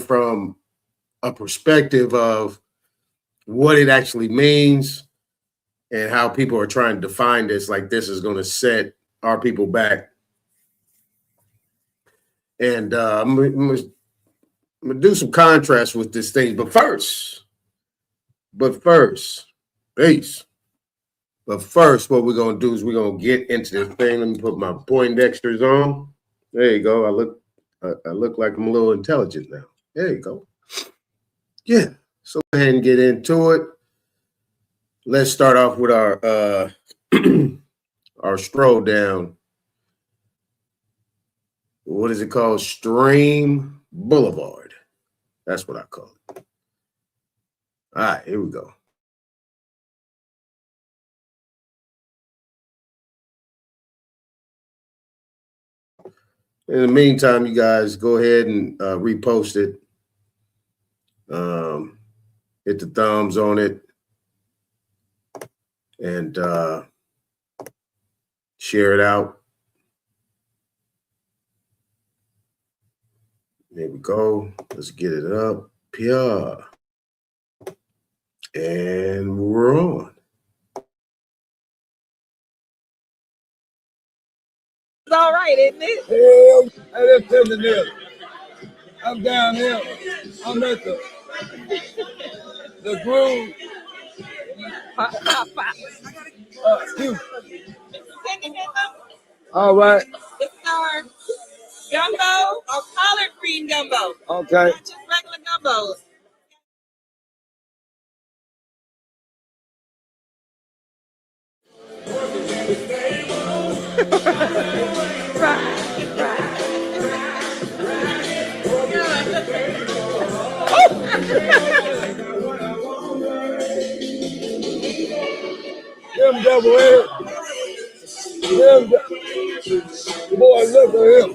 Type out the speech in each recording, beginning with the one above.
from a perspective of what it actually means and how people are trying to define this, like this is going to set our people back. And I'm going to do some contrast with this thing. But first, peace. But first, what we're going to do is we're going to get into this thing. Let me put my Poindexters on. There you go. I look like I'm a little intelligent now. There you go. Yeah. So go ahead and get into it. Let's start off with our our stroll down. What is it called? Stream Boulevard. That's what I call it. All right, here we go. In the meantime, you guys go ahead and repost it. Hit the thumbs on it. And share it out. There we go. Let's get it up. Yeah. And we're on. It's all right, isn't it? Hey, that's in there. I'm down here. I'm at the groove. All right. It's our gumbo or collard green gumbo. Okay. Not just regular gumbos. Them double head. Boy, look at him.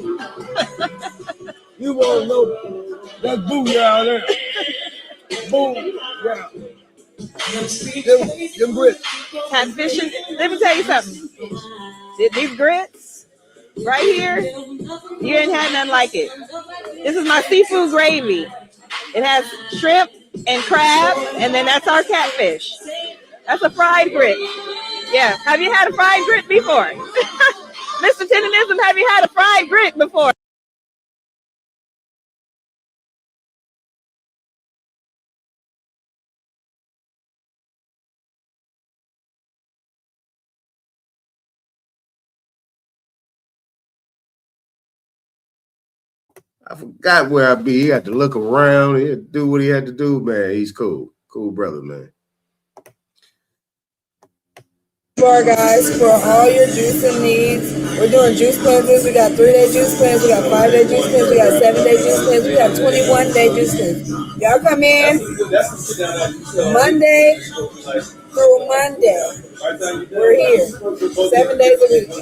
You want to know that booyah there. Booyah. Them grits. Catfishing. Let me tell you something. These grits right here, you ain't had nothing like it. This is my seafood gravy. It has shrimp and crab, and then that's our catfish. That's a fried grit. Yeah. Have you had a fried grit before? Mr. Tendenism, have you had a fried grit before? I forgot where I be. He had to look around. He had to do what he had to do, man. He's cool. Cool brother, man. For guys, for all your juicing needs, we're doing juice cleanses. We got 3-day juice cleanse, we got 5-day juice cleanse, we got 7-day juice cleanse, we got 21-day juice cleanse. Y'all come in Monday through Monday. We're here 7 days a week.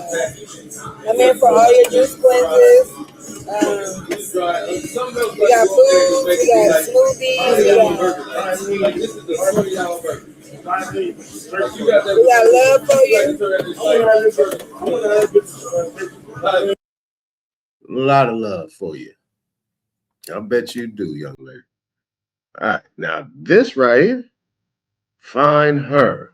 Come in for all your juice cleanses. We got food, we got smoothies, we got love for you. A lot of love for you. I bet you do, young lady. All right. Now, this right here, find her.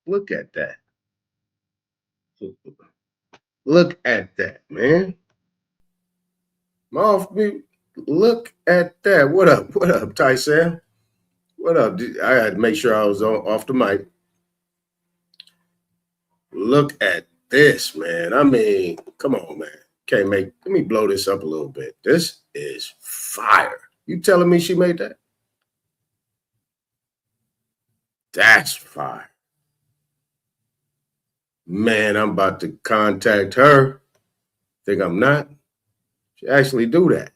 Look at that. Look at that, man. Look at that. What up? What up, Tyson? What up? I had to make sure I was off the mic. Look at this, man. I mean, come on, man. Let me blow this up a little bit. This is fire. You telling me she made that? That's fire. Man, I'm about to contact her. Think I'm not? She actually do that.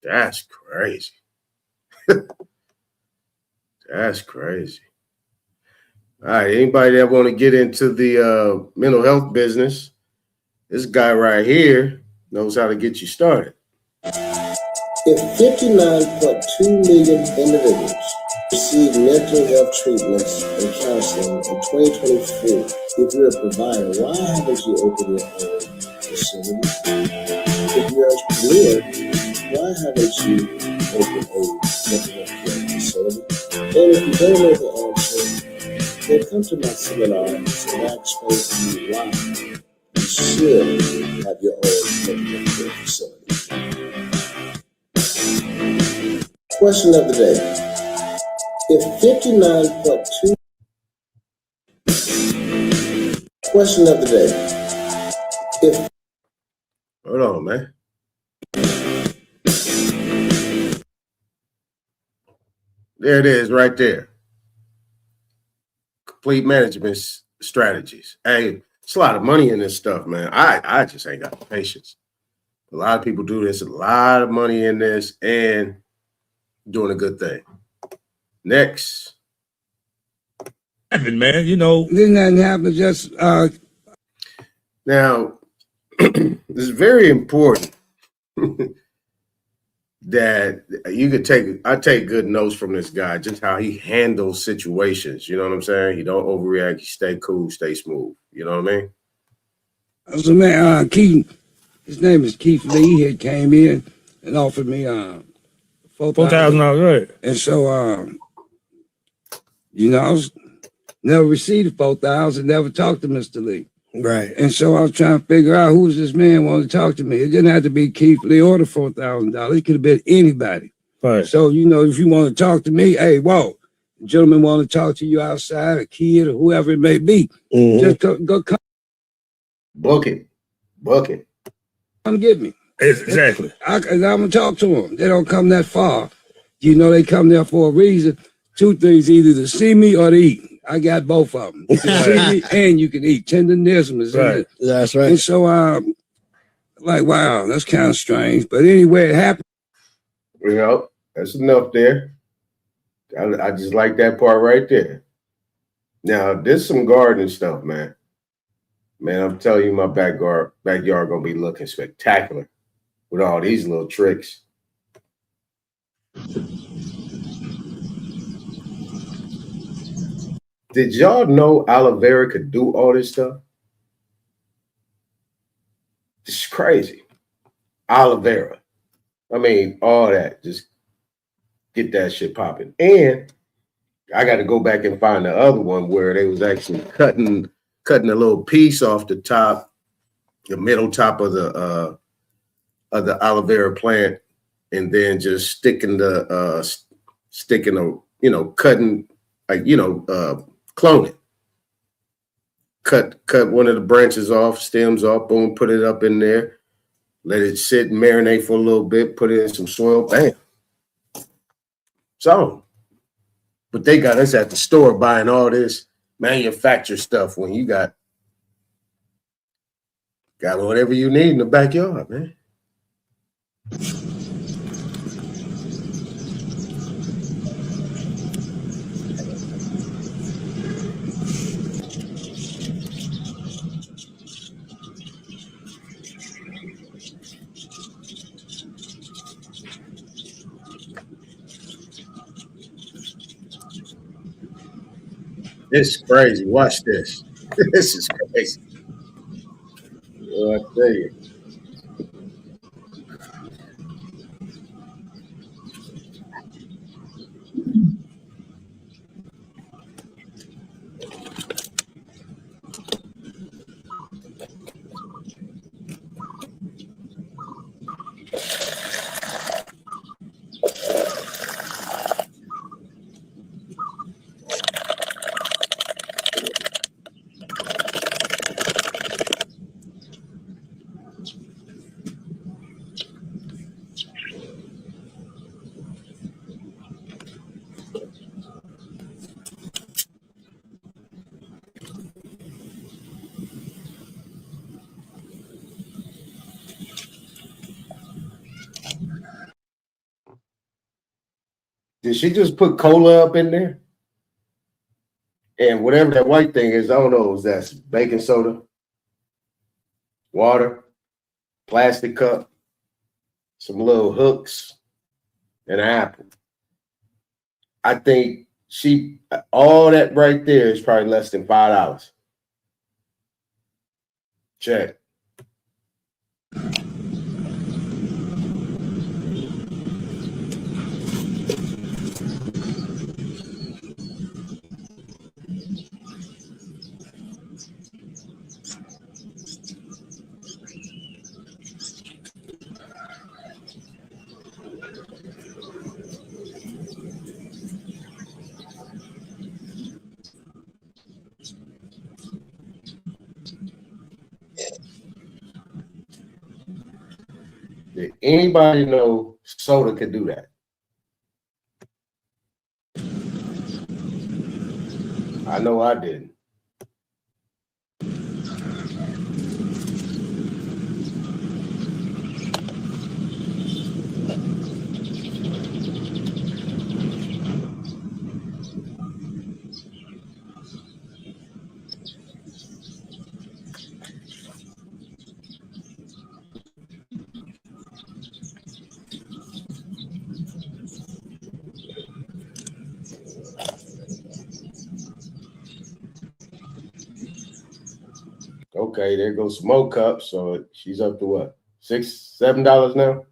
That's crazy. That's crazy. All right, anybody that want to get into the mental health business, this guy right here knows how to get you started. If 59.2 million individuals Receive mental health treatments and counseling in 2023. If you're a provider, why haven't you opened your own facility? If you're an entrepreneur, why haven't you opened a mental health care facility? And if you don't know the answer, then come to my seminars and I'll explain to you why you should have your own mental health care facility. Question of the day. If 59.2 Question of the day. Hold on, man. There it is right there. Complete management strategies. Hey, it's a lot of money in this stuff, man. I just ain't got the patience. A lot of people do this, a lot of money in this, and doing a good thing. Next. Man, you know. Didn't nothing happen, just Now, it's very important that you could I take good notes from this guy, just how he handles situations. You know what I'm saying? He don't overreact. He stay cool, stay smooth. You know what I mean? So man, Keith, his name is Keith Lee. He had came in and offered me $4,000, right? and so you know, I was never received the $4,000, never talked to Mr. Lee. Right. And so I was trying to figure out who's this man wanting to talk to me. It didn't have to be Keith Lee or the $4,000. It could have been anybody. Right. So, you know, if you want to talk to me, hey, whoa, the gentleman want to talk to you outside, a kid or whoever it may be. Just go come. Book it. Come get me. Exactly. I'm going to talk to them. They don't come that far. You know, they come there for a reason. Two things, either to see me or to eat. I got both of them. You can see me and you can eat. Tenderism is in it. That's right. And so, like, wow, that's kind of strange. But anyway, it happened. You know, that's enough there. I just like that part right there. Now, there's some gardening stuff, man. Man, I'm telling you, my backyard gonna be looking spectacular with all these little tricks. Did y'all know aloe vera could do all this stuff? It's crazy. Aloe vera. I mean, all that. Just get that shit popping. And I got to go back and find the other one where they was actually cutting a little piece off the top, the middle top of the aloe vera plant, and then just sticking cutting, like, clone it. Cut one of the branches off, stems off, boom, put it up in there, let it sit and marinate for a little bit, put it in some soil, bam. So, but they got us at the store buying all this manufactured stuff when you got whatever you need in the backyard, man. This is crazy. Watch this. This is crazy. Oh, I tell you. Did she just put cola up in there? And whatever that white thing is, I don't know, is that baking soda, water, plastic cup, some little hooks, and an apple. I think all that right there is probably less than $5. Check. Did anybody know soda could do that? I know I didn't. Okay, there goes some more cups. So she's up to what? $6, $7 now?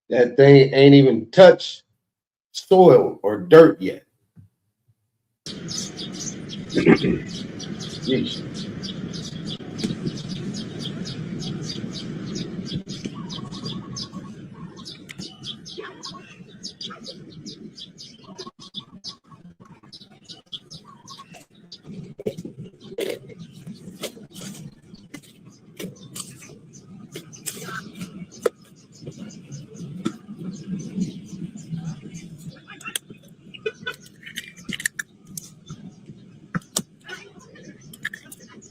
That thing ain't even touched soil or dirt yet. Yeesh.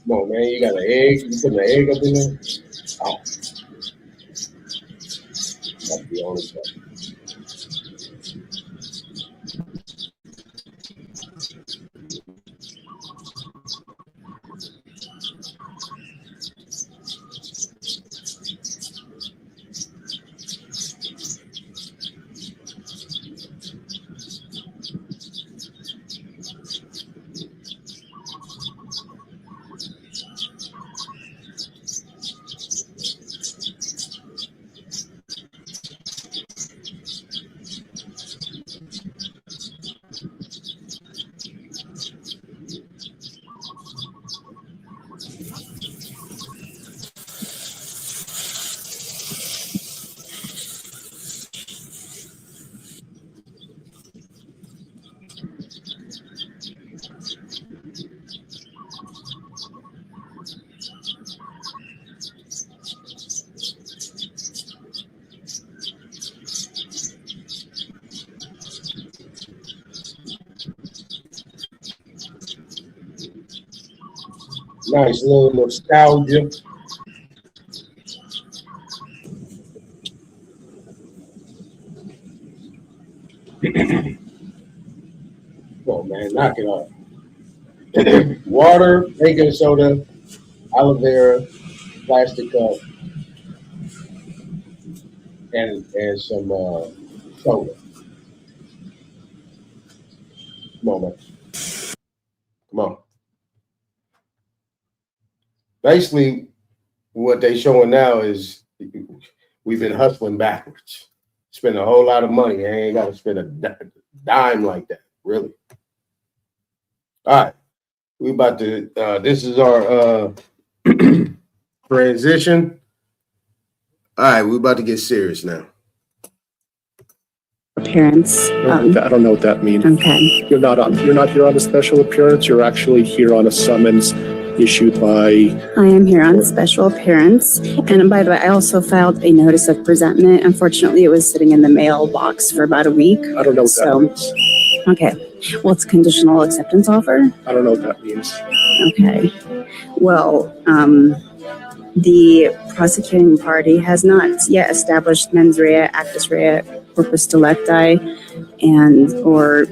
Come on, man. You got an egg? You putting an egg up in there? Oh. That's the only stuff. Nice little nostalgia. Come on, man. Knock it off. Water, baking soda, aloe vera, plastic cup, and some soda. Come on, man. Come on. Basically, what they showing now is we've been hustling backwards. Spend a whole lot of money. I ain't got to spend a dime like that, really. All right. We about to, this is our transition. All right, we about to get serious now. Appearance. I don't know what that means. Okay. You're not here on a special appearance. You're actually here on a summons issued by. I am here on special appearance. And by the way, I also filed a notice of presentment. Unfortunately, it was sitting in the mailbox for about a week. I don't know what that means. Okay. Well, it's a conditional acceptance offer. I don't know what that means. Okay. Well, the prosecuting party has not yet established mens rea, actus rea, corpus delicti, and or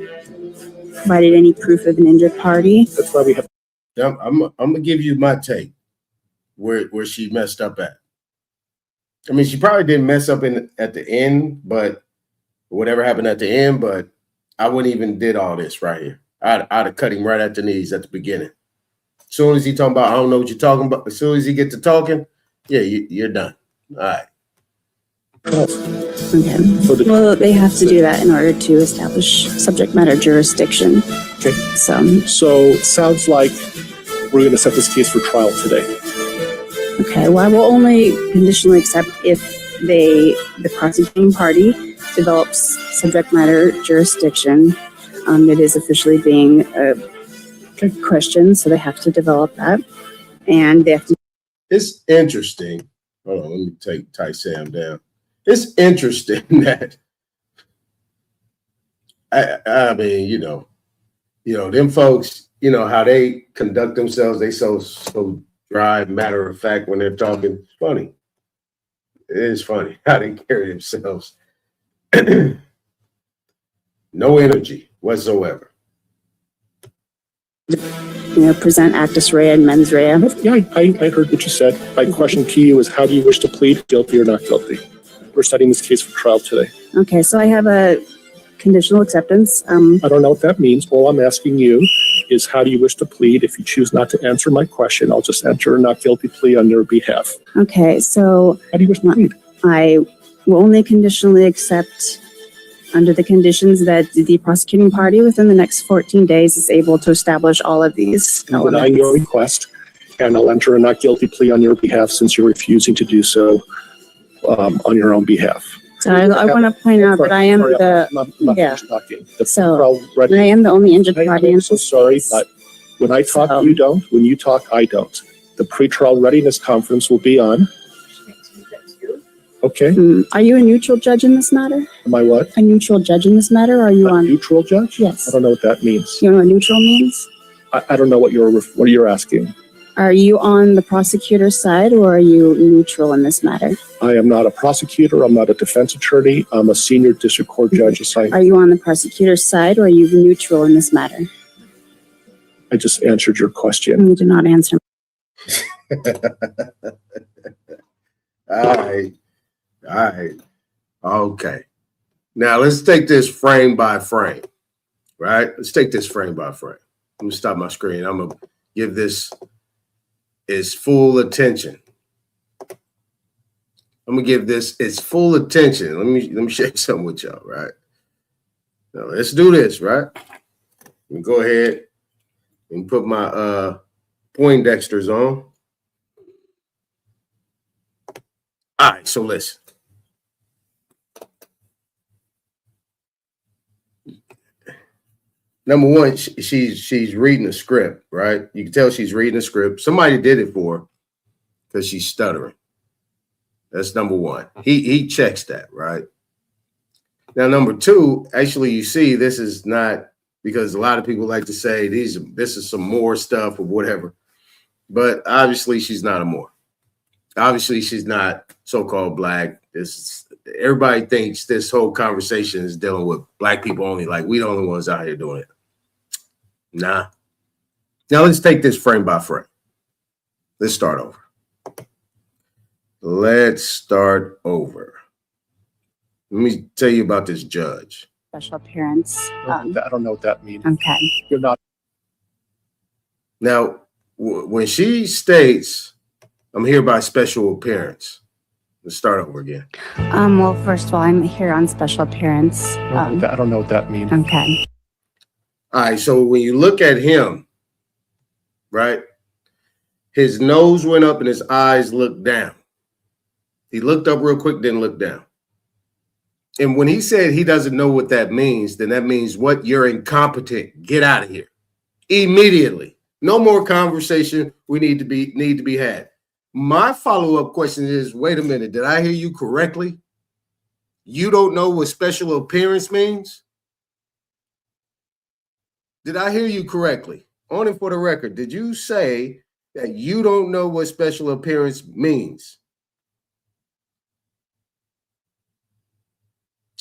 provided any proof of an injured party. That's why we have. I'm gonna give you my take where she messed up at. I mean, she probably didn't mess up at the end, but whatever happened at the end, but I wouldn't even did all this right here. I'd have cut him right at the knees at the beginning. As soon as he talking about, I don't know what you're talking about. As soon as he get to talking, yeah, you're done. All right. Okay. Well, they have to do that in order to establish subject matter jurisdiction. Okay. So it sounds like we're going to set this case for trial today. Okay. Well, I will only conditionally accept if the prosecuting party develops subject matter jurisdiction. It is officially being questioned, so they have to develop that, and they have to. It's interesting. Hold on, let me type Sam down. It's interesting that I mean, you know, them folks, you know, how they conduct themselves, they so dry, matter of fact when they're talking. It's funny. It is funny how they carry themselves. No energy whatsoever. Present actus rea and mens rea. Yeah, I heard what you said. My question to you is, how do you wish to plead, guilty or not guilty? We're setting this case for trial today. Okay, so I have a conditional acceptance. I don't know what that means. All I'm asking you is, how do you wish to plead? If you choose not to answer my question, I'll just enter a not guilty plea on your behalf. Okay, so How do you wish to plead? I will only conditionally accept under the conditions that the prosecuting party within the next 14 days is able to establish all of these I'm denying your elements. request, and I'll enter a not guilty plea on your behalf since you're refusing to do so on your own behalf. So I want to point out that I am the yeah. So I am the only injured party. I'm so sorry, but when I talk, you don't. When you talk, I don't. The pretrial readiness conference will be on. Okay. Are you a neutral judge in this matter? Am I what? A neutral judge in this matter? Or are you A on? neutral judge? Yes. I don't know what that means. You know what neutral means? I don't know what you're asking. Are you on the prosecutor's side or are you neutral in this matter? I am not a prosecutor. I'm not a defense attorney. I'm a senior district court judge assigned. Are you on the prosecutor's side or are you neutral in this matter? I just answered your question. You did not answer. All right. Okay. Now let's take this frame by frame, right? Let's take this frame by frame. Let me stop my screen. I'm going to give this its full attention. I'm going to give this its full attention. Let me share something with y'all, right? Now let's do this, right? Let me go ahead and put my Poindexters on. All right, so listen. Number one, she's reading a script, right? You can tell she's reading a script. Somebody did it for her because she's stuttering. That's number one. He checks that, right? Now, number two, actually, you see, this is not, because a lot of people like to say this is some more stuff or whatever. But obviously, she's not a Moor. Obviously, she's not so-called black. Everybody thinks this whole conversation is dealing with black people only, like we the only ones out here doing it. Nah. Now let's take this frame by frame. Let's start over. Let me tell you about this judge. Special appearance. I don't know what that means. Okay. You're not. Now, when she states, I'm here by special appearance. Let's start over again. Well, first of all, I'm here on special appearance. I don't know what that means. Okay. All right, so when you look at him, right? His nose went up and his eyes looked down. He looked up real quick, then looked down. And when he said he doesn't know what that means, then that means what? You're incompetent. Get out of here immediately. No more conversation. We need to be had. My follow-up question is, wait a minute, did I hear you correctly? You don't know what special appearance means? Did I hear you correctly? On and for the record, did you say that you don't know what special appearance means?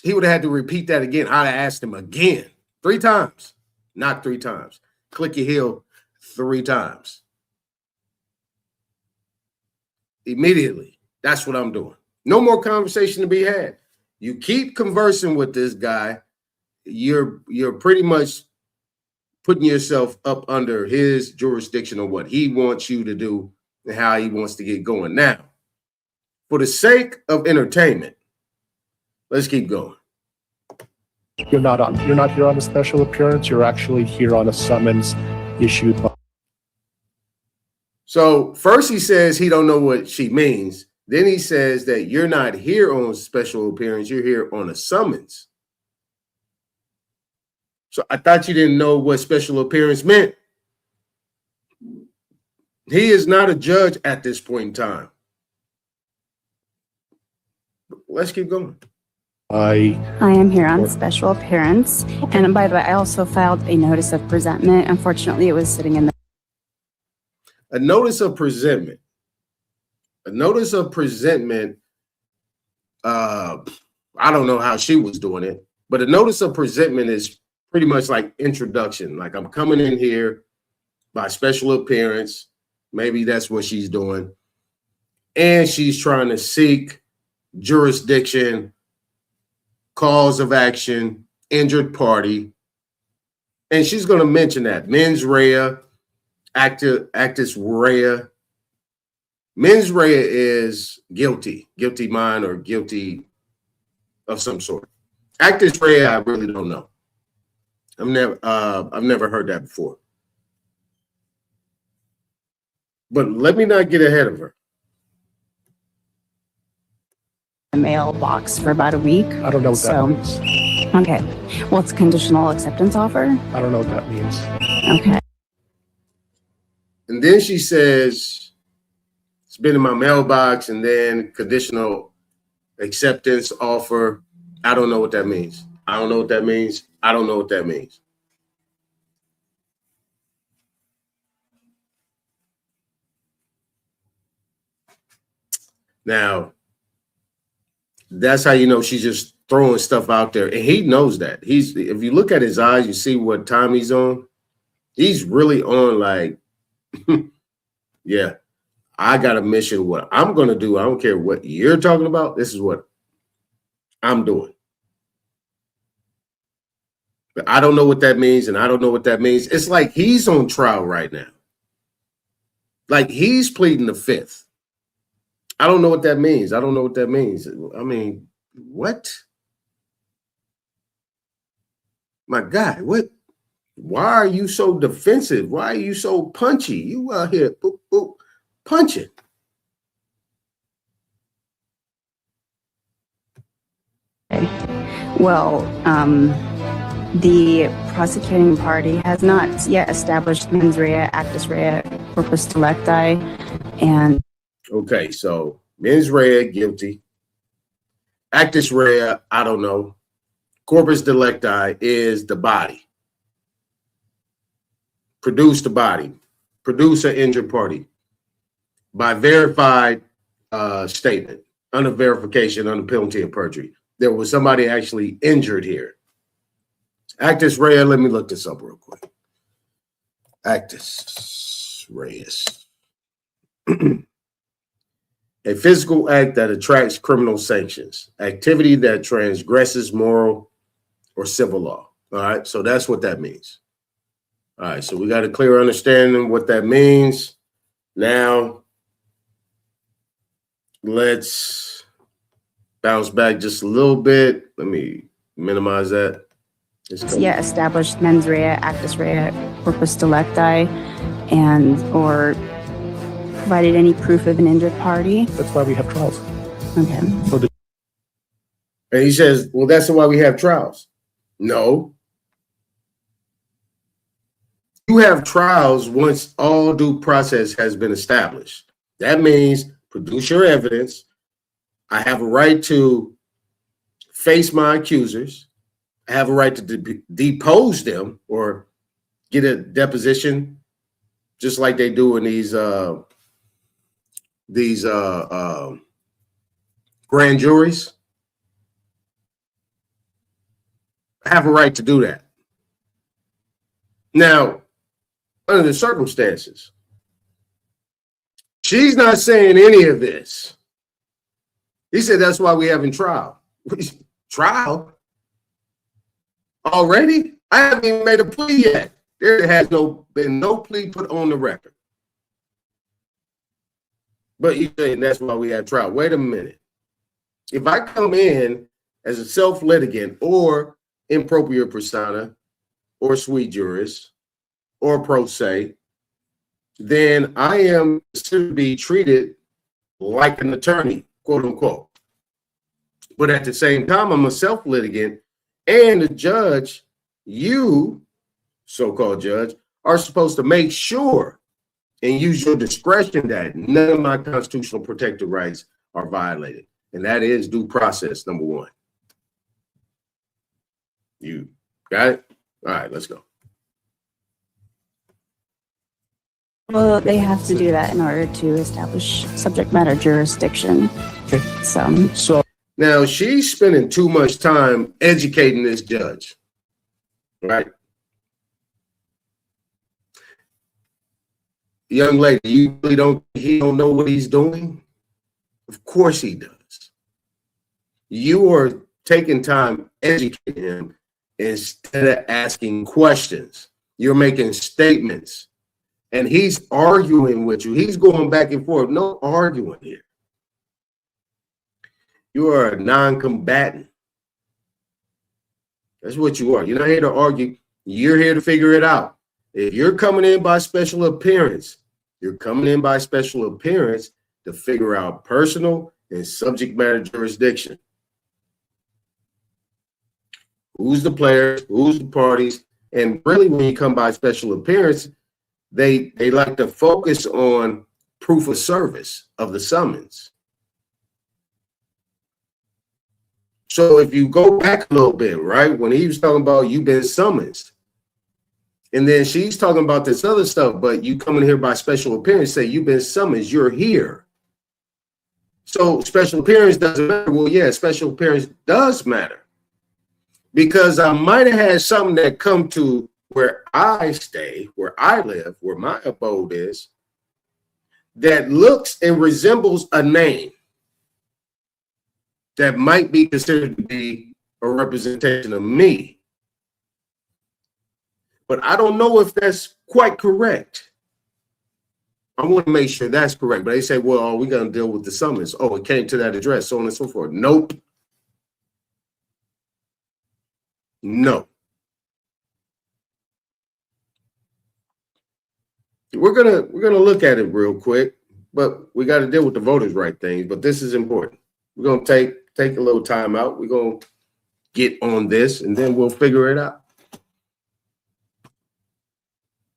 He would have had to repeat that again. I'd have asked him again 3 times, not 3 times. Click your heel 3 times. Immediately. That's what I'm doing. No more conversation to be had. You keep conversing with this guy, you're pretty much putting yourself up under his jurisdiction on what he wants you to do and how he wants to get going. Now, for the sake of entertainment, let's keep going. You're not here on a special appearance. You're actually here on a summons issued by. So first he says he don't know what she means. Then he says that you're not here on special appearance. You're here on a summons. So I thought you didn't know what special appearance meant. He is not a judge at this point in time. Let's keep going. I am here on special appearance. And by the way, I also filed a notice of presentment. Unfortunately, it was sitting in the... A notice of presentment. A notice of presentment, I don't know how she was doing it, but a notice of presentment is pretty much like introduction. Like, I'm coming in here by special appearance. Maybe that's what she's doing. And she's trying to seek jurisdiction, cause of action, injured party. And she's going to mention that. Mens rea, actus rea. Mens rea is guilty mind or guilty of some sort. Actus rea, I really don't know. I've never heard that before. But let me not get ahead of her. mailbox for about a week. I don't know what that means. Okay. Well, it's a conditional acceptance offer. I don't know what that means. Okay. And then she says, it's been in my mailbox, and then conditional acceptance offer. I don't know what that means. I don't know what that means. I don't know what that means. Now, that's how you know she's just throwing stuff out there. And he knows that. If you look at his eyes, you see what time he's on. He's really on like, yeah, I got a mission. What I'm going to do, I don't care what you're talking about. This is what I'm doing. But I don't know what that means, and I don't know what that means. It's like he's on trial right now. Like he's pleading the fifth. I don't know what that means. I don't know what that means. I mean, what? My guy, what? Why are you so defensive? Why are you so punchy? You out here boop, boop, punching. Well, the prosecuting party has not yet established mens rea, actus rea, corpus delicti, and okay, so mens rea, guilty. Actus rea, I don't know. Corpus delicti is the body. Produce the body. Produce an injured party by verified statement, under verification, under penalty of perjury. There was somebody actually injured here. Actus rea, let me look this up real quick. Actus reus. A physical act that attracts criminal sanctions, activity that transgresses moral or civil law. All right, so that's what that means. All right, so we got a clear understanding what that means. Now, let's bounce back just a little bit. Let me minimize that. yeah, established mens rea, actus rea, corpus delicti, and or provided any proof of an injured party. That's why we have trials. Okay. So And he says, well, that's why we have trials. No. You have trials once all due process has been established. That means produce your evidence. I have a right to face my accusers. I have a right to depose them or get a deposition, just like they do in these grand juries. I have a right to do that. Now, under the circumstances, she's not saying any of this. He said that's why we having trial. Trial? Already? I haven't even made a plea yet. There has been no plea put on the record. But he's saying that's why we have trial. Wait a minute. If I come in as a self-litigant or impropriate persona or sui juris or pro se, then I am to be treated like an attorney, quote unquote. But at the same time, I'm a self-litigant, and the judge, you, so-called judge, are supposed to make sure and use your discretion that none of my constitutional protected rights are violated. And that is due process, number one. You got it? All right, let's go. Well, they have to do that in order to establish subject matter jurisdiction. Okay. So Now, she's spending too much time educating this judge, right? Young lady, you really he don't know what he's doing? Of course he does. You are taking time educating him instead of asking questions. You're making statements, and he's arguing with you. He's going back and forth. No arguing here. You are a non-combatant. That's what you are. You're not here to argue. You're here to figure it out. If you're coming in by special appearance, you're coming in by special appearance to figure out personal and subject matter jurisdiction. Who's the players? Who's the parties? And really, when you come by special appearance, they like to focus on proof of service of the summons. So if you go back a little bit, right, when he was talking about you've been summoned, and then she's talking about this other stuff, but you come in here by special appearance, say you've been summoned, you're here. So special appearance doesn't matter. Well, yeah, special appearance does matter. Because I might have had something that come to where I stay, where I live, where my abode is, that looks and resembles a name that might be considered to be a representation of me. But I don't know if that's quite correct. I want to make sure that's correct. But they say, well, are we going to deal with the summons? Oh, it came to that address, so on and so forth. Nope. No. We're gonna look at it real quick, but we got to deal with the voters' right things. But this is important. We're gonna take a little time out. We're gonna get on this, and then we'll figure it out.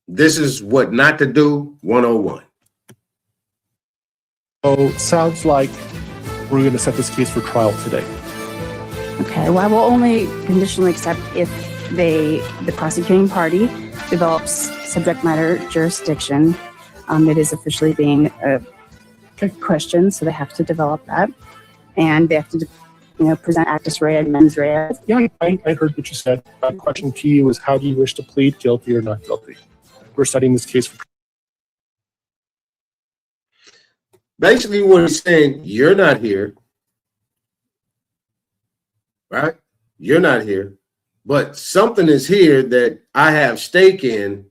This is what not to do 101. So sounds like we're going to set this case for trial today. okay, well, I will only conditionally accept if the prosecuting party develops subject matter jurisdiction. It is officially being a question, so they have to develop that, and they have to, present actus rea and mens rea. Yeah, I heard what you said. My question to you is, how do you wish to plead, guilty or not guilty? We're setting this case for. Basically, what he's saying, you're not here, right? You're not here, but something is here that I have stake in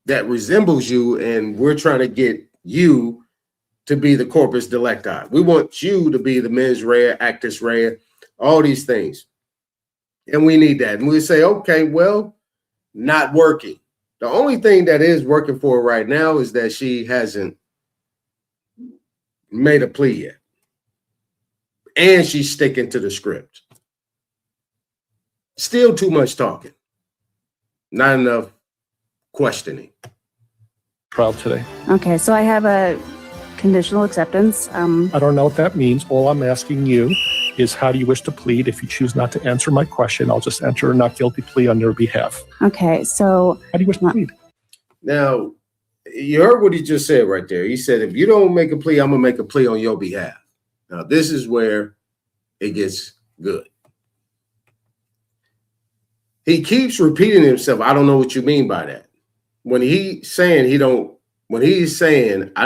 that resembles you, and we're trying to get you to be the corpus delicti. We want you to be the mens rea, actus rea, all these things. And we need that. And we say, okay, well, not working. The only thing that is working for her right now is that she hasn't made a plea yet. And she's sticking to the script. Still too much talking. Not enough questioning. Trial today. Okay, so I have a conditional acceptance. I don't know what that means. All I'm asking you is how do you wish to plead? If you choose not to answer my question, I'll just enter a not guilty plea on your behalf. Okay, so How do you wish to plead? Now, you heard what he just said right there. He said, if you don't make a plea, I'm going to make a plea on your behalf. Now, this is where it gets good. He keeps repeating himself. I don't know what you mean by that. When he's saying I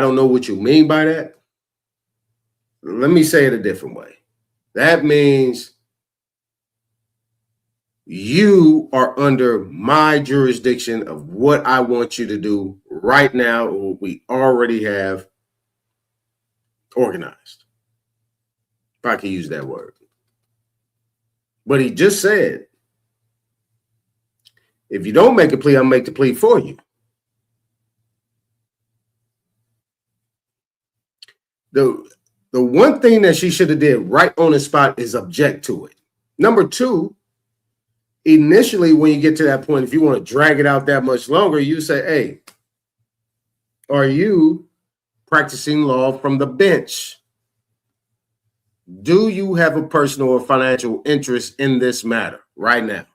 don't know what you mean by that, let me say it a different way. That means you are under my jurisdiction of what I want you to do right now, or what we already have organized. If I can use that word. But he just said, if you don't make a plea, I'll make the plea for you. The one thing that she should have did right on the spot is object to it. Number two, initially when you get to that point, if you want to drag it out that much longer, you say, hey, are you practicing law from the bench? Do you have a personal or financial interest in this matter right now?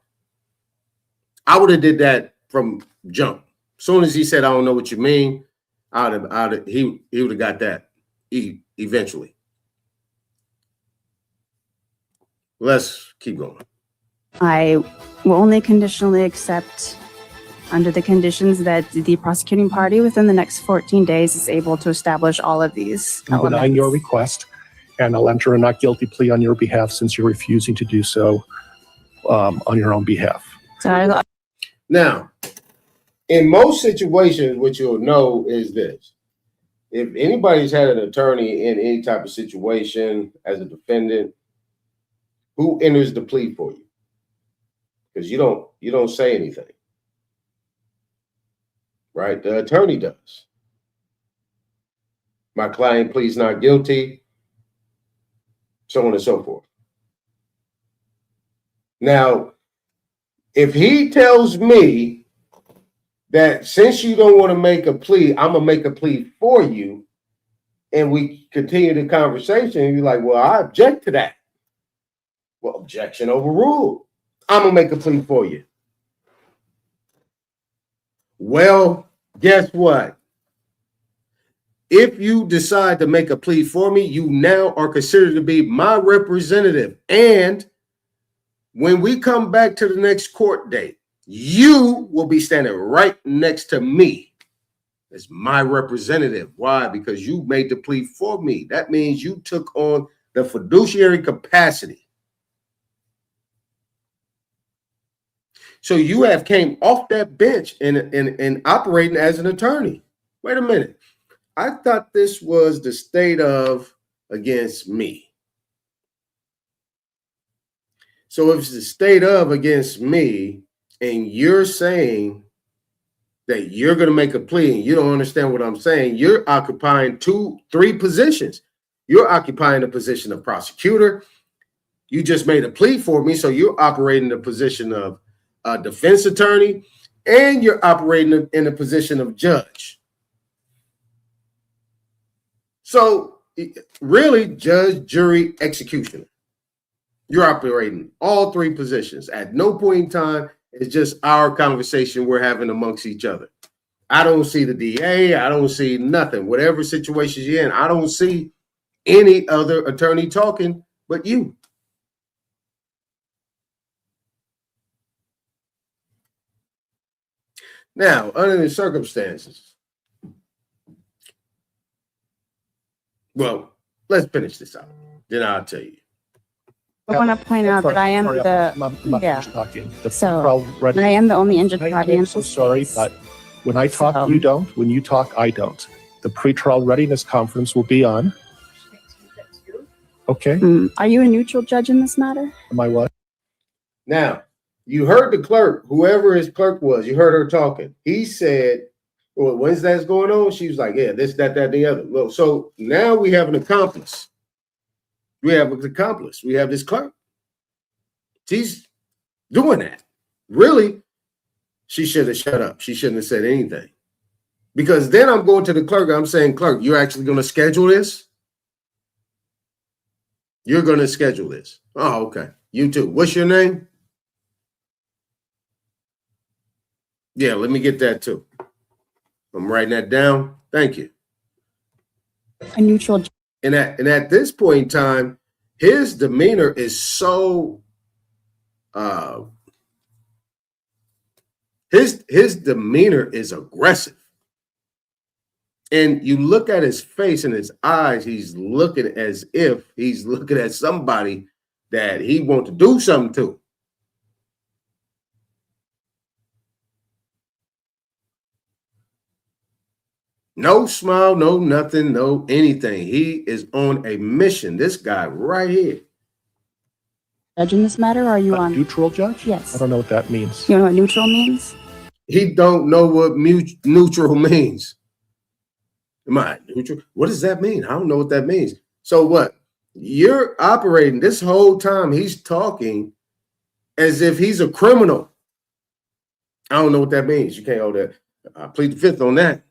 I would have did that from jump. As soon as he said, I don't know what you mean, he would have got that eventually. Let's keep going. I will only conditionally accept under the conditions that the prosecuting party within the next 14 days is able to establish all of these I'm denying elements. your request, and I'll enter a not guilty plea on your behalf since you're refusing to do so on your own behalf. So Now, in most situations, what you'll know is this. If anybody's had an attorney in any type of situation as a defendant, who enters the plea for you? Because you don't say anything. Right? The attorney does. My client pleads not guilty, so on and so forth. Now, if he tells me that since you don't want to make a plea, I'm going to make a plea for you, and we continue the conversation, and you're like, well, I object to that. Well, objection overruled. I'm going to make a plea for you. Well, guess what? If you decide to make a plea for me, you now are considered to be my representative. And when we come back to the next court date, you will be standing right next to me as my representative. Why? Because you made the plea for me. That means you took on the fiduciary capacity. So you have came off that bench and operating as an attorney. Wait a minute. I thought this was the state of against me. So if it's the state of against me, and you're saying that you're going to make a plea and you don't understand what I'm saying, you're occupying 2-3 positions. You're occupying the position of prosecutor. You just made a plea for me, so you're operating the position of a defense attorney, and you're operating in the position of judge. So really, judge, jury, executioner. You're operating all 3 positions. At no point in time, it's just our conversation we're having amongst each other. I don't see the DA. I don't see nothing. Whatever situation you're in, I don't see any other attorney talking but you. Now, under the circumstances, well, let's finish this out. Then I'll tell you. I want to point out that I am I am the only injured party. I'm so sorry, but when I talk, you don't. When you talk, I don't. The pretrial readiness conference will be on. Okay. Are you a neutral judge in this matter? Am I what? Now, You heard the clerk, whoever his clerk was, you heard her talking. He said, well, when's that's going on? She was like, yeah, this, that, the other. Well, so now we have an accomplice. We have an accomplice. We have this clerk. She's doing that. Really, she should have shut up. She shouldn't have said anything. Because then I'm going to the clerk. I'm saying, clerk, you're actually going to schedule this? You're going to schedule this. Oh, okay. You too. What's your name? Yeah, let me get that too. I'm writing that down. Thank you. A neutral. And at this point in time, his demeanor is so his demeanor is aggressive. And you look at his face and his eyes, he's looking as if he's looking at somebody that he wants to do something to. No smile, no nothing, no anything. He is on a mission. This guy right here. Judge in this matter, or are you on neutral judge? Yes. I don't know what that means. You know what neutral means? He don't know what neutral means. Am I neutral? What does that mean? I don't know what that means. So what? You're operating this whole time. He's talking as if he's a criminal. I don't know what that means. You can't hold that. I plead the fifth on that.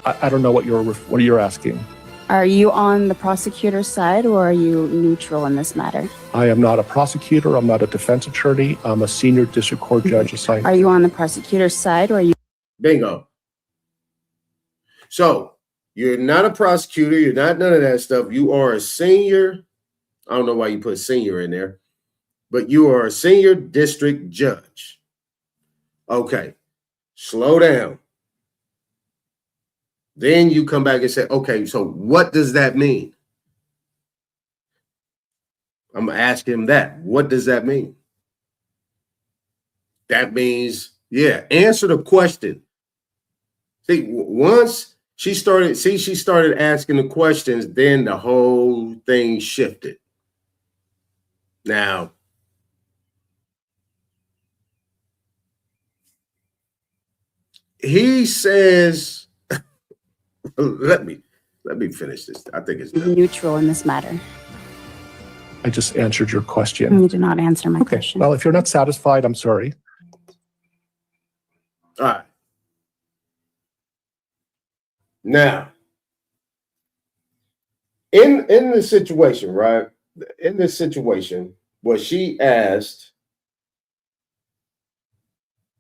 I don't know what you're asking. Are you on the prosecutor's side, or are you neutral in this matter? I am not a prosecutor. I'm not a defense attorney. I'm a senior district court judge assigned. Are you on the prosecutor's side, or are you? Bingo. So you're not a prosecutor. You're not none of that stuff. You are a senior. I don't know why you put senior in there, but you are a senior district judge. Okay. Slow down. Then you come back and say, okay, so what does that mean? I'm going to ask him that. What does that mean? That means, yeah, answer the question. See, once she started asking the questions, then the whole thing shifted. Now, he says, let me finish this. I think it's done. Neutral in this matter. I just answered your question. You did not answer my question. Well, if you're not satisfied, I'm sorry. All right. Now, in the situation, right? In this situation, when she asked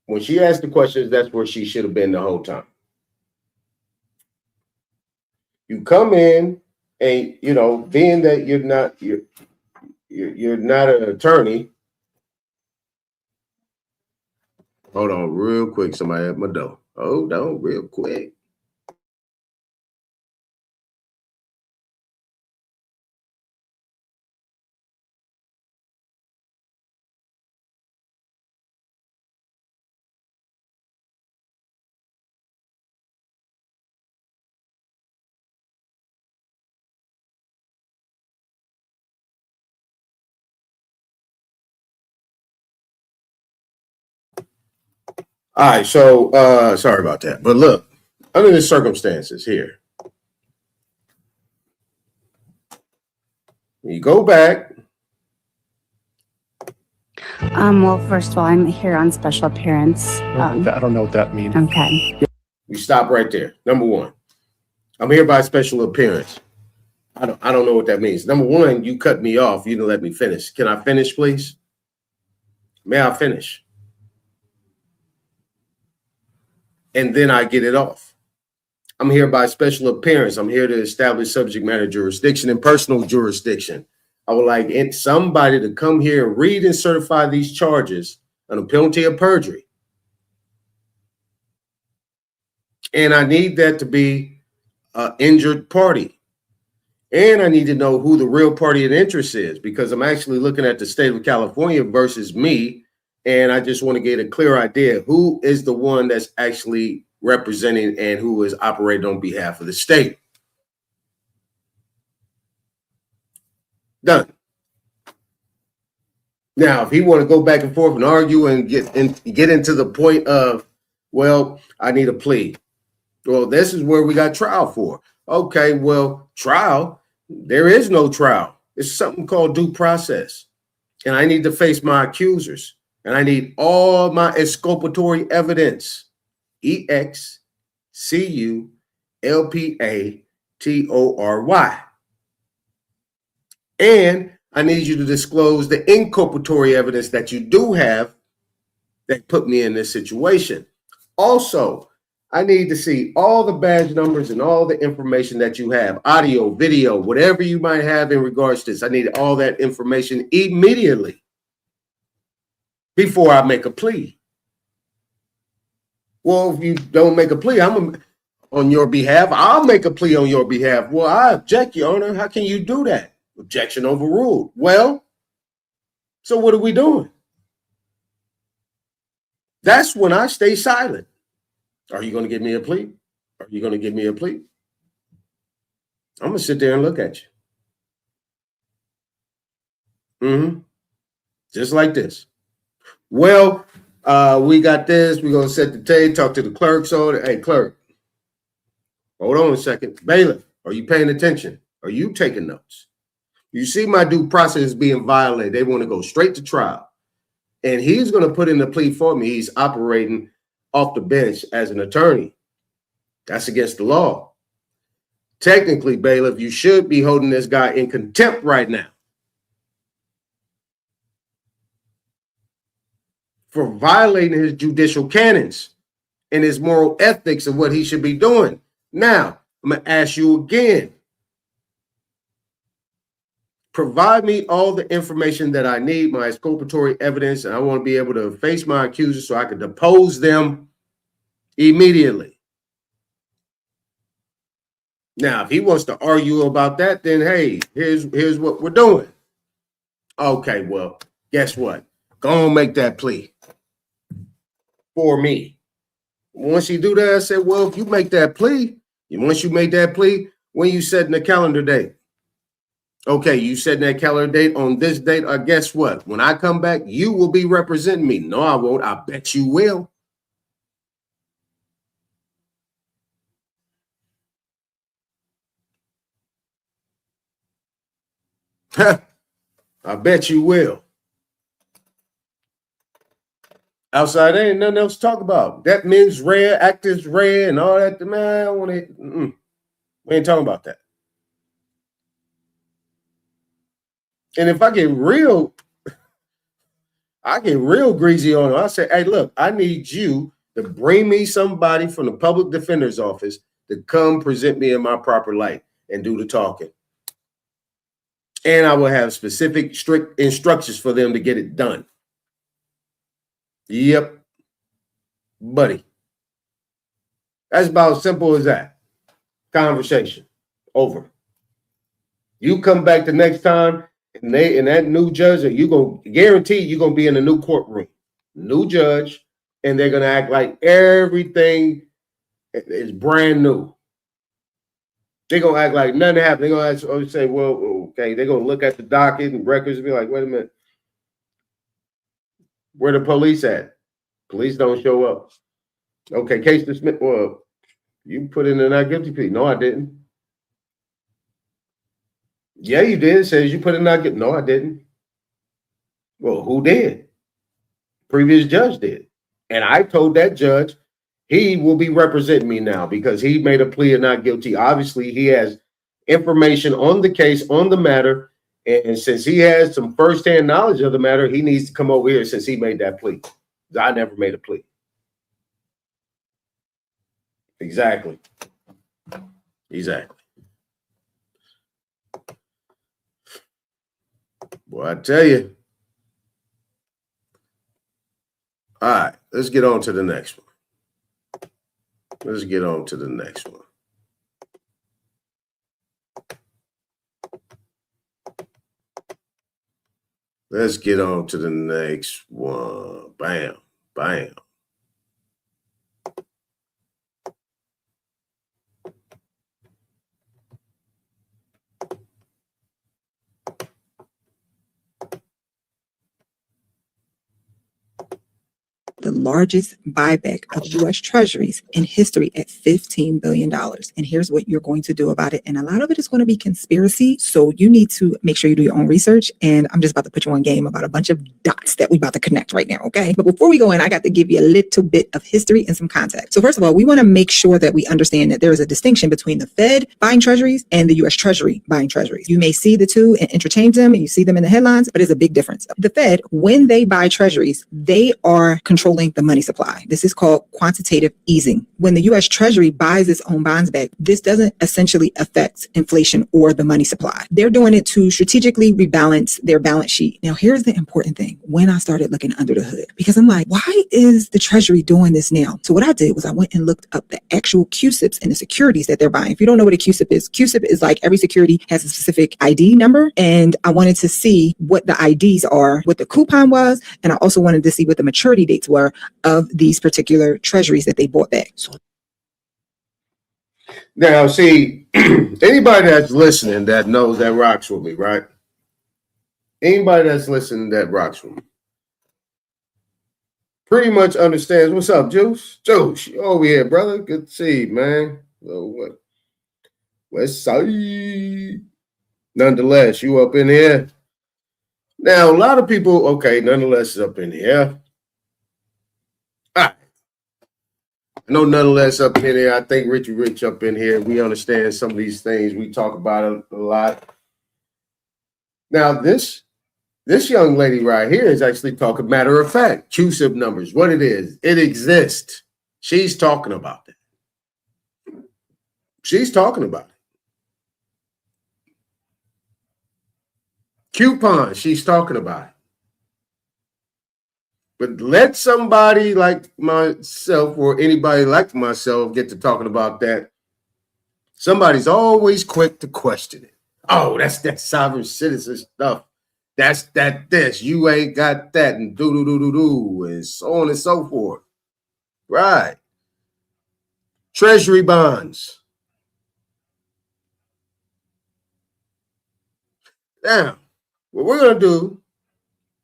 the questions, that's where she should have been the whole time. You come in and, you know, being that you're not an attorney. Hold on real quick. Somebody at my door. Hold on real quick. All right, so sorry about that. But look, under the circumstances here, you go back. Well, first of all, I'm here on special appearance. I don't know what that means. Okay. We stop right there. Number one, I'm here by special appearance. I don't know what that means. Number one, you cut me off. You didn't let me finish. Can I finish, please? May I finish? And then I get it off. I'm here by special appearance. I'm here to establish subject matter jurisdiction and personal jurisdiction. I would like somebody to come here and read and certify these charges on a penalty of perjury. And I need that to be an injured party. And I need to know who the real party of interest is, because I'm actually looking at the state of California versus me. And I just want to get a clear idea who is the one that's actually representing and who is operating on behalf of the state. Done. Now, if he want to go back and forth and argue and get into the point of, well, I need a plea. Well, this is where we got trial for. Okay, well, trial, there is no trial. It's something called due process. And I need to face my accusers. And I need all my exculpatory evidence. EXCULPATORY. And I need you to disclose the inculpatory evidence that you do have that put me in this situation. Also, I need to see all the badge numbers and all the information that you have, audio, video, whatever you might have in regards to this. I need all that information immediately before I make a plea. Well, if you don't make a plea, on your behalf. I'll make a plea on your behalf. Well, I object, Your Honor. How can you do that? Objection overruled. Well, so what are we doing? That's when I stay silent. Are you going to give me a plea? Are you going to give me a plea? I'm going to sit there and look at you. Just like this. Well, we got this. We're going to set the table, talk to the clerk. So, hey, clerk, hold on a second. Bailiff, are you paying attention? Are you taking notes? You see my due process is being violated. They want to go straight to trial. And he's going to put in the plea for me. He's operating off the bench as an attorney. That's against the law. Technically, bailiff, you should be holding this guy in contempt right now for violating his judicial canons and his moral ethics of what he should be doing. Now, I'm going to ask you again. Provide me all the information that I need, my exculpatory evidence, and I want to be able to face my accusers so I can depose them immediately. Now, if he wants to argue about that, then hey, here's what we're doing. Okay, well, guess what? Go on, make that plea for me. Once you do that, I said, well, if you make that plea, once you make that plea, when you setting the calendar date? Okay, you set that calendar date on this date. Guess what? When I come back, you will be representing me. No, I won't. I bet you will. I bet you will. Outside, there ain't nothing else to talk about. That mens rea, actus rea, and all that. Man, I don't want to. We ain't talking about that. And if I get real greasy on it. I say, hey, look, I need you to bring me somebody from the public defender's office to come present me in my proper light and do the talking. And I will have specific, strict instructions for them to get it done. Yep, buddy. That's about as simple as that. Conversation over. You come back the next time, and that new judge, you gonna guarantee you're gonna be in a new courtroom, new judge, and they're gonna act like everything is brand new. They're gonna act like nothing happened. They're gonna say, well, okay, they're gonna look at the docket and records and be like, wait a minute, where the police at? Police don't show up. Okay, case dismissed. Well, you put in a not guilty plea. No, I didn't. Yeah, you did. It says you put in not guilty. No, I didn't. Well, who did? Previous judge did. And I told that judge he will be representing me now because he made a plea of not guilty. Obviously, he has information on the case, on the matter. And since he has some firsthand knowledge of the matter, he needs to come over here since he made that plea. I never made a plea. Exactly. Boy, I tell you. All right, let's get on to the next one. Let's get on to the next one. Let's get on to the next one. Bam, bam. the largest buyback of U.S. Treasuries in history at $15 billion. And here's what you're going to do about it. And a lot of it is going to be conspiracy. So you need to make sure you do your own research. And I'm just about to put you on game about a bunch of dots that we're about to connect right now. Okay. But before we go in, I got to give you a little bit of history and some context. So first of all, we want to make sure that we understand that there is a distinction between the Fed buying treasuries and the U.S. Treasury buying treasuries. You may see the two and interchange them, and you see them in the headlines, but it's a big difference. The Fed, when they buy treasuries, they are controlling the money supply. This is called quantitative easing. When the U.S. Treasury buys its own bonds back, this doesn't essentially affect inflation or the money supply. They're doing it to strategically rebalance their balance sheet. Now, here's the important thing. When I started looking under the hood, because I'm like, why is the Treasury doing this now? So what I did was I went and looked up the actual CUSIPs and the securities that they're buying. If you don't know what a CUSIP is like every security has a specific ID number. And I wanted to see what the IDs are, what the coupon was. And I also wanted to see what the maturity dates were of these particular treasuries that they bought back. So Now, see, anybody that's listening that knows that rocks with me, right? Anybody that's listening that rocks with me pretty much understands. What's up, Juice? Juice, you over here, brother. Good to see you, man. Well, what? West Side. Nonetheless, you up in here. Now, a lot of people, okay, nonetheless is up in here. I know nonetheless up in here. I think Richie Rich up in here. We understand some of these things. We talk about it a lot. Now, this young lady right here is actually talking matter of fact. CUSIP numbers, what it is. It exists. She's talking about that. She's talking about it. Coupon, she's talking about it. But let somebody like myself or anybody like myself get to talking about that. Somebody's always quick to question it. Oh, that's that sovereign citizen stuff. That's this. You ain't got that and do, and so on and so forth. Right. Treasury bonds. Now, what we're going to do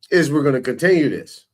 is we're going to continue this.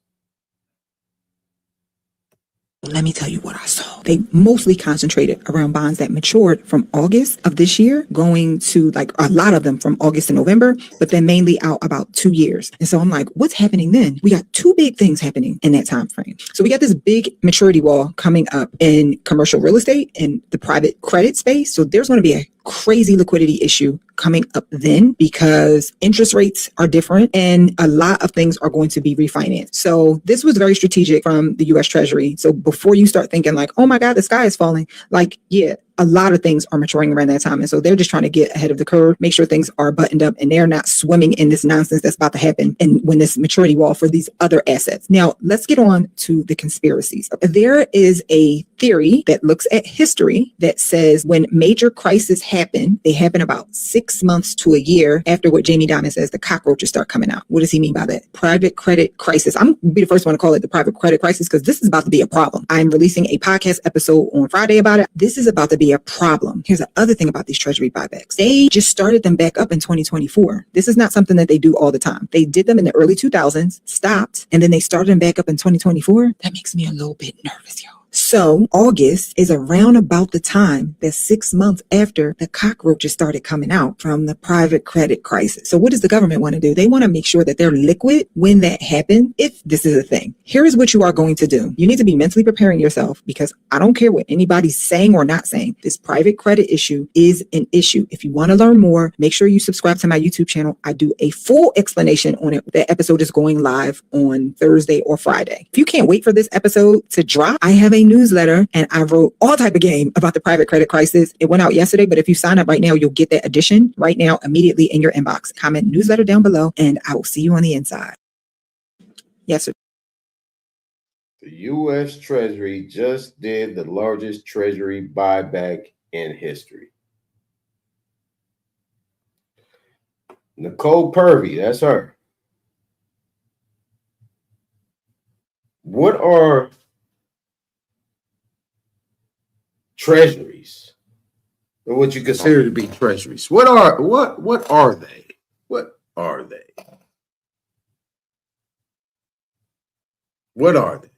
let me tell you what I saw. They mostly concentrated around bonds that matured from August of this year, going to like a lot of them from August to November, but then mainly out about 2 years. And so I'm like, what's happening then? We got two big things happening in that time frame. So we got this big maturity wall coming up in commercial real estate and the private credit space. So there's going to be a crazy liquidity issue coming up then because interest rates are different and a lot of things are going to be refinanced. So this was very strategic from the US Treasury. So before you start thinking like, oh my God, the sky is falling, like, yeah, a lot of things are maturing around that time. And so they're just trying to get ahead of the curve, make sure things are buttoned up and they're not swimming in this nonsense that's about to happen. And when this maturity wall for these other assets. Now, let's get on to the conspiracies. There is a theory that looks at history that says when major crises happen, they happen about 6 months to a year after what Jamie Dimon says, the cockroaches start coming out. What does he mean by that? Private credit crisis. I'm going to be the first one to call it the private credit crisis because this is about to be a problem. I'm releasing a podcast episode on Friday about it. This is about to be a problem. Here's the other thing about these treasury buybacks. They just started them back up in 2024. This is not something that they do all the time. They did them in the early 2000s, stopped, and then they started them back up in 2024. That makes me a little bit nervous, y'all. So August is around about the time that 6 months after the cockroaches started coming out from the private credit crisis. So what does the government want to do? They want to make sure that they're liquid when that happens, if this is a thing. Here is what you are going to do. You need to be mentally preparing yourself because I don't care what anybody's saying or not saying. This private credit issue is an issue. If you want to learn more, make sure you subscribe to my YouTube channel. I do a full explanation on it. That episode is going live on Thursday or Friday. If you can't wait for this episode to drop, I have a newsletter and I wrote all type of game about the private credit crisis. It went out yesterday, but if you sign up right now, you'll get that edition right now immediately in your inbox. Comment newsletter down below and I will see you on the inside. Yes, sir. The U.S. Treasury just did the largest treasury buyback in history. Nicole Purvey, that's her. What are treasuries? Or what you consider to be treasuries? What are they? What are they? What are they?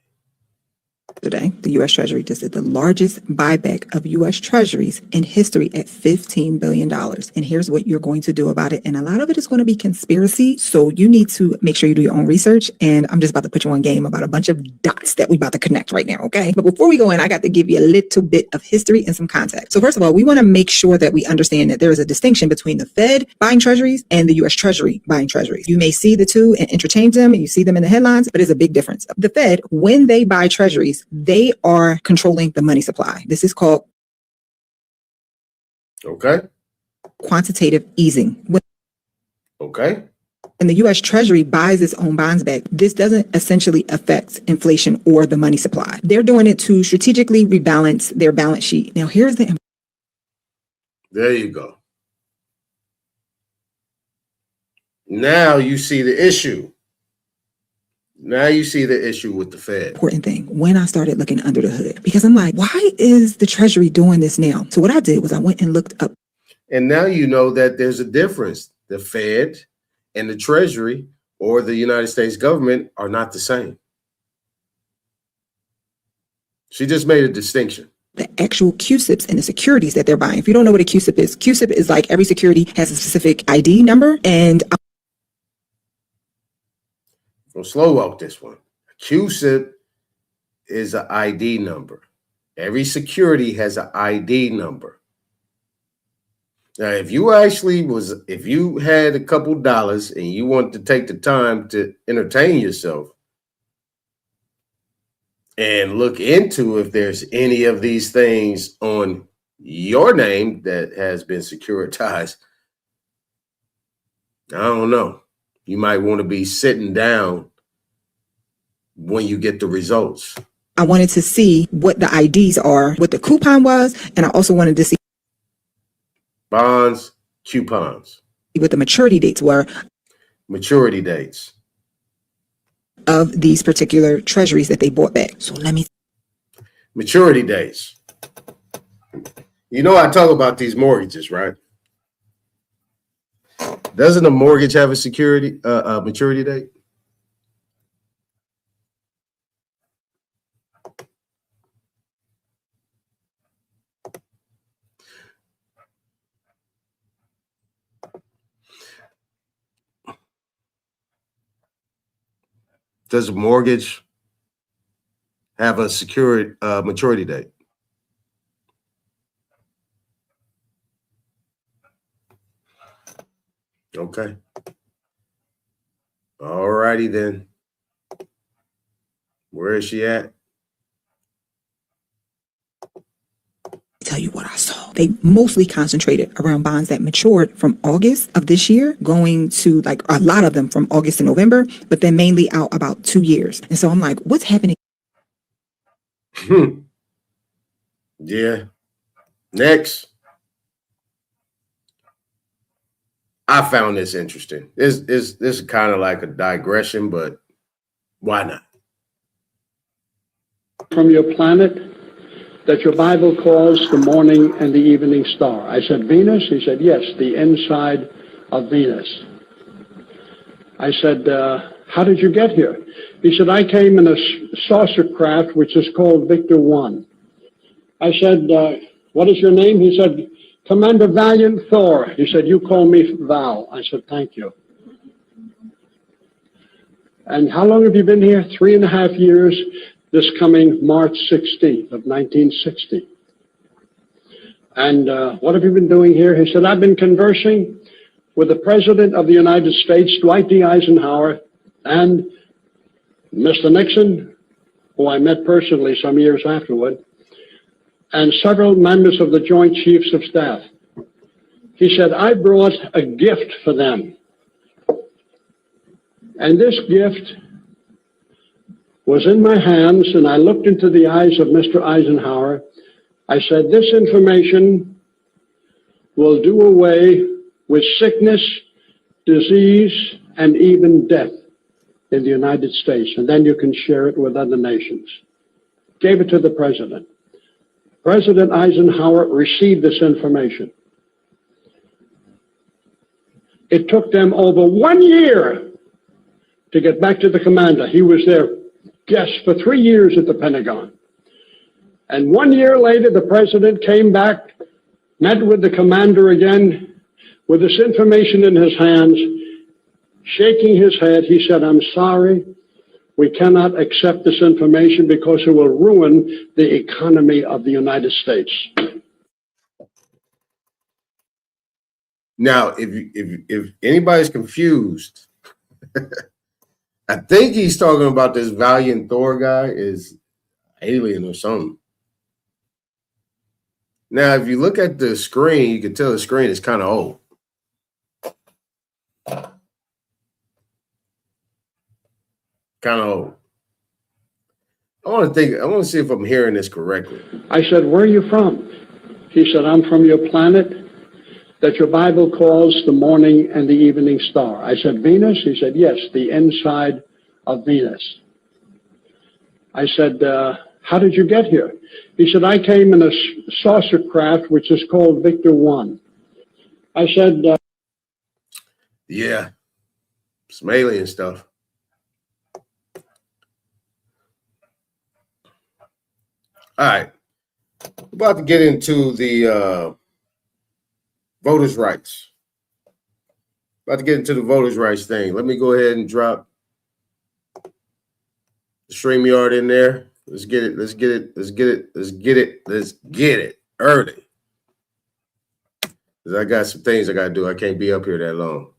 Today, the U.S. Treasury just did the largest buyback of U.S. Treasuries in history at $15 billion. And here's what you're going to do about it. And a lot of it is going to be conspiracy. So you need to make sure you do your own research. And I'm just about to put you on game about a bunch of dots that we're about to connect right now. Okay. But before we go in, I got to give you a little bit of history and some context. So first of all, we want to make sure that we understand that there is a distinction between the Fed buying treasuries and the U.S. Treasury buying treasuries. You may see the two and interchange them, and you see them in the headlines, but there's a big difference. The Fed, when they buy treasuries, they are controlling the money supply. This is called quantitative easing. Okay. When the U.S. Treasury buys its own bonds back, this doesn't essentially affect inflation or the money supply. They're doing it to strategically rebalance their balance sheet. Now, here's the... There you go. Now you see the issue. Now you see the issue with the Fed. Important thing, when I started looking under the hood, because I'm like, why is the Treasury doing this now? So what I did was I went and looked up. And now you know that there's a difference. The Fed and the Treasury or the United States government are not the same. She just made a distinction. The actual QSIPs and the securities that they're buying. If you don't know what a QSIP is like every security has a specific ID number. And We'll slow walk this one. A QSIP is an ID number. Every security has an ID number. Now, if you had a couple dollars and you want to take the time to entertain yourself and look into if there's any of these things on your name that has been securitized, I don't know. You might want to be sitting down when you get the results. I wanted to see what the IDs are, what the coupon was, and I also wanted to see bonds, coupons, what the maturity dates were. Maturity dates of these particular treasuries that they bought back. So let me... Maturity dates. You know, I talk about these mortgages, right? Doesn't a mortgage have a maturity date? Does a mortgage have a secured maturity date? Okay. All righty then. Where is she at? Tell you what I saw. They mostly concentrated around bonds that matured from August of this year, going to like a lot of them from August to November, but then mainly out about 2 years. And so I'm like, what's happening? Yeah. Next. I found this interesting. This is kind of like a digression, but why not? From your planet that your Bible calls the morning and the evening star. I said, Venus? He said, yes, the inside of Venus. I said, how did you get here? He said, I came in a saucer craft, which is called Victor 1. I said, what is your name? He said, Commander Valiant Thor. He said, you call me Val. I said, thank you. And how long have you been here? 3.5 years. This coming March 16th of 1960. And what have you been doing here? He said, I've been conversing with the President of the United States, Dwight D. Eisenhower, and Mr. Nixon, who I met personally some years afterward, and several members of the Joint Chiefs of Staff. He said, I brought a gift for them. And this gift was in my hands, and I looked into the eyes of Mr. Eisenhower. I said, this information will do away with sickness, disease, and even death in the United States, and then you can share it with other nations. Gave it to the president. President Eisenhower received this information. It took them over 1 year to get back to the commander. He was their guest for 3 years at the Pentagon. And 1 year later, the president came back, met with the commander again, with this information in his hands, shaking his head. He said, "I'm sorry, we cannot accept this information because it will ruin the economy of the United States." Now, if anybody's confused, I think he's talking about this Valiant Thor guy is alien or something. Now, if you look at the screen, you can tell the screen is kind of old. Kind of old. I want to see if I'm hearing this correctly. I said, "Where are you from?" He said, "I'm from your planet that your Bible calls the morning and the evening star." I said, "Venus?" He said, "Yes, the inside of Venus." I said, "How did you get here?" He said, "I came in a saucer craft, which is called Victor 1. I said, Yeah, some alien stuff. All right, we're about to get into the voters' rights. About to get into the voters' rights thing. Let me go ahead and drop the StreamYard in there. Let's get it. Let's get it. Let's get it. Let's get it. Let's get it early. Because I got some things I got to do. I can't be up here that long.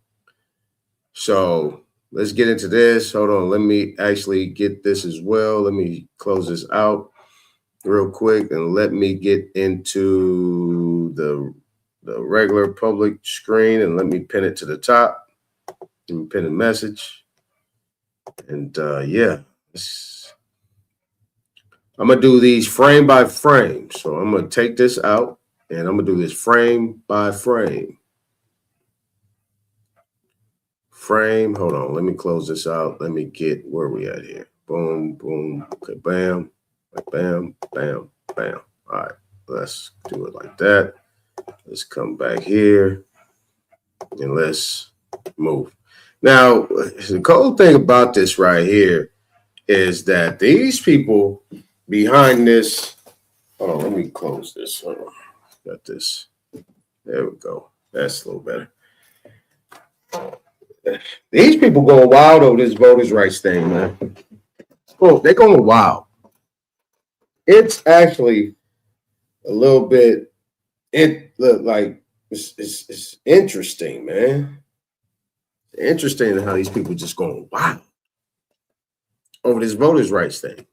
So let's get into this. Hold on. Let me actually get this as well. Let me close this out real quick and let me get into the regular public screen and let me pin it to the top. Let me pin a message. And yeah, I'm going to do these frame by frame. So I'm going to take this out and I'm going to do this frame by frame. Frame. Hold on. Let me close this out. Let me get where we at here. Boom, boom. Okay, bam, bam, bam, bam. All right, let's do it like that. Let's come back here and let's move. Now, the cool thing about this right here is that these people behind this, hold on, let me close this. Hold on. Got this. There we go. That's a little better. These people going wild over this voters' rights thing, man. Oh, they're going wild. It's actually a little bit, it's interesting, man. Interesting how these people just going wild over this voters' rights thing.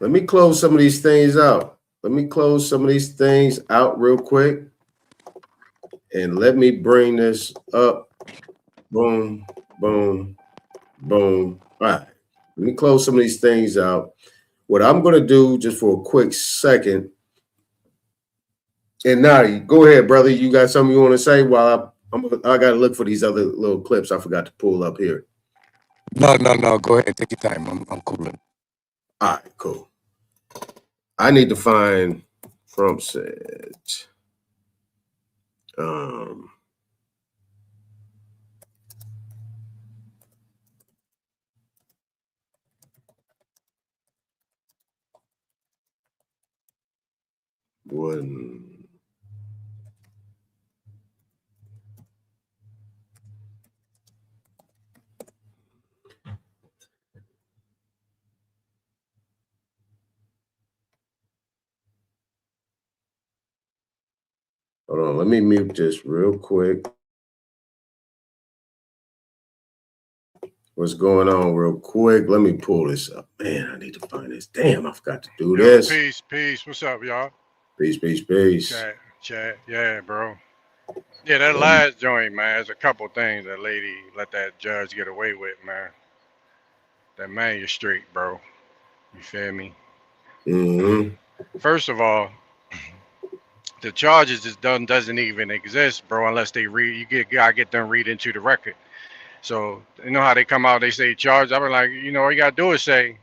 Let me close some of these things out. Let me close some of these things out real quick. And let me bring this up. Boom, boom, boom. All right. Let me close some of these things out. What I'm going to do just for a quick second. And Nadi, go ahead, brother. You got something you want to say? While I got to look for these other little clips I forgot to pull up here. No. Go ahead. Take your time. I'm cooling. All right, cool. I need to find Trump said. One. Hold on, let me mute this real quick. What's going on real quick? Let me pull this up. Man, I need to find this. Damn, I forgot to do this. Peace. What's up, y'all? Peace. Chat. Yeah, bro. Yeah, that last joint, man, there's a couple things that lady let that judge get away with, man. That magistrate, bro. You feel me? Mm-hmm. First of all, the charges just doesn't even exist, bro, unless they read. Gotta get them read into the record. So you know how they come out, they say charge. I'm like, all you gotta do is say,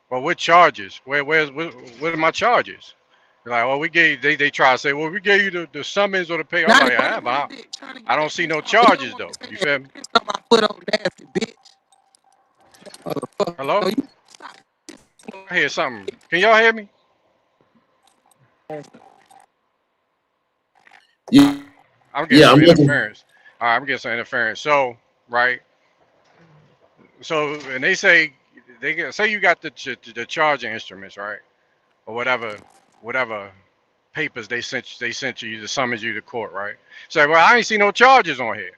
well, what charges? What are my charges? They're like, well, we gave. They try to say, well, we gave you the summons or the pay. I'm like, but I don't see no charges though. You feel me? My foot on nasty, bitch. Hello? I hear something. Can y'all hear me? Yeah, I'm getting yeah, some I'm looking. interference. All right, I'm getting some interference. So, right. So, and they say say you got the charging instruments, right, or whatever papers they sent you to summons you to court, right? Say, well, I ain't see no charges on here.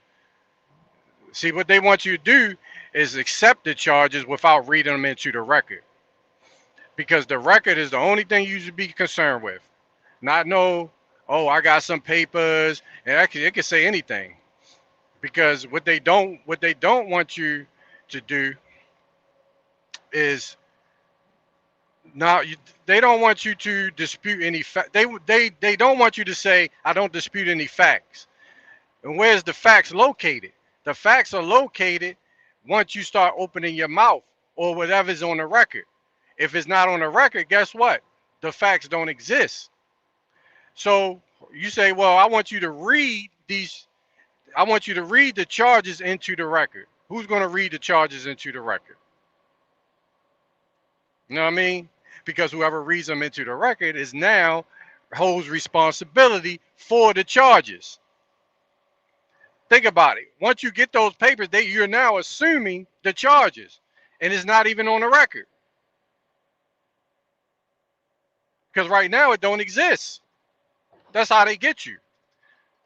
See, what they want you to do is accept the charges without reading them into the record, because the record is the only thing you should be concerned with. Not no, oh, I got some papers, and actually it could say anything, because what they don't want you to do is not they don't want you to dispute any fact. They don't want you to say I don't dispute any facts. And where's the facts located? The facts are located once you start opening your mouth or whatever's on the record. If it's not on the record, guess what? The facts don't exist. So you say, well, I want you to read these. I want you to read the charges into the record. Who's going to read the charges into the record? You know what I mean? Because whoever reads them into the record is now holds responsibility for the charges. Think about it. Once you get those papers, you're now assuming the charges, and it's not even on the record. Because right now it don't exist. That's how they get you.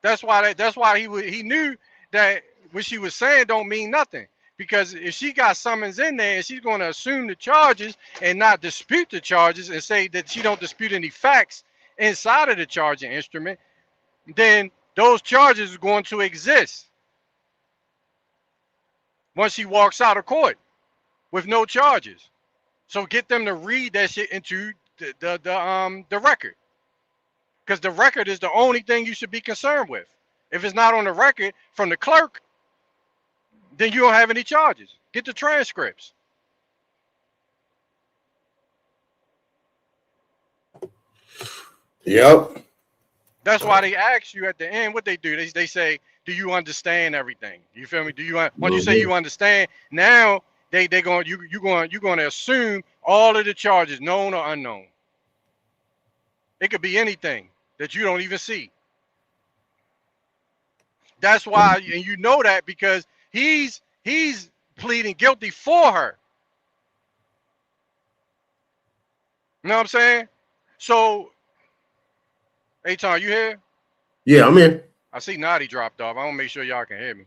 That's why he knew that what she was saying don't mean nothing. Because if she got summons in there and she's going to assume the charges and not dispute the charges and say that she don't dispute any facts inside of the charging instrument, then those charges are going to exist once she walks out of court with no charges. So get them to read that shit into the record, because the record is the only thing you should be concerned with. If it's not on the record from the clerk, then you don't have any charges. Get the transcripts. Yep. That's why they ask you at the end what they do. They say, "Do you understand everything?" You feel me? Once you say Mhm. you understand, now they going you going to assume all of the charges, known or unknown. It could be anything that you don't even see. That's why, and you know that because he's pleading guilty for her. You know what I'm saying? So, Aton, you here? Yeah, I'm here. I see Naughty dropped off. I want to make sure y'all can hear me.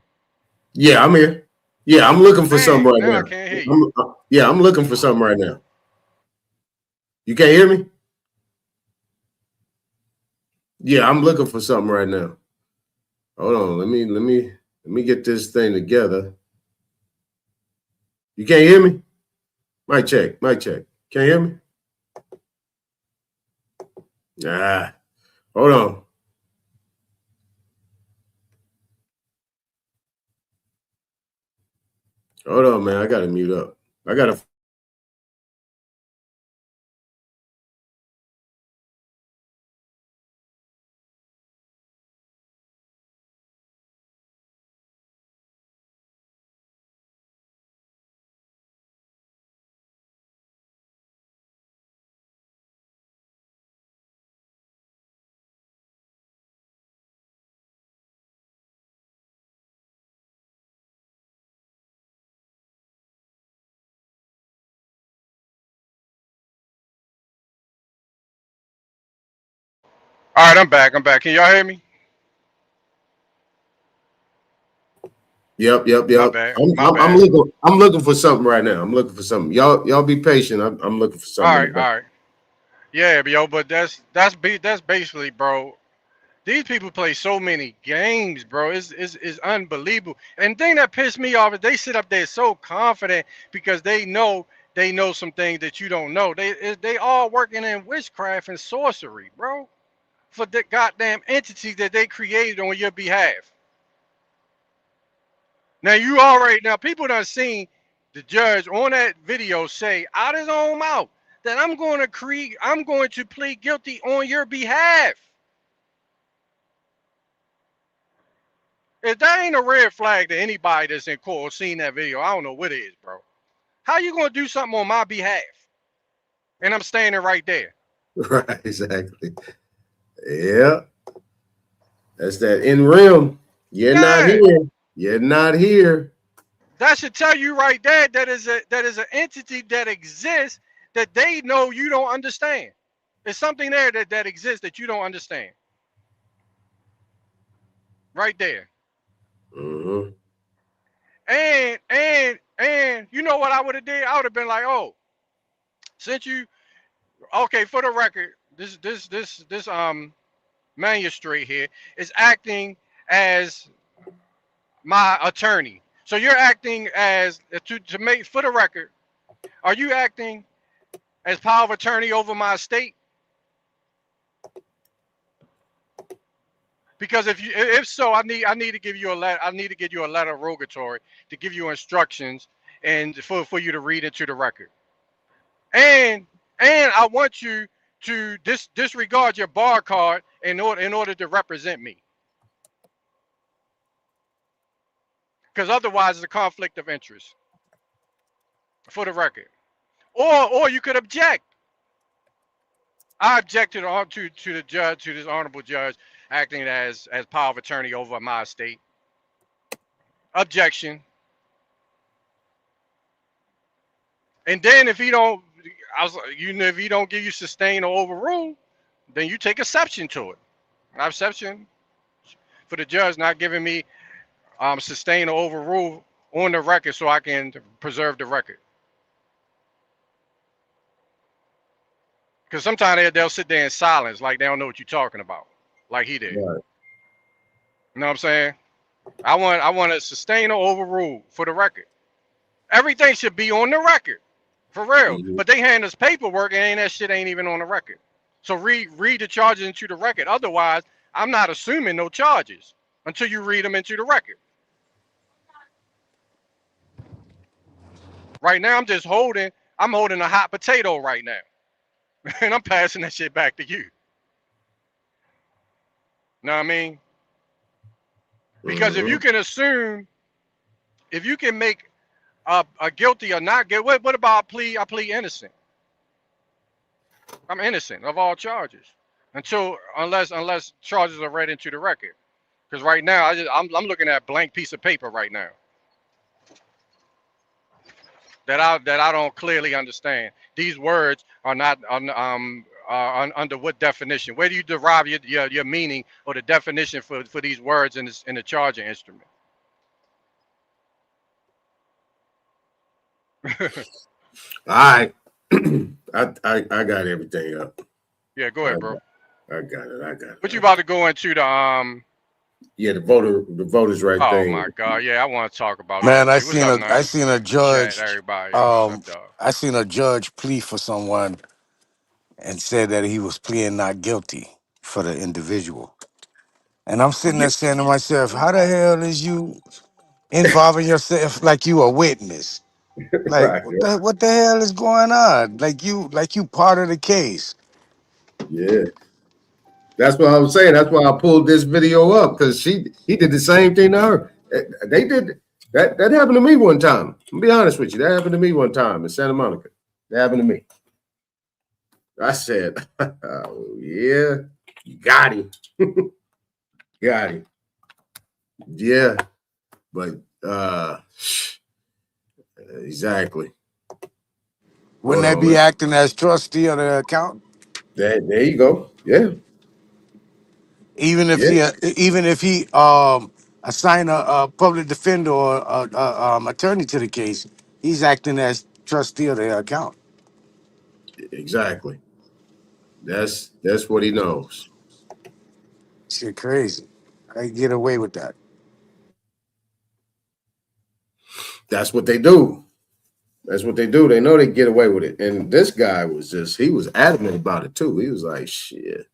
Yeah, I'm here. Yeah, I'm looking for something Dang, right now I now. can't hear you. Yeah, I'm looking for something right now. You can't hear me? Yeah, I'm looking for something right now. Hold on. Let me get this thing together. You can't hear me? Mic check. Mic check. Can't hear me? Ah, hold on. Hold on, man. I gotta mute up. I gotta. All right, I'm back. I'm back. Can y'all hear me? Yep, yep, My yep. bad. I'm, My I'm, I'm bad. looking. I'm looking for something right now. I'm looking for something. Y'all be patient. I'm looking for All something in the right, back. all right. Yeah, yo, but that's basically, bro. These people play so many games, bro. It's unbelievable. And the thing that pissed me off is they sit up there so confident because they know some things that you don't know. They all working in witchcraft and sorcery, bro, for the goddamn entities that they created on your behalf. Now people done seen the judge on that video say out his own mouth that I'm going to plead guilty on your behalf. If that ain't a red flag to anybody that's in court or seen that video, I don't know what it is, bro. How you gonna do something on my behalf? And I'm standing right there. Right, exactly. Yeah. That's that in realm. You're not Yeah. here. You're not here. That should tell you right there that is an entity that exists that they know you don't understand. There's something there that exists that you don't understand. Right there. Mm-hmm. And you know what I would have did? I would have been like, oh, since you okay, for the record, this magistrate here is acting as my attorney. So you're acting as to make for the record, are you acting as power of attorney over my estate? Because if so, I need to give you a letter. I need to give you a letter of rogatory to give you instructions and for you to read into the record. And I want you to disregard your bar card in order to represent me. Because otherwise it's a conflict of interest. For the record. Or you could object. I object to the judge, to this honorable judge, acting as power of attorney over my estate. Objection. And then if he don't, if he don't give you sustain or overrule, then you take exception to it. An exception for the judge not giving me sustain or overrule on the record so I can preserve the record. Because sometimes they'll sit there in silence like they don't know what you're talking about, like he did. Right. You know what I'm saying? I want to sustain or overrule for the record. Everything should be on the record, for real. Mm-hmm. But they hand us paperwork and that shit ain't even on the record. So read the charges into the record. Otherwise, I'm not assuming no charges until you read them into the record. Right now, I'm holding a hot potato right now. And I'm passing that shit back to you. Know what I mean? Because if you can assume, if you can make a guilty or not guilty, what about I plead innocent? I'm innocent of all charges unless charges are read into the record. Because right now I'm looking at a blank piece of paper right now that I don't clearly understand. These words are not under what definition? Where do you derive your meaning or the definition for these words in the charging instrument? All right. I got everything up. Yeah, go ahead, bro. I got it. What you about to go into the Yeah, the voters right oh thing. my God, yeah, I want to talk about Man, that. I What's up, man? seen a judge. Chat, everybody. What's up, dog? I seen a judge plea for someone and said that he was pleading not guilty for the individual. And I'm sitting there saying to myself, how the hell is you involving yourself like you a witness? Like Right. what the hell is going on? Like you part of the case. Yeah. That's what I was saying. That's why I pulled this video up, because he did the same thing to her. They did that happened to me one time. I'll be honest with you. That happened to me one time in Santa Monica. That happened to me. I said, oh, yeah, you got him. Got him. Yeah. But exactly. Wouldn't that be acting as trustee of the account? There you go. Yeah. Even if he assign a public defender or attorney to the case, he's acting as trustee of the account. Exactly. That's what he knows. Shit, crazy. I get away with that. That's what they do. That's what they do. They know they get away with it. And this guy he was adamant about it too. He was like, shit.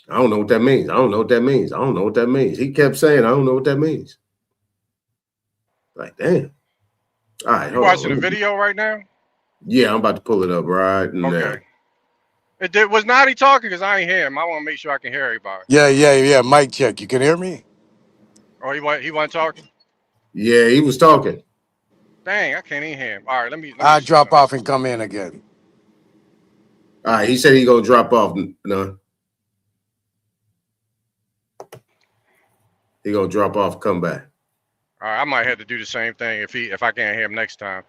I don't know what that means. I don't know what that means. I don't know what that means. He kept saying, I don't know what that means. Like, damn. All right. You watching the video right now? Yeah, I'm about to pull it up right now. Okay. Was Naughty talking? Because I ain't hear him. I want to make sure I can hear everybody. Yeah. Mic check. You can hear me? Oh, he wasn't talking? Yeah, he was talking. Dang, I can't even hear him. All right, let me I see drop something. off and come in again. All right, he said he gonna drop off. No, he gonna drop off. Come back. All right, I might have to do the same thing if I can't hear him next time.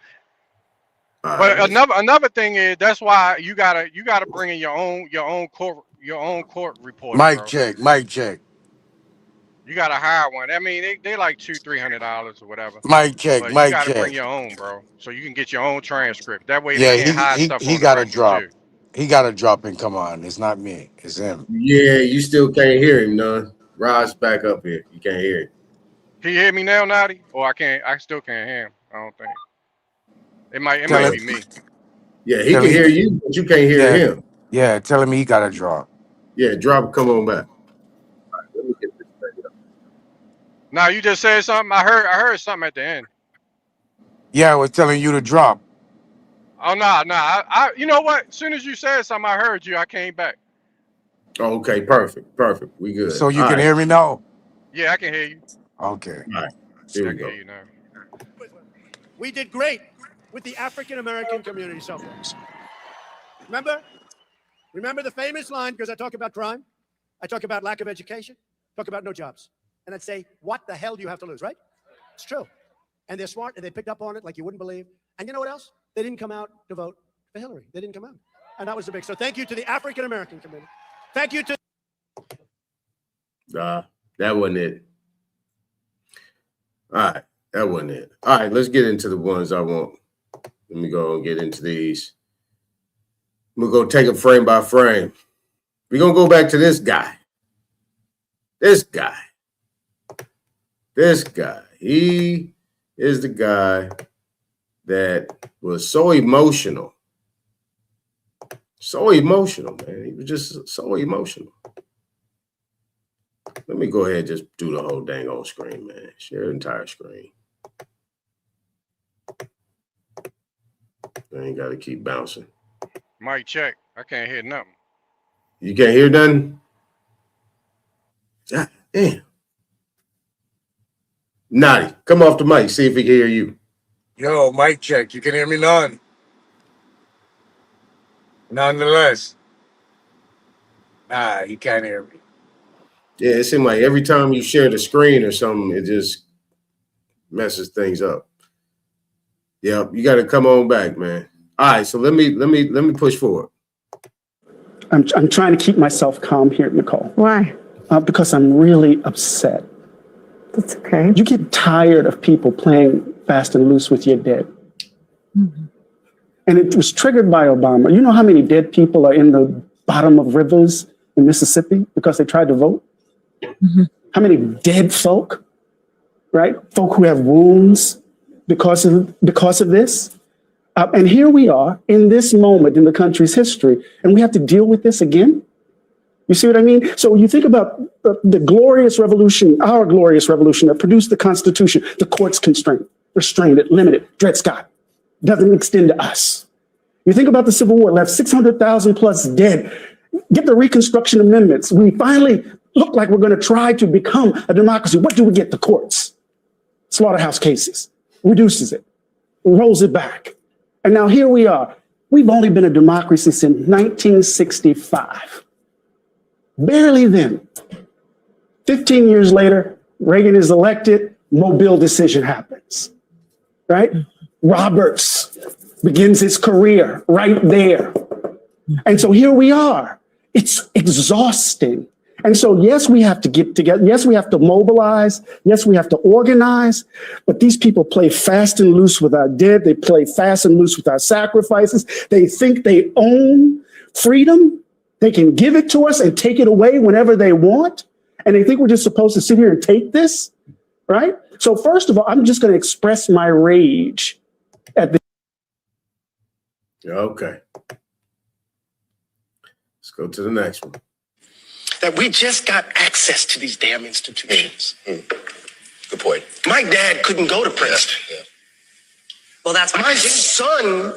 All But right, another thing is that's why you gotta bring in your own court reporter, Mic bro. check, mic check, You gotta hire one. I mean, they like $200-300 or whatever. mic check, But you mic gotta check. bring your own, bro, so you can get your own transcript. That way they Yeah, can't hide stuff he on the got to record drop. too. He got to drop and come on. It's not me. It's him. yeah, you still can't hear him, none. Rod's back up here. You can't hear him. Can you hear me now, Naughty? Or I can't. I still can't hear him. I don't think. It might Tell be him. me. Yeah, he Tell can him. hear you, but you can't hear Yeah, him. yeah. Tell him he got to drop. Yeah, drop. Come on back. All right, let me get this straight up. Now you just said something. I heard something at the end. Yeah, I was telling you to drop. Oh no. I you know what? As soon as you said something, I heard you. I came back. Oh, okay, perfect. We good. So All you can right, hear me now? Yeah, I can hear you. Okay. all right. Here I we can go. hear you now. We did great with the African American community so far. Remember the famous line, because I talk about crime, I talk about lack of education, talk about no jobs. And I'd say, what the hell do you have to lose, right? It's true. And they're smart and they picked up on it like you wouldn't believe. And you know what else? They didn't come out to vote for Hillary. They didn't come out. And that was the big. So thank you to the African American community. Thank you to. That wasn't it. All right, that wasn't it. All right, let's get into the ones I want. Let me go and get into these. We're going to take it frame by frame. We're going to go back to this guy. This guy. He is the guy that was so emotional. So emotional, man. He was just so emotional. Let me go ahead and just do the whole dang old screen, man. Share the entire screen. I ain't got to keep bouncing. Mic check. I can't hear nothing. You can't hear nothing? God damn. Naughty, come off the mic, see if he can hear you. Yo, mic check. You can hear me none. Nonetheless. Nah, he can't hear me. Yeah, it seems like every time you share the screen or something, it just messes things up. Yep, you got to come on back, man. All right, so let me push forward. I'm trying to keep myself calm here, Nicole. Why? Because I'm really upset. That's okay. You get tired of people playing fast and loose with your dead. Mm-hmm. And it was triggered by Obama. You know how many dead people are in the bottom of rivers in Mississippi because they tried to vote? Mm-hmm. How many dead folk, right? Folk who have wounds because of this. And here we are in this moment in the country's history, and we have to deal with this again. You see what I mean? So you think about the glorious revolution, our glorious revolution that produced the Constitution, the courts restrained it, limited. Dred Scott doesn't extend to us. You think about the Civil War, left 600,000 plus dead. Get the Reconstruction Amendments. We finally look like we're going to try to become a democracy. What do we get? The courts. Slaughterhouse cases. Reduces it. Rolls it back. And now here we are. We've only been a democracy since 1965. Barely then. 15 years later, Reagan is elected, Mobile decision happens, right? Roberts begins his career right there. And so here we are. It's exhausting. And so, yes, we have to get together. Yes, we have to mobilize. Yes, we have to organize. But these people play fast and loose with our dead. They play fast and loose with our sacrifices. They think they own freedom. They can give it to us and take it away whenever they want. And they think we're just supposed to sit here and take this, right? So first of all, I'm just going to express my rage at this. Okay. Let's go to the next one. That we just got access to these damn institutions. Good point. My dad couldn't go to Princeton. Yeah. Well, that's my son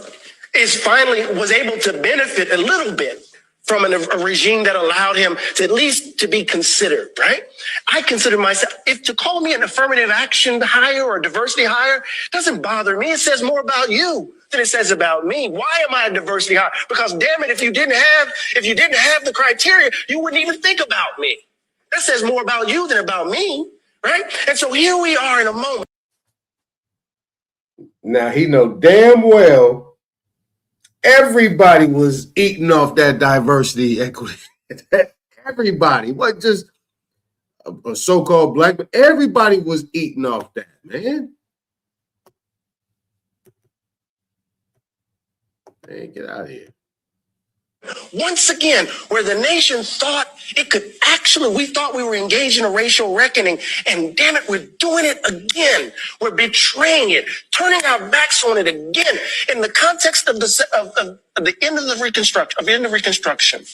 was able to benefit a little bit from a regime that allowed him to at least to be considered, right? I consider myself, if to call me an affirmative action hire or a diversity hire doesn't bother me. It says more about you than it says about me. Why am I a diversity hire? Because damn it, if you didn't have the criteria, you wouldn't even think about me. That says more about you than about me, right? And so here we are in a moment. Now he know damn well everybody was eating off that diversity equity. Everybody, what just a so-called black, but everybody was eating off that, man. Hey, get out of here. Once again, where the nation thought it could actually, we thought we were engaged in a racial reckoning, and damn it, we're doing it again. We're betraying it, turning our backs on it again in the context of the end of Reconstruction.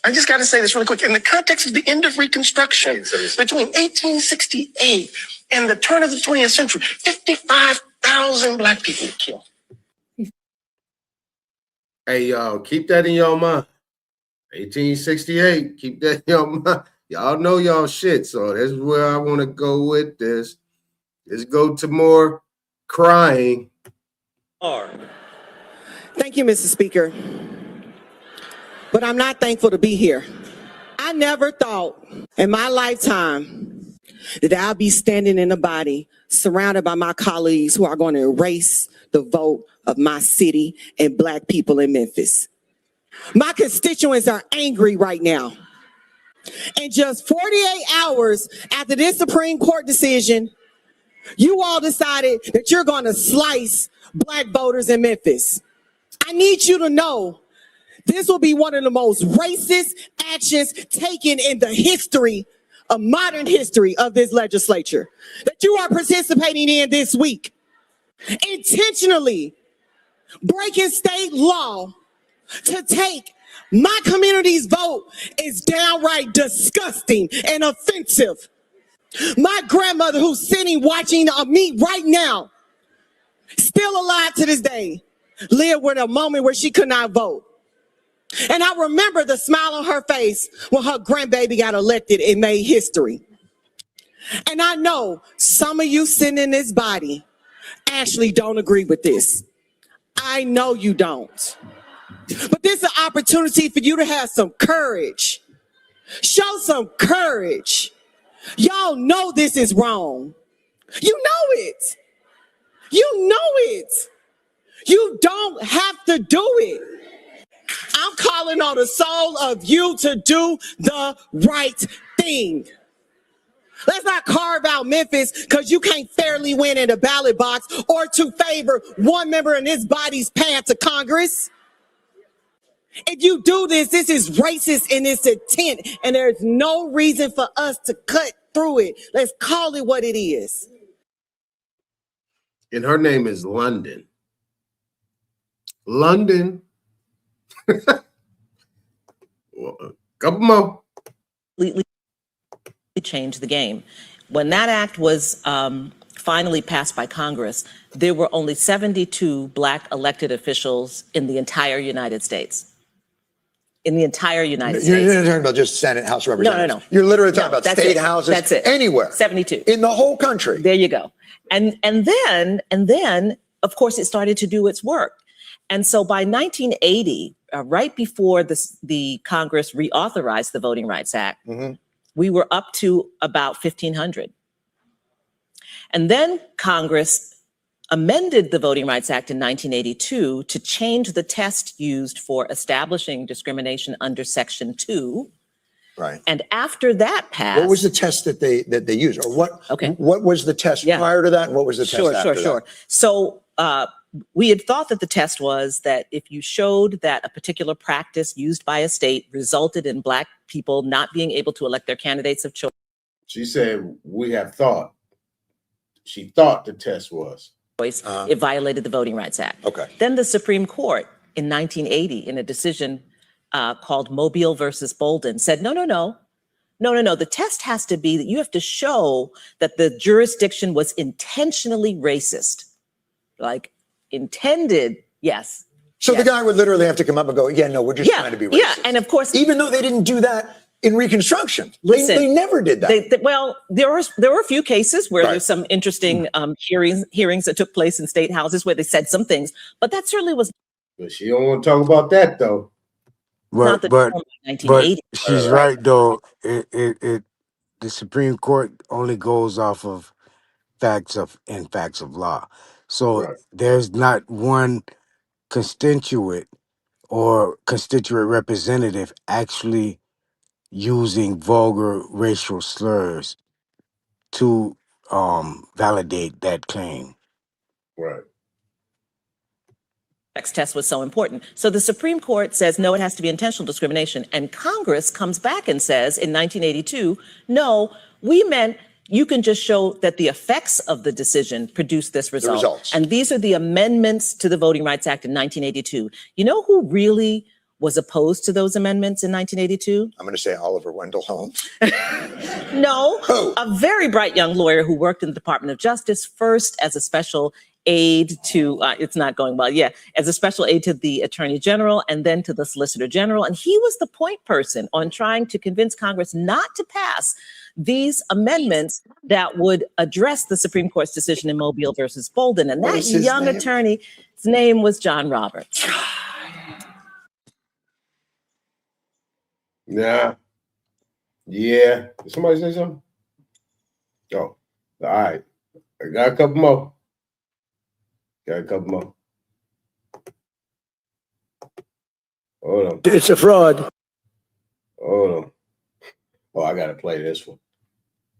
I just got to say this really quick. In the context of the end of Reconstruction, between 1868 and the turn of the 20th century, 55,000 black people were killed. Hey, y'all, keep that in your mind. 1868, keep that in your mind. Y'all know y'all shit, so that's where I want to go with this. Let's go to more crying. Thank you, Mr. Speaker. But I'm not thankful to be here. I never thought in my lifetime that I'll be standing in a body surrounded by my colleagues who are going to erase the vote of my city and black people in Memphis. My constituents are angry right now. And just 48 hours after this Supreme Court decision, you all decided that you're going to slice black voters in Memphis. I need you to know this will be one of the most racist actions taken in the history of modern history of this legislature that you are participating in this week. Intentionally breaking state law to take my community's vote is downright disgusting and offensive. My grandmother, who's sitting watching me right now, still alive to this day, lived with a moment where she could not vote. And I remember the smile on her face when her grandbaby got elected and made history. And I know some of you sitting in this body actually don't agree with this. I know you don't. But this is an opportunity for you to have some courage. Show some courage. Y'all know this is wrong. You know it. You know it. You don't have to do it. I'm calling on the soul of you to do the right thing. Let's not carve out Memphis because you can't fairly win in a ballot box or to favor one member in this body's path to Congress. If you do this, this is racist in its intent, and there's no reason for us to cut through it. Let's call it what it is. And her name is London. London. Well, a couple more. Completely changed the game. When that act was finally passed by Congress, there were only 72 black elected officials in the entire United States. In the entire United States. You're not talking about just Senate, House of Representatives. No. You're literally talking about state houses. That's it. Anywhere. 72. In the whole country. There you go. And then, of course, it started to do its work. And so by 1980, right before the Congress reauthorized the Voting Rights Act, we were up to about 1,500. And then Congress amended the Voting Rights Act in 1982 to change the test used for establishing discrimination under Section 2. Right. And after that passed, what was the test that they used, or what was the test prior to that, and what was the test after that? Sure. So we had thought that the test was that if you showed that a particular practice used by a state resulted in black people not being able to elect their candidates of choice. She said, we have thought. She thought the test was. It violated the Voting Rights Act. Okay. Then the Supreme Court in 1980, in a decision called Mobile versus Bolden, said, no. The test has to be that you have to show that the jurisdiction was intentionally racist. Like intended, yes, So the guy would literally have to come up and go, yeah, no, we're just trying to be racist. Yeah, and of course, even though they didn't do that in Reconstruction, listen, they never did that. Well, there were a few cases where there's some interesting hearings that took place in state houses where they said some things, but that certainly was. But she don't want to talk about that though. Not But the 1980. she's right though. The Supreme Court only goes off of facts of law. So there's not one constituent or constituent representative actually using vulgar racial slurs to validate that claim. Right. Test was so important. So the Supreme Court says, no, it has to be intentional discrimination. And Congress comes back and says in 1982, no, we meant you can just show that the effects of the decision produced this result. results. And these are the amendments to the Voting Rights Act in 1982. You know who really was opposed to those amendments in 1982? I'm going to say Oliver Wendell Holmes. No, a very bright young lawyer who worked in the Department of Justice, first as a special aide to, it's not going well, as a special aide to the Attorney General and then to the Solicitor General. And he was the point person on trying to convince Congress not to pass these amendments that would address the Supreme Court's decision in Mobile versus Bolden. And that young attorney, his name was John Roberts. Yeah. Did somebody say something? Oh, all right. I got a couple more. Hold on. It's a fraud. Hold on. Oh, I gotta play this one.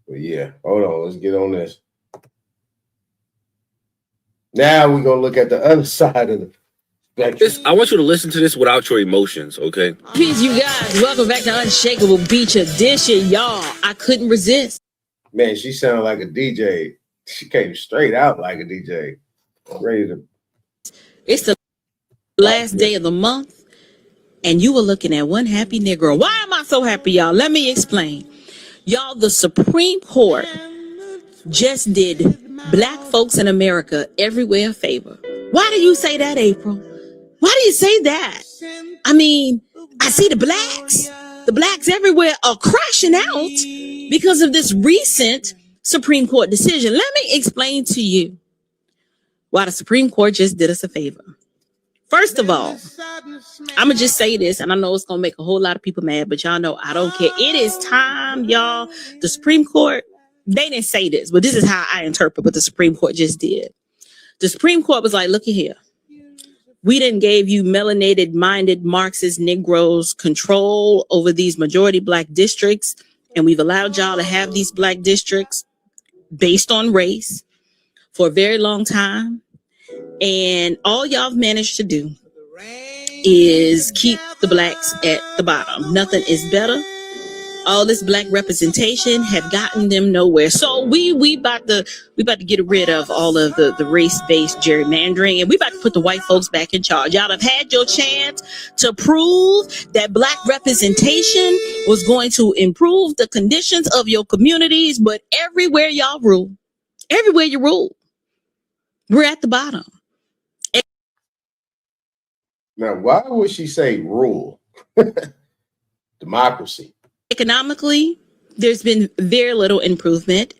But yeah, hold on. Let's get on this. Now we're gonna look at the other side of the spectrum. I want you to listen to this without your emotions, okay? Peace, you guys. Welcome back to Unshakable Beach Edition, y'all. I couldn't resist. Man, she sounded like a DJ. She came straight out like a DJ. Ready to. It's the last day of the month, and you were looking at one happy Negro. Why am I so happy, y'all? Let me explain. Y'all, the Supreme Court just did Black folks in America everywhere a favor. Why do you say that, April? Why do you say that? I mean, I see the blacks everywhere are crashing out because of this recent Supreme Court decision. Let me explain to you why the Supreme Court just did us a favor. First of all, I'm going to just say this, and I know it's going to make a whole lot of people mad, but y'all know I don't care. It is time, y'all. The Supreme Court, they didn't say this, but this is how I interpret what the Supreme Court just did. The Supreme Court was like, look at here. We didn't gave you melanated-minded Marxist Negroes control over these majority Black districts, and we've allowed y'all to have these Black districts based on race for a very long time. And all y'all have managed to do is keep the Blacks at the bottom. Nothing is better. All this Black representation have gotten them nowhere. So we about to get rid of all of the race-based gerrymandering, and we about to put the white folks back in charge. Y'all have had your chance to prove that Black representation was going to improve the conditions of your communities, but everywhere y'all rule, everywhere you rule, we're at the bottom. Now, why would she say rule? Democracy. Economically, there's been very little improvement.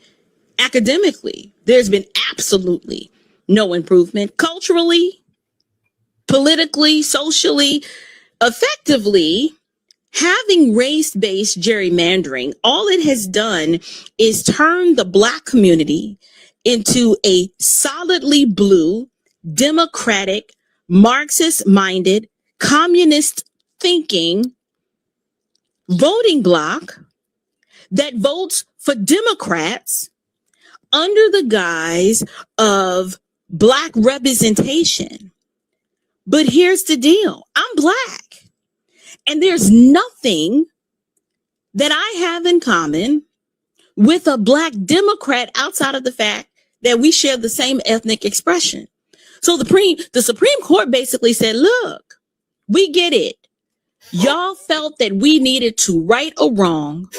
Academically, there's been absolutely no improvement. Culturally, politically, socially, effectively, having race-based gerrymandering, all it has done is turn the Black community into a solidly blue, democratic, Marxist-minded, communist-thinking voting bloc that votes for Democrats under the guise of Black representation. But here's the deal. I'm Black, and there's nothing that I have in common with a Black Democrat outside of the fact that we share the same ethnic expression. So the Supreme Court basically said, look, we get it. Y'all felt that we needed to right a wrong,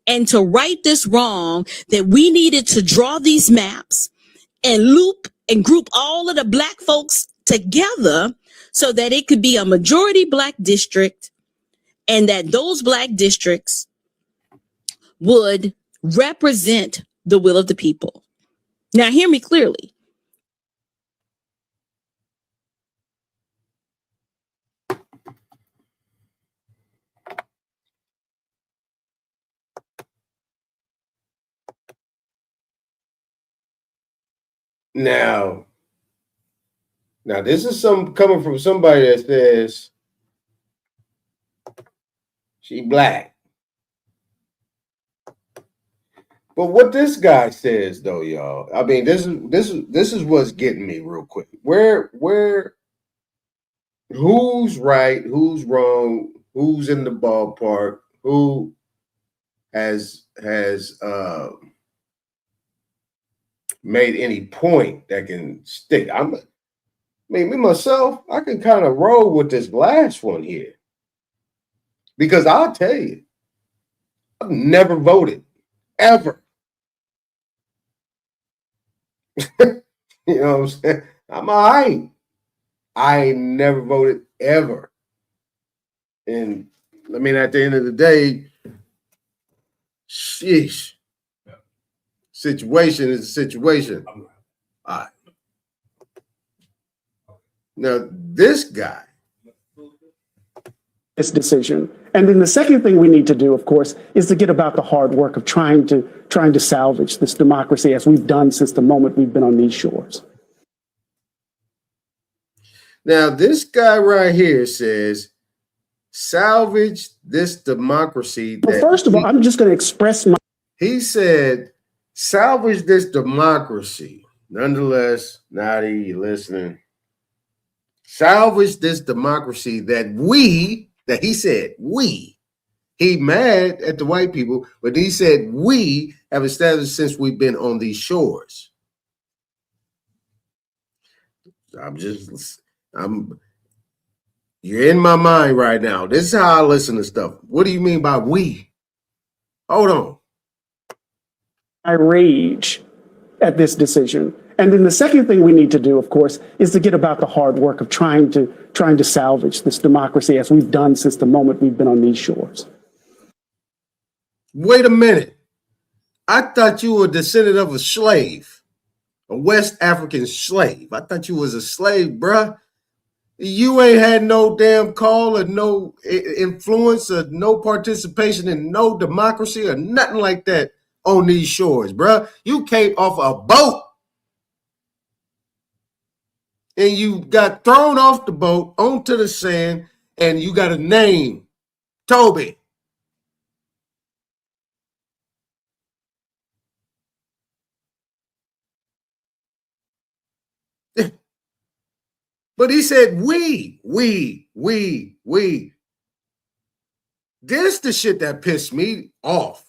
and to right this wrong, that we needed to draw these maps and loop and group all of the Black folks together so that it could be a majority Black district and that those Black districts would represent the will of the people. Now, hear me clearly. Now this is coming from somebody that says she Black. But what this guy says, though, y'all, I mean, this is what's getting me real quick. Who's right? Who's wrong? Who's in the ballpark? Who has made any point that can stick? Me myself, I can kind of roll with this last one here, because I'll tell you, I've never voted ever. You know what I'm saying? I'm all right. I ain't never voted ever. And I mean, at the end of the day, sheesh. Situation is a situation. All right. Now, this guy. This decision. And then the second thing we need to do, of course, is to get about the hard work of trying to salvage this democracy as we've done since the moment we've been on these shores. Now, this guy right here says, salvage this democracy. Well, first of all, I'm just going to express my... He said, salvage this democracy. Nonetheless, Nadi, you listening? Salvage this democracy that he said, he mad at the white people, but he said we have established since we've been on these shores. You're in my mind right now. This is how I listen to stuff. What do you mean by we? Hold on. I rage at this decision. And then the second thing we need to do, of course, is to get about the hard work of trying to salvage this democracy as we've done since the moment we've been on these shores. Wait a minute. I thought you were a descendant of a slave, a West African slave. I thought you was a slave, bruh. You ain't had no damn call or no influence or no participation in no democracy or nothing like that on these shores, bruh. You came off a boat and you got thrown off the boat onto the sand and you got a name, Toby. But he said, we. This the shit that pissed me off.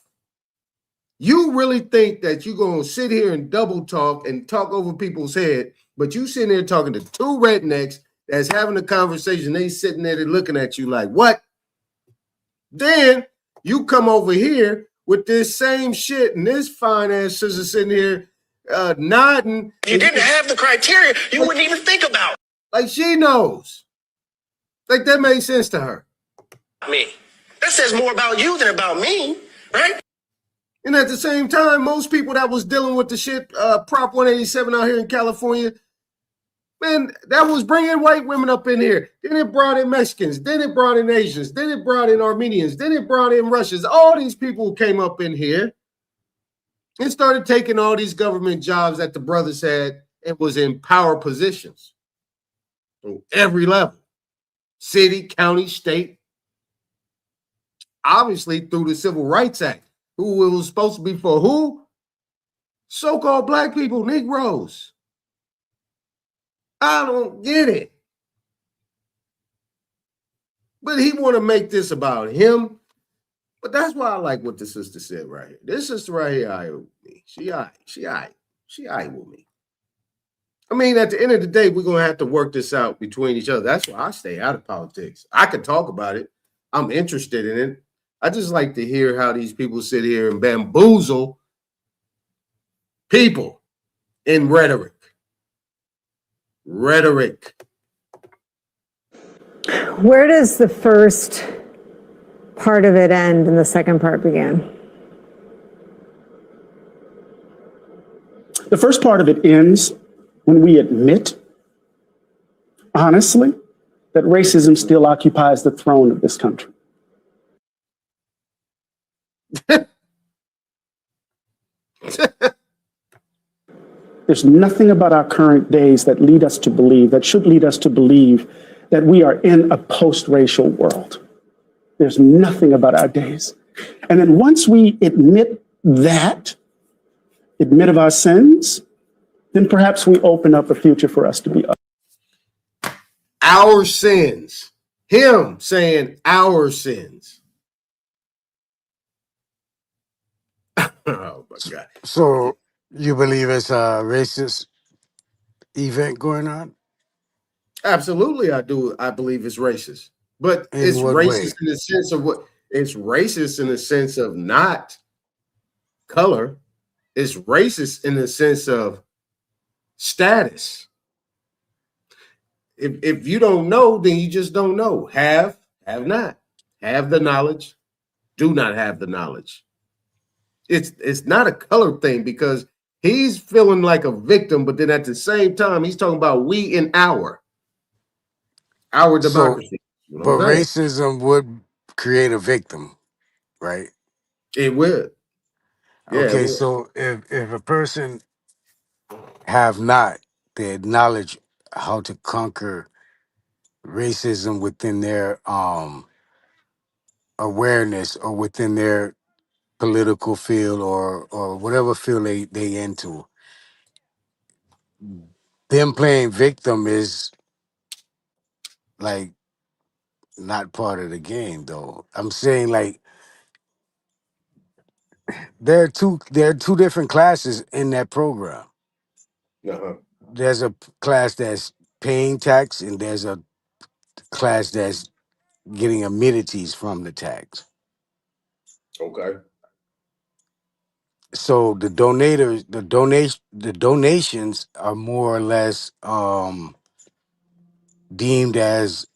You really think that you're going to sit here and double talk and talk over people's head, but you sitting there talking to two rednecks that's having a conversation. They sitting there looking at you like, what? Then you come over here with this same shit and this fine ass sister sitting here nodding. If you didn't have the criteria, you wouldn't even think about it. Like she knows. Like that made sense to her. Me. That says more about you than about me, right? And at the same time, most people that was dealing with the shit, Prop 187 out here in California, man, that was bringing white women up in here. Then it brought in Mexicans. Then it brought in Asians. Then it brought in Armenians. Then it brought in Russians. All these people came up in here and started taking all these government jobs that the brothers had and was in power positions on every level. City, county, state. Obviously through the Civil Rights Act. Who it was supposed to be for who? So-called black people, Negroes. I don't get it. But he want to make this about him. But that's why I like what the sister said right here. This sister right here, I with me. She aight with me. I mean, at the end of the day, we're going to have to work this out between each other. That's why I stay out of politics. I can talk about it. I'm interested in it. I just like to hear how these people sit here and bamboozle people in rhetoric. Rhetoric. Where does the first part of it end and the second part begin? The first part of it ends when we admit, honestly, that racism still occupies the throne of this country. There's nothing about our current days that should lead us to believe that we are in a post-racial world. There's nothing about our days. And then once we admit of our sins, then perhaps we open up a future for us to be our sins. Him saying our sins. Oh my God. So you believe it's a racist event going on? Absolutely, I do. I believe it's racist. But In it's what way? racist in the sense of what? It's racist in the sense of not color. It's racist in the sense of status. If you don't know, then you just don't know. Have not. Have the knowledge, do not have the knowledge. It's not a color thing because he's feeling like a victim, but then at the same time, he's talking about we in our So, democracy. You know but what I'm saying? racism would create a victim, right? It would. Yeah, it Okay, would. so if a person have not the knowledge how to conquer racism within their awareness or within their political field or whatever field they into, them playing victim is like not part of the game though. I'm saying like there are two different classes in that program. Uh-huh. There's a class that's paying tax and there's a class that's getting amenities from the tax. Okay. So the donations are more or less deemed as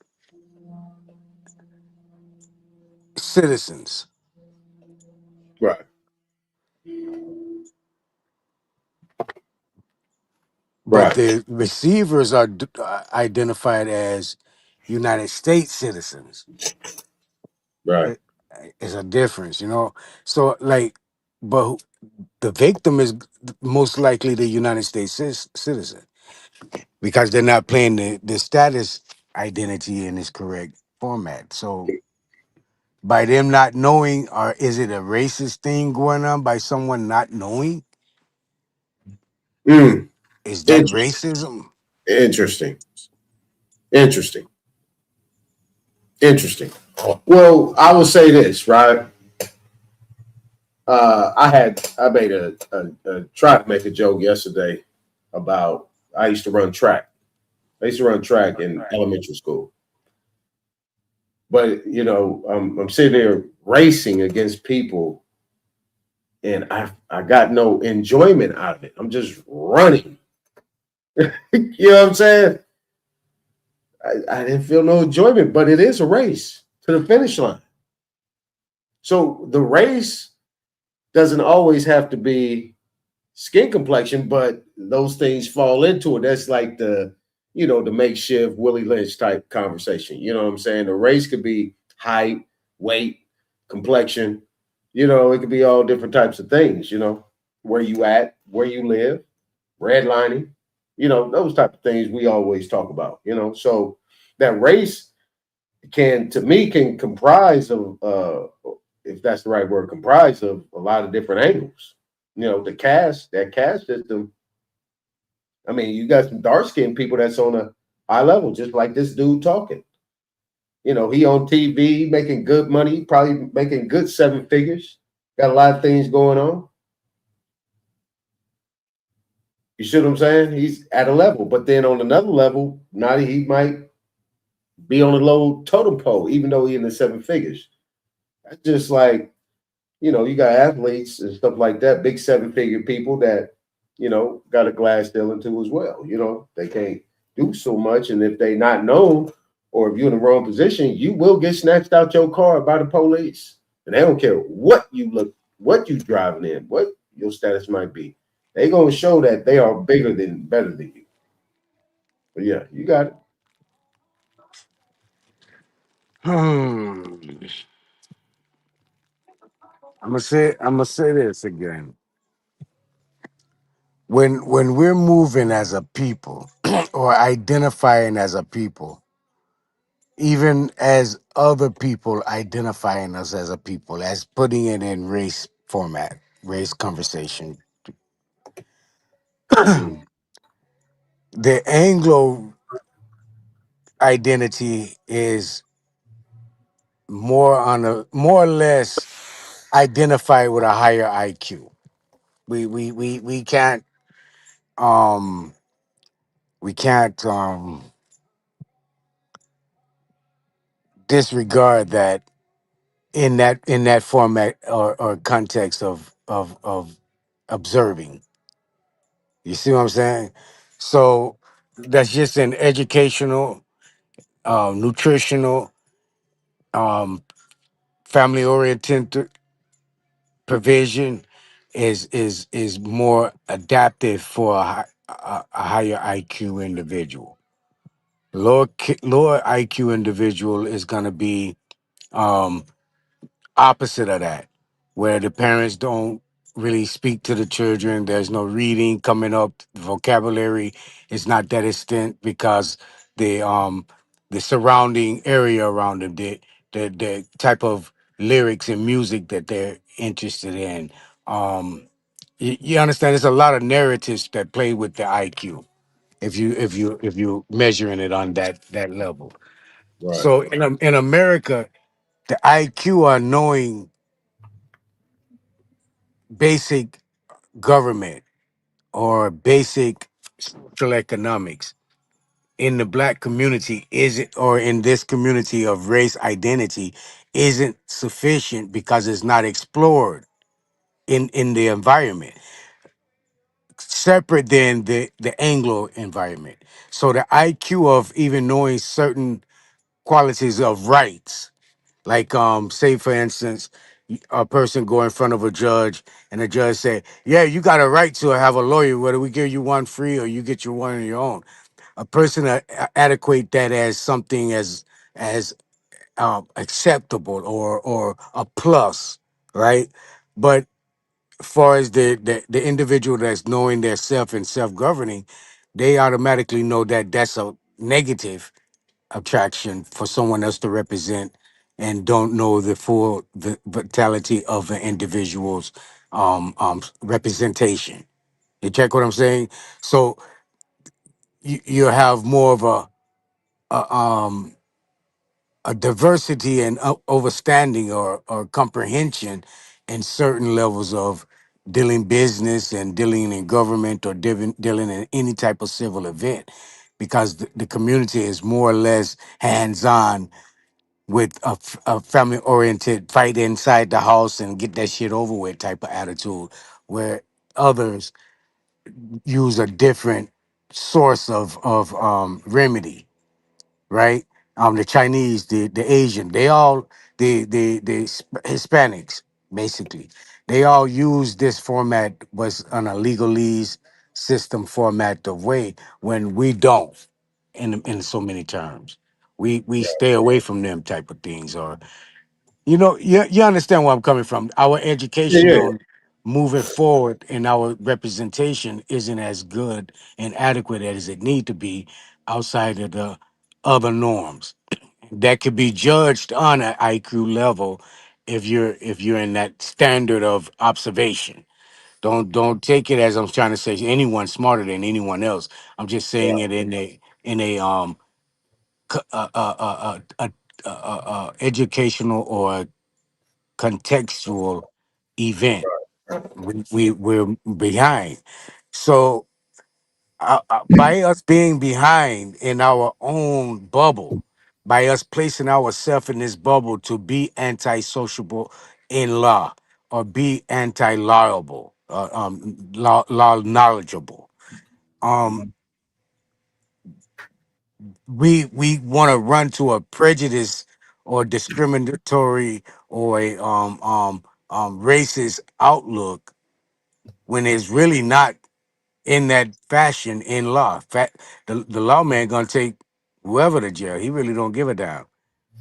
citizens. Right. But Right. the receivers are identified as United States citizens. Right. It's a difference, you know. So like, but the victim is most likely the United States citizen because they're not playing the status identity in its correct format. So by them not knowing, or is it a racist thing going on by someone not knowing? Mm. Is that Interesting. racism? Interesting. Interesting. Interesting. Well, I will say this, right? I made a tried to make a joke yesterday about I used to run track. I used to run track in elementary school. But you know, I'm sitting there racing against people, and I got no enjoyment out of it. I'm just running. You know what I'm saying? I didn't feel no enjoyment, but it is a race to the finish line. So the race doesn't always have to be skin complexion, but those things fall into it. That's like the makeshift Willie Lynch type conversation. You know what I'm saying? The race could be height, weight, complexion. You know, it could be all different types of things. You know, where you at, where you live, redlining. You know, those type of things we always talk about. You know, so that race can comprise of if that's the right word, comprise of a lot of different angles. You know, that caste system. I mean, you got some dark skinned people that's on a high level, just like this dude talking. You know, he on TV making good money, probably making good 7 figures. Got a lot of things going on. You see what I'm saying? He's at a level, but then on another level, now he might be on a low totem pole, even though he in the 7 figures. That's just like, you know, you got athletes and stuff like that, big 7-figure people that, you know, got a glass ceiling too as well. You know, they can't do so much. And if they not known, or if you're in the wrong position, you will get snatched out your car by the police. And they don't care what you driving in, what your status might be. They gonna show that they are better than you. But yeah, you got it. I'm gonna say this again. When we're moving as a people or identifying as a people, even as other people identifying us as a people, as putting it in race format, race conversation, the Anglo identity is more or less identify with a higher IQ. We can't um we can't disregard that in that format or context of observing. You see what I'm saying? So that's just an educational, nutritional, um, family oriented provision is more adaptive for a higher IQ individual. Lower IQ individual is going to be um, opposite of that, where the parents don't really speak to the children. There's no reading coming up. Vocabulary is not that extent because the surrounding area around them, the type of lyrics and music that they're interested in. You understand? There's a lot of narratives that play with the IQ if you measuring it on that level. Right. So in America, the IQ are knowing basic government or basic social economics in the black community isn't, or in this community of race identity, isn't sufficient because it's not explored in the environment separate than the Anglo environment. So the IQ of even knowing certain qualities of rights, like say for instance, a person go in front of a judge and the judge say, yeah, you got a right to have a lawyer, whether we give you one free or you get your one on your own. A person adequate that as something as acceptable or a plus, right? But as far as the individual that's knowing their self and self-governing, they automatically know that that's a negative attraction for someone else to represent and don't know the vitality of an individual's representation. You check what I'm saying? So you have more of a diversity and overstanding or comprehension in certain levels of dealing business and dealing in government or dealing in any type of civil event because the community is more or less hands-on with a family oriented fight inside the house and get that shit over with type of attitude where others use a different source of remedy, right? The Chinese, the Asian, they all Hispanics basically, they all use this format was on a legalese system format of way when we don't in so many terms. We stay away from them type of things, or you understand where I'm coming from. Our Yeah, education yeah. on moving forward and our representation isn't as good and adequate as it need to be outside of the other norms that could be judged on an IQ level if you're in that standard of observation. Don't take it as I'm trying to say anyone smarter than anyone else. I'm just saying it in a educational or contextual event. We're behind. So by us being behind in our own bubble, by us placing ourselves in this bubble to be anti-sociable in law or be anti-liable, law knowledgeable, um, we want to run to a prejudice or discriminatory or a racist outlook when it's really not in that fashion in law. The lawman gonna take whoever to jail. He really don't give a damn.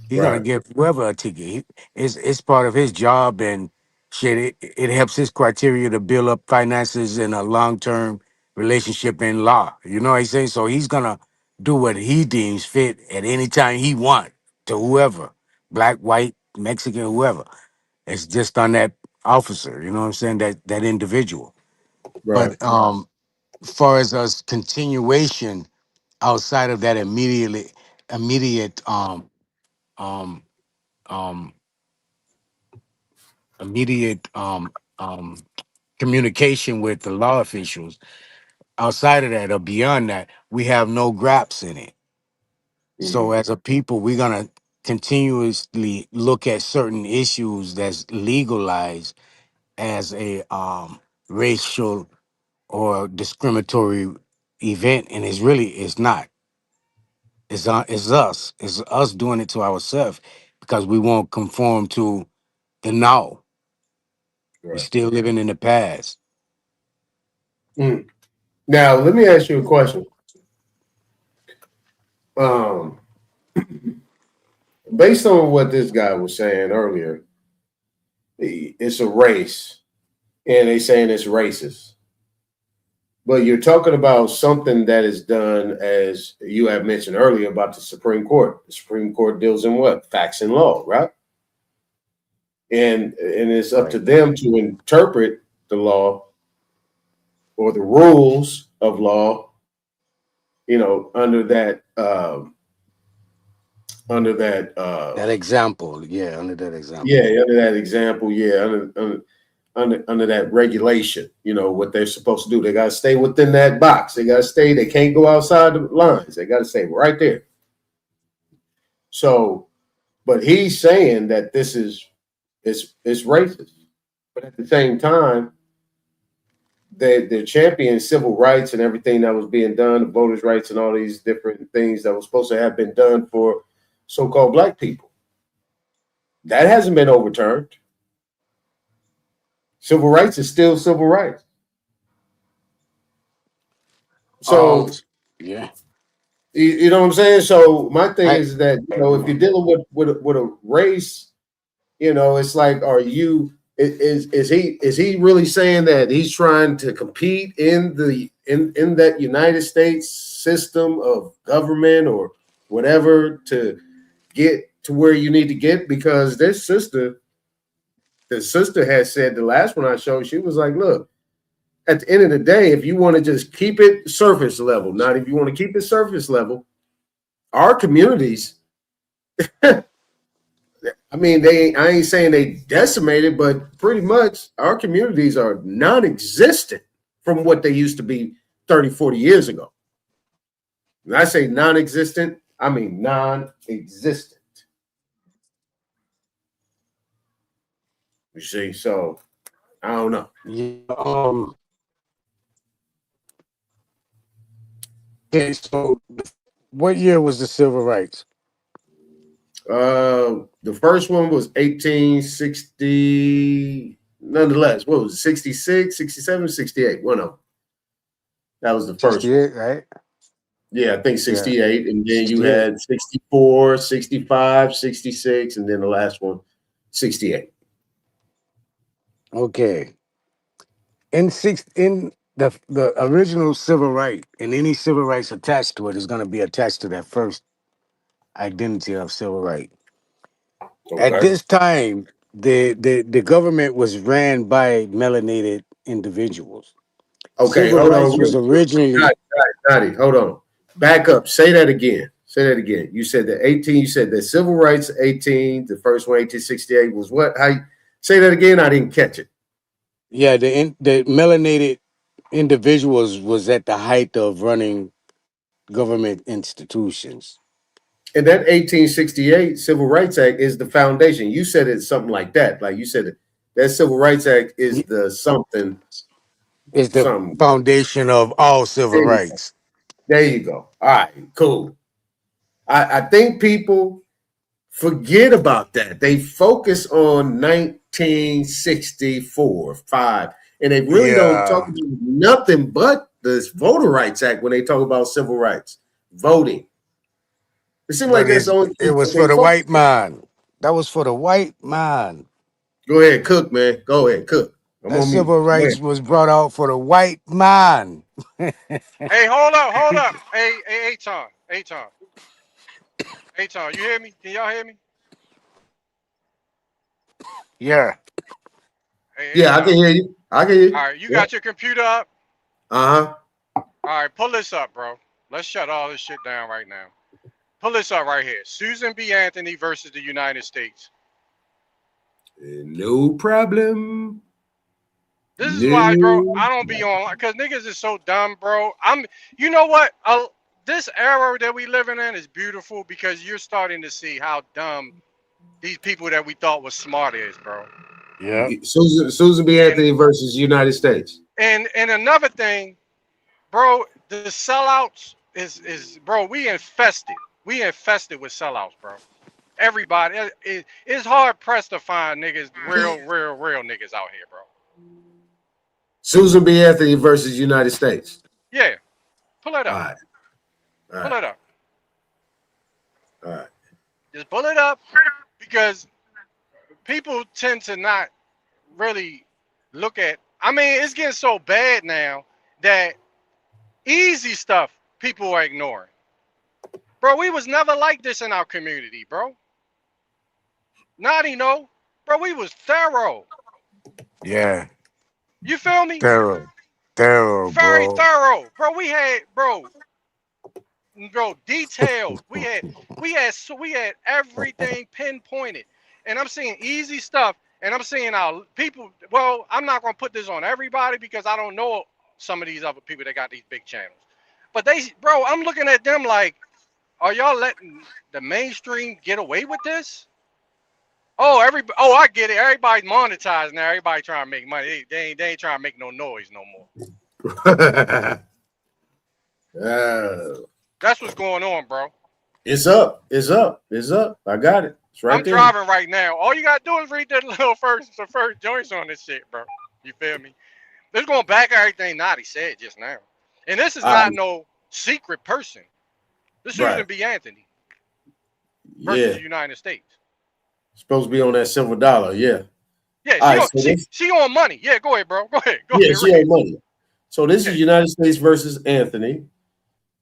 He's gonna Right. give whoever a ticket. It's part of his job, and shit. It helps his criteria to build up finances in a long term relationship in law. You know what I'm saying? So he's gonna do what he deems fit at any time he want to whoever, black, white, Mexican, whoever. It's just on that officer. You know what I'm saying? That individual. Right. But as far as us continuation outside of that immediate um um immediate communication with the law officials, outside of that or beyond that, we have no graps in it. So as a people, we're gonna continuously look at certain issues that's legalized as a racial or discriminatory event, and it's not. It's us doing it to ourselves because we won't conform to the now. We're Right. still living in the past. Mm. Now, let me ask you a question. Um, Based on what this guy was saying earlier, it's a race, and they saying it's racist. But you're talking about something that is done, as you have mentioned earlier, about the Supreme Court. The Supreme Court deals in what? Facts and law, right? And it's up to them to interpret the law or the rules of law, under that That example, yeah, under that example. yeah, under that example, yeah, under that regulation, what they're supposed to do. They got to stay within that box. They can't go outside the lines. They got to stay right there. So, but he's saying that this is it's racist. But at the same time, they're championing civil rights and everything that was being done, the voters' rights and all these different things that was supposed to have been done for so-called black people. That hasn't been overturned. Civil rights is still civil rights. So, Yeah, you know what I'm saying? So my thing I is that, if you're dealing with a race, it's like, is he really saying that he's trying to compete in that United States system of government or whatever to get to where you need to get? Because the sister has said, the last one I showed, she was like, look, at the end of the day, if you want to just keep it surface level, not if you want to keep it surface level, our communities, I mean, I ain't saying they decimated, but pretty much our communities are non-existent from what they used to be 30, 40 years ago. When I say non-existent, I mean non-existent. You see, so I don't know. yeah, okay, so what year was the civil rights? The first one was 1860. Nonetheless, what was it, 66, 67, 68? One of them. That was the first one. 68, right? Yeah, I think Yeah, 68. And then you 68. had 64, 65, 66, and then the last one, 68. Okay. In the original civil right, and any civil rights attached to it is going to be attached to that first identity of civil right. At Okay. this time, the government was ran by melanated individuals. Okay, Civil hold on. rights was originally Nadi, hold on. Back up. Say that again. Say that again. You said that 18, you said that civil rights 18, the first one, 1868, was what? Say that again? I didn't catch it. yeah, the melanated individuals was at the height of running government institutions. And that 1868 Civil Rights Act is the foundation. You said it's something like that. Like you said, that Civil Rights Act is the something. Is the foundation of all civil rights. There you go. All right, cool. I think people forget about that. They focus on 1964, 5, and they really don't talk Yeah. about nothing but this Voter Rights Act when they talk about civil rights, voting. It seems like But that's the only it thing was they for the focus white on. man. That was for the white man. Go ahead, cook, man. Go ahead, cook. I'm That on mute. civil Go rights ahead. was brought out for the white man. Hey, hold up. Hey, Aton, you hear me? Can y'all hear me? Yeah. Hey, Yeah, I can Aton. hear you. I can hear All you. right, you Yeah. got your computer up? Uh-huh. All right, pull this up, bro. Let's shut all this shit down right now. Pull this up right here. Susan B. Anthony versus the United States. No problem. This is why, bro, No. I don't be on, because niggas is so dumb, bro. You know what? This era that we living in is beautiful because you're starting to see how dumb these people that we thought was smart is, bro. Yeah. Susan B. Anthony versus United States. And another thing, bro, the sellouts is bro, we infested. We infested with sellouts, bro. Everybody, it's hard pressed to find niggas, real niggas out here, bro. Susan B. Anthony versus United States. Yeah, pull it All up. right. All Pull right. it up. All right. Just pull it up because people tend to not really look at. I mean, it's getting so bad now that easy stuff people are ignoring. Bro, we was never like this in our community, bro. Naughty, no. Bro, we was thorough. Yeah. You feel me? Thorough, Very bro. thorough. Bro, we had, bro, detailed. We had everything pinpointed. And I'm seeing easy stuff. And I'm seeing our people. Well, I'm not gonna put this on everybody because I don't know some of these other people that got these big channels. But bro, I'm looking at them like, are y'all letting the mainstream get away with this? Oh, I get it. Everybody's monetized now. Everybody trying to make money. They ain't trying to make no noise no more. That's what's going on, bro. It's up. It's up. It's up. I got it. It's right I'm there. driving right now. All you gotta do is read the first joints on this shit, bro. You feel me? This going back everything Naughty said just now. And this is not no secret person. This is Susan B. Anthony versus the United States. Supposed to be on that silver dollar. Yeah. Yeah, she on money. Yeah, go ahead, bro. Go ahead. She on money. So this is United States versus Anthony.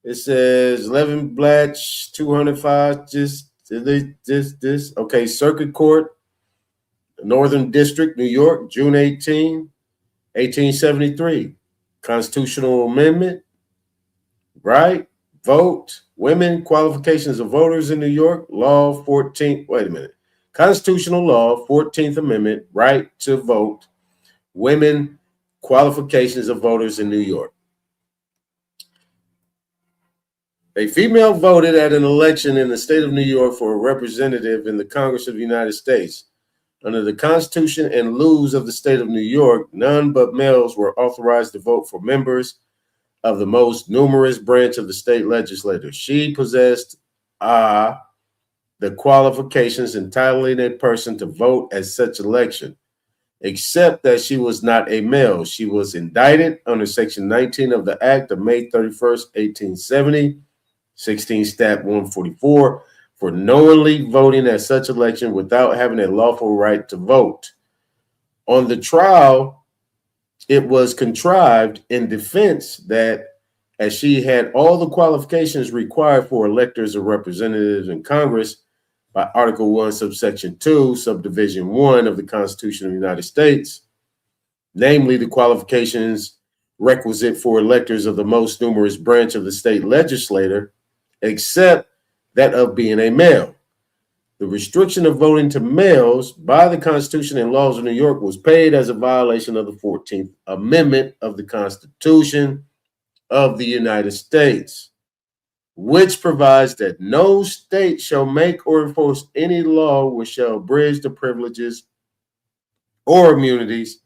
It says 11 Blatch, 205, this. Okay, Circuit Court, Northern District, New York, June 18, 1873. Constitutional Amendment, right? Vote, women, qualifications of voters in New York, Law 14th, wait a minute. Constitutional Law, 14th Amendment, right to vote, women, qualifications of voters in New York. A female voted at an election in the state of New York for a representative in the Congress of the United States. Under the Constitution and laws of the state of New York, none but males were authorized to vote for members of the most numerous branch of the state legislature. She possessed the qualifications entitling a person to vote at such election, except that she was not a male. She was indicted under Section 19 of the Act of May 31st, 1870, 16 Stat 144, for knowingly voting at such election without having a lawful right to vote. On the trial, it was contrived in defense that as she had all the qualifications required for electors or representatives in Congress by Article 1, subsection 2, subdivision 1 of the Constitution of the United States, namely the qualifications requisite for electors of the most numerous branch of the state legislature, except that of being a male. The restriction of voting to males by the Constitution and laws of New York was paid as a violation of the 14th Amendment of the Constitution of the United States, which provides that no state shall make or enforce any law which shall abridge the privileges or immunities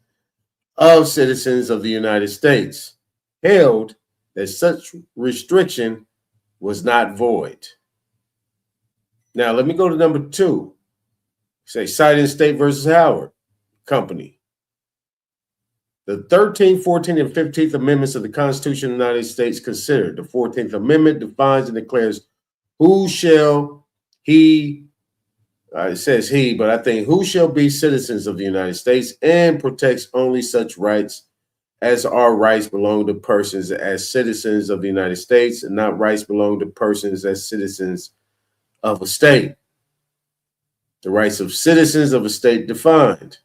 of citizens of the United States, held that such restriction was not void. Now, let me go to number 2. Say, citing State versus Howard Company. The 13th, 14th, and 15th Amendments of the Constitution of the United States considered. The 14th Amendment defines and declares who shall he, it says he, but I think who shall be citizens of the United States, and protects only such rights as are rights belong to persons as citizens of the United States, and not rights belong to persons as citizens of a state. The rights of citizens of a state defined.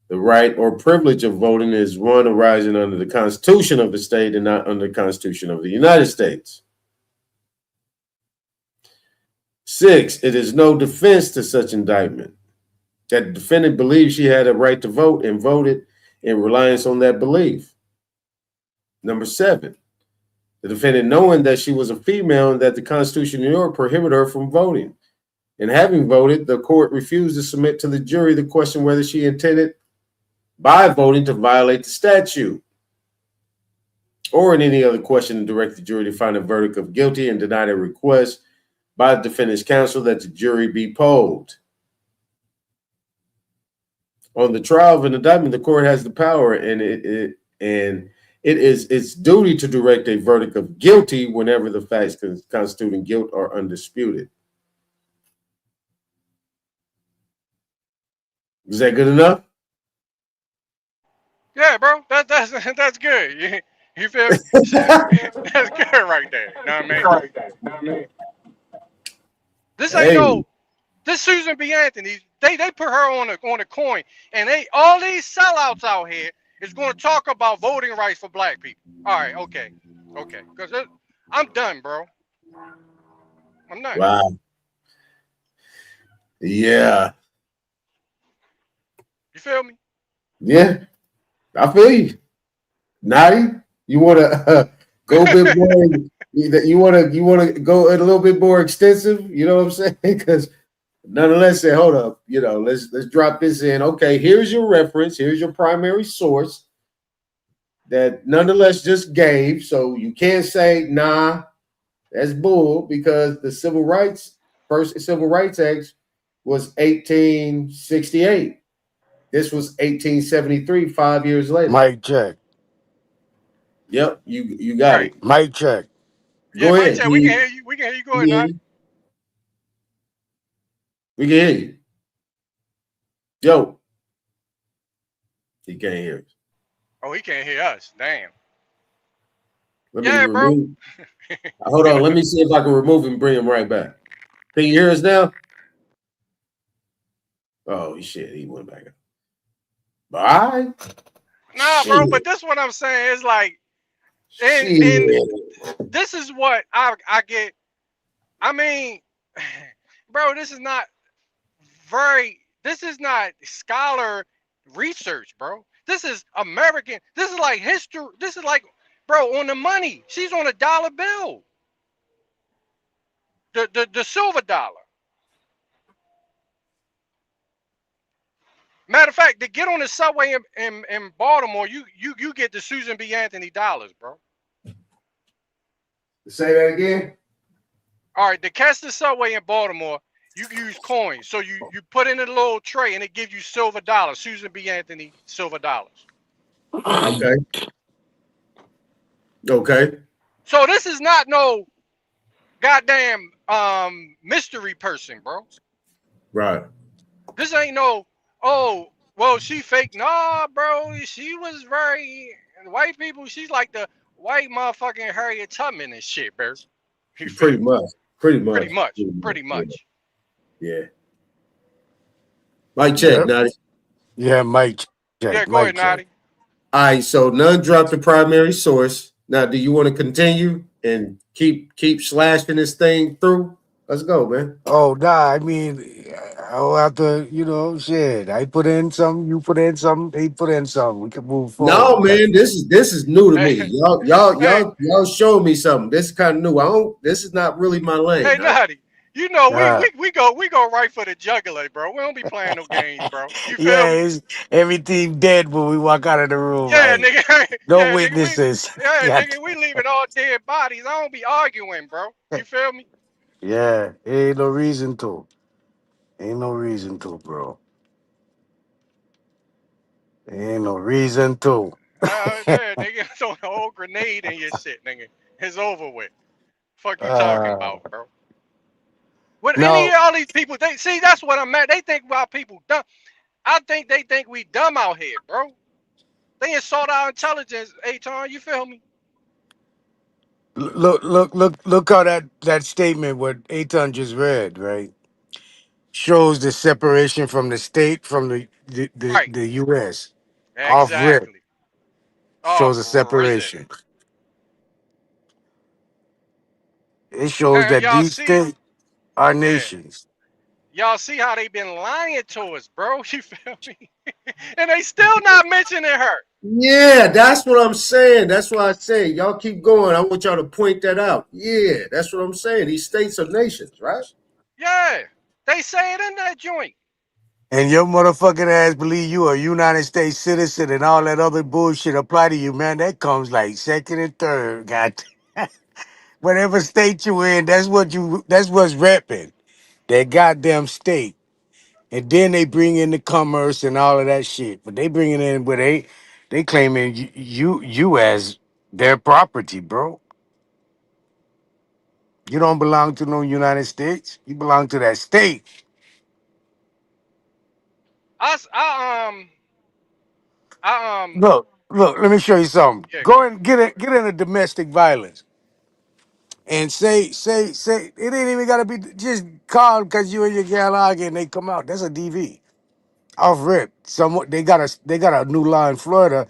The right or privilege of voting is one arising under the Constitution of the state and not under the Constitution of the United States. 6, it is no defense to such indictment that the defendant believed she had a right to vote and voted in reliance on that belief. Number 7, the defendant knowing that she was a female and that the Constitution of New York prohibited her from voting. And having voted, the court refused to submit to the jury the question whether she intended by voting to violate the statute, or in any other question to direct the jury to find a verdict of guilty, and denied a request by the defendant's counsel that the jury be polled. On the trial of an indictment, the court has the power, and it is its duty to direct a verdict of guilty whenever the facts constituting guilt are undisputed. Is that good enough? Yeah, bro. That's good. You feel me? That's good right there. You know what I mean? This ain't no. This Susan B. Anthony. They put her on a coin, and all these sellouts out here is going to talk about voting rights for black people. All right, okay, because I'm done, bro. I'm done. Wow. Yeah. You feel me? Yeah, I feel you. Naughty, you want to go a bit more? You want to go a little bit more extensive? You know what I'm saying? Because nonetheless, say, hold up. Let's drop this in. Okay, here's your reference. Here's your primary source that nonetheless just gave. So you can't say, nah, that's bull, because the first Civil Rights Act was 1868. This was 1873, 5 years later. Mic check. Yep, you got it. Mic check. Go ahead. Check. We can hear you. We can hear you. Go ahead, Nod. We can hear you. Yo. He can't hear us. Oh, he can't hear us. Damn. Bro. Hold on. Let me see if I can remove him and bring him right back. Can you hear us now? Oh, shit. He went back up. Bye. Nah, bro, but this what I'm saying is like, and this is what I get. I mean, bro, this is not scholar research, bro. This is American. This is like history. This is like, bro, on the money. She's on a dollar bill. The silver dollar. Matter of fact, to get on the subway in Baltimore, you get the Susan B. Anthony dollars, bro. Say that again. All right, to catch the subway in Baltimore, you use coins. So you put in a little tray and it gives you silver dollars, Susan B. Anthony silver dollars. Okay. So this is not no goddamn mystery person, bro. Right. This ain't no, oh, well, she fake. Nah, bro. She was very white people. She's like the white motherfucking Harriet Tubman and shit, bro. Pretty much. Yeah. Mic check, Noddy. Yeah, mic check. Yeah, go ahead, Noddy. All right, so none dropped the primary source. Now, do you want to continue and keep slashing this thing through? Let's go, man. Oh, nah, I mean, I'll have to, shit. I put in some, you put in some, he put in some. We can move forward. No, man, this is new to me. Y'all showed me something. This is kind of new. This is not really my lane. Hey, Noddy, we go right for the jugular, bro. We don't be playing no games, bro. You feel me? It's everything dead when we walk out of the room. Yeah, like, nigga. No witnesses. Nigga, we leaving all dead bodies. I don't be arguing, bro. You feel me? Yeah, ain't no reason to. Ain't no reason to, bro. Ain't no reason to. Yeah, nigga, throw a whole grenade in your shit, nigga. It's over with. Fuck you talking uh, about, bro? What any no, of all these people? They see that's what I'm at. They think about people dumb. I think they think we dumb out here, bro. They insult our intelligence, Aton. You feel me? look how that statement what Aton just read, right? Shows the separation from the state from Right. the U.S. Off rip Exactly. shows Off a rip. separation. It shows And that y'all these see, states are yeah. nations. Y'all see how they been lying to us, bro. You feel me? And they still not mentioning her. Yeah, that's what I'm saying. That's why I say y'all keep going. I want y'all to point that out. Yeah, that's what I'm saying. These states are nations, right? Yeah. They say it in that joint. And your motherfucking ass believe you a United States citizen and all that other bullshit apply to you, man. That comes like second and third. God, whatever state you in, that's what's repping. That goddamn state. And then they bring in the commerce and all of that shit. But they bring it in where they claiming you as their property, bro. You don't belong to no United States. You belong to that state. I, s- I Look, let me show you something. yeah, go Go ahead. and get in a domestic violence. And say it ain't even gotta be just call because you and your gal arguing, they come out. That's a DV. Off rip. Someone they got a new law in Florida.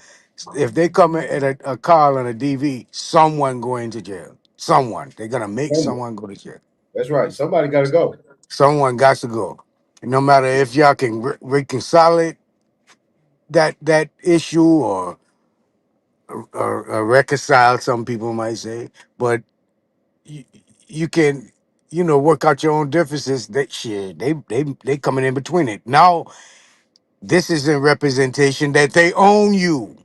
If they come in at a call on a DV, someone going to jail. Someone. They're gonna make Someone. someone go to jail. That's right. Somebody got to go. Someone got to go. And no matter if y'all can reconcile it, that issue or reconcile, some people might say, but you, you can, work out your own differences. That shit, they coming in between it. Now this is in representation that they own you.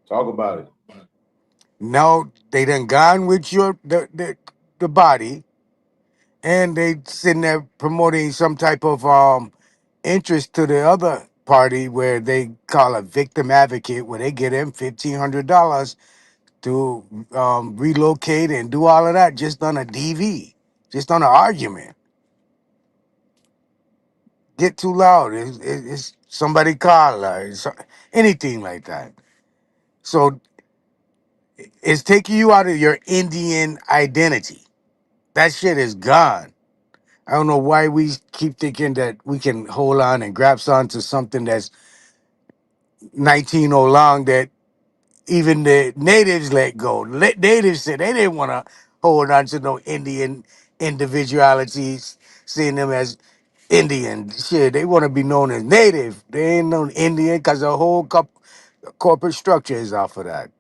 Talk about it. Now they done gone with the body, and they sitting there promoting some type of interest to the other party where they call a victim advocate, where they get them $1,500 to relocate and do all of that just on a DV, just on an argument. Get too loud. It's somebody call anything like that. So it's taking you out of your Indian identity. That shit is gone. I don't know why we keep thinking that we can hold on and grasp onto something that's 19 oh long that even the natives let go. Natives said they didn't want to hold on to no Indian individualities, seeing them as Indian. Shit, they want to be known as native. They ain't known Indian because the whole corporate structure is off of that.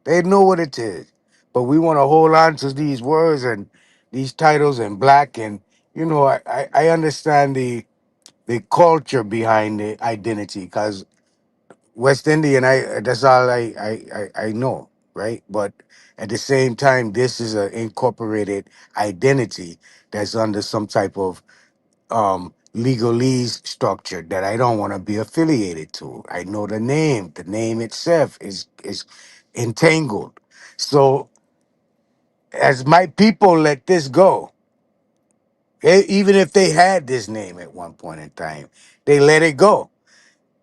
They know what it is. But we want to hold on to these words and these titles and black and I understand the culture behind the identity because West Indian, I that's all I know, right? But at the same time, this is an incorporated identity that's under some type of legalese structure that I don't want to be affiliated to. I know the name. The name itself is entangled. So as my people let this go, even if they had this name at one point in time, they let it go.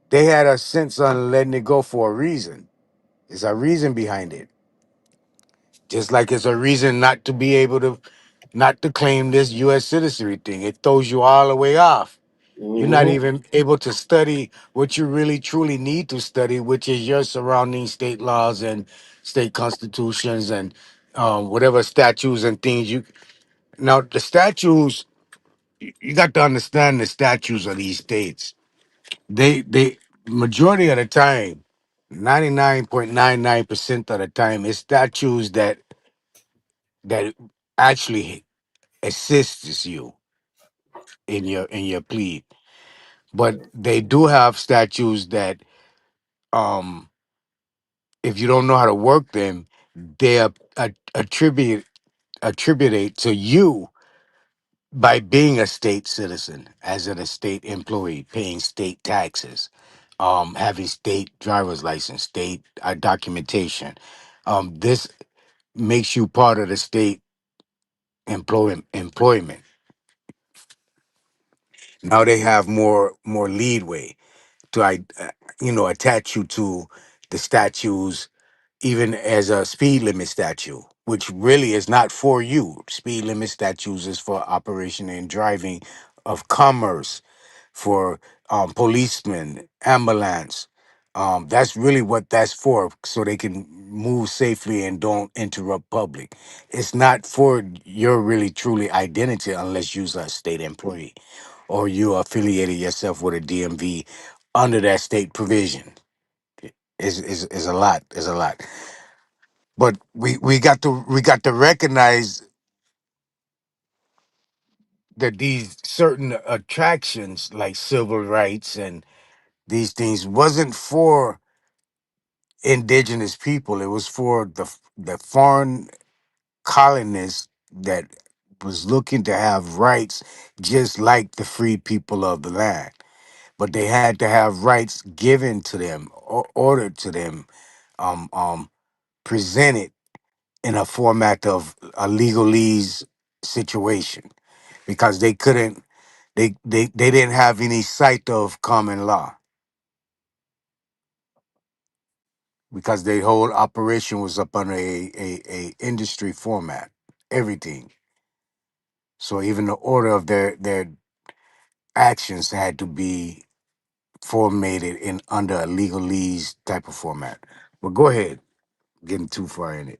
They had a sense on letting it go for a reason. There's a reason behind it. Just like it's a reason not to claim this U.S. citizenry thing. It throws you all the way off. You're not Mm-hmm. even able to study what you really truly need to study, which is your surrounding state laws and state constitutions and whatever statutes and things you. Now the statutes, you got to understand the statutes of these states. They majority of the time, 99.99% of the time, it's statutes that actually assists you in your plea. But they do have statutes that if you don't know how to work them, they are attribute. attribute to you by being a state citizen, as a state employee, paying state taxes, having state driver's license, state documentation. This makes you part of the state employment. Now they have more leadway to attach you to the statutes, even as a speed limit statute, which really is not for you. Speed limit statutes is for operation and driving of commerce, for policemen, ambulance. That's really what that's for, so they can move safely and don't interrupt public. It's not for your really truly identity unless you're a state employee or you affiliated yourself with a DMV under that state provision. Is a lot. Is a lot. But we got to recognize that these certain attractions like civil rights and these things wasn't for indigenous people. It was for the foreign colonists that was looking to have rights just like the free people of the land. But they had to have rights given to them or ordered to them, presented in a format of a legalese situation, because they couldn't they didn't have any sight of common law, because their whole operation was up under a industry format, everything. So even the order of their actions had to be formatted in under a legalese type of format. But go ahead, getting too far in it.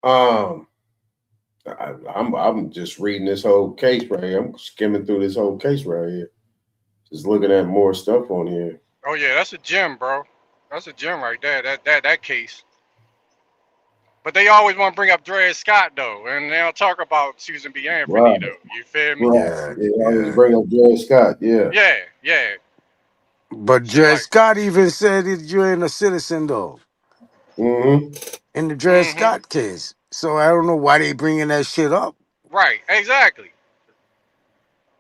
Um, I'm just reading this whole case right here. I'm skimming through this whole case right here. Just looking at more stuff on here. Oh yeah, that's a gem, bro. That's a gem right there. That case. But they always want to bring up Dred Scott though, and they don't talk about Susan B. Anthony Right. though. You feel me? Right. Yeah, I always bring up Dred Scott. Yeah. Yeah, yeah. But She Dred like, Scott even said that you ain't a citizen though. Mm-hmm. In the Dred Scott case. So I don't know why they bringing that shit up. right, exactly.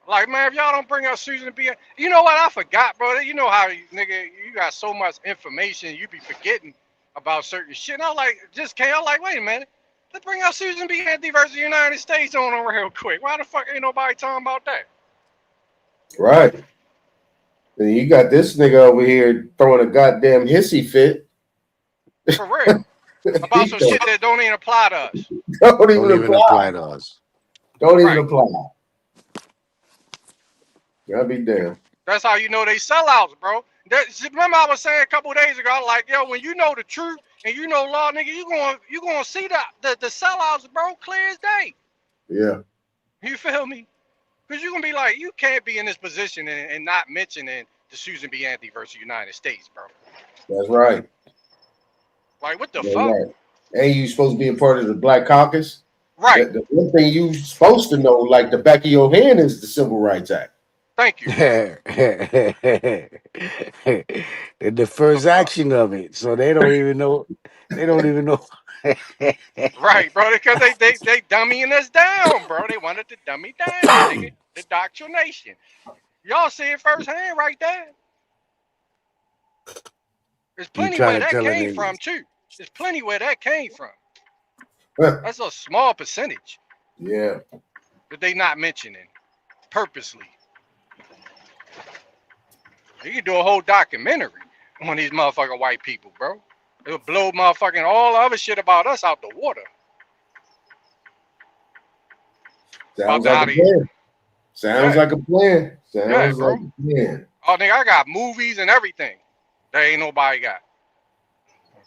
Like, man, if y'all don't bring up Susan B. You know what? I forgot, bro. You know how, nigga, you got so much information, you be forgetting about certain shit. And I was like, just came, I was like, wait a minute. Let's bring up Susan B. Anthony versus the United States on them real quick. Why the fuck ain't nobody talking about that? Right. And you got this nigga over here throwing a goddamn hissy fit. For real. About some shit that don't even apply to us. Don't even apply to us. Don't even Right. apply. I'll be damned. That's how you know they sellouts, bro. Remember I was saying a couple days ago, like, yo, when you know the truth and you know law, nigga, you gonna see the sellouts, bro, clear as day. Yeah. You feel me? Because you're gonna be like, you can't be in this position and not mentioning the Susan B. Anthony versus United States, bro. That's right. Like, what the That's fuck? right. And you supposed to be a part of the Black Caucus. Right. The one thing you supposed to know, like the back of your hand, is the Civil Rights Act. Thank you. The first action of it. So they don't even know. They don't even know. Right, bro, because they dummying us down, bro. They wanted to dummy down, nigga. The indoctrination. Y'all see it firsthand right there. There's You plenty trying where to that tell a came nigga. from, too. There's plenty where that came from. That's a small percentage Yeah. that they not mentioning purposely. You can do a whole documentary on these motherfucking white people, bro. It'll blow motherfucking all the other shit about us out the water. Sounds About like a plan. Sounds like a plan. Yeah, Sounds bro. like a plan. Oh, nigga, I got movies and everything that ain't nobody got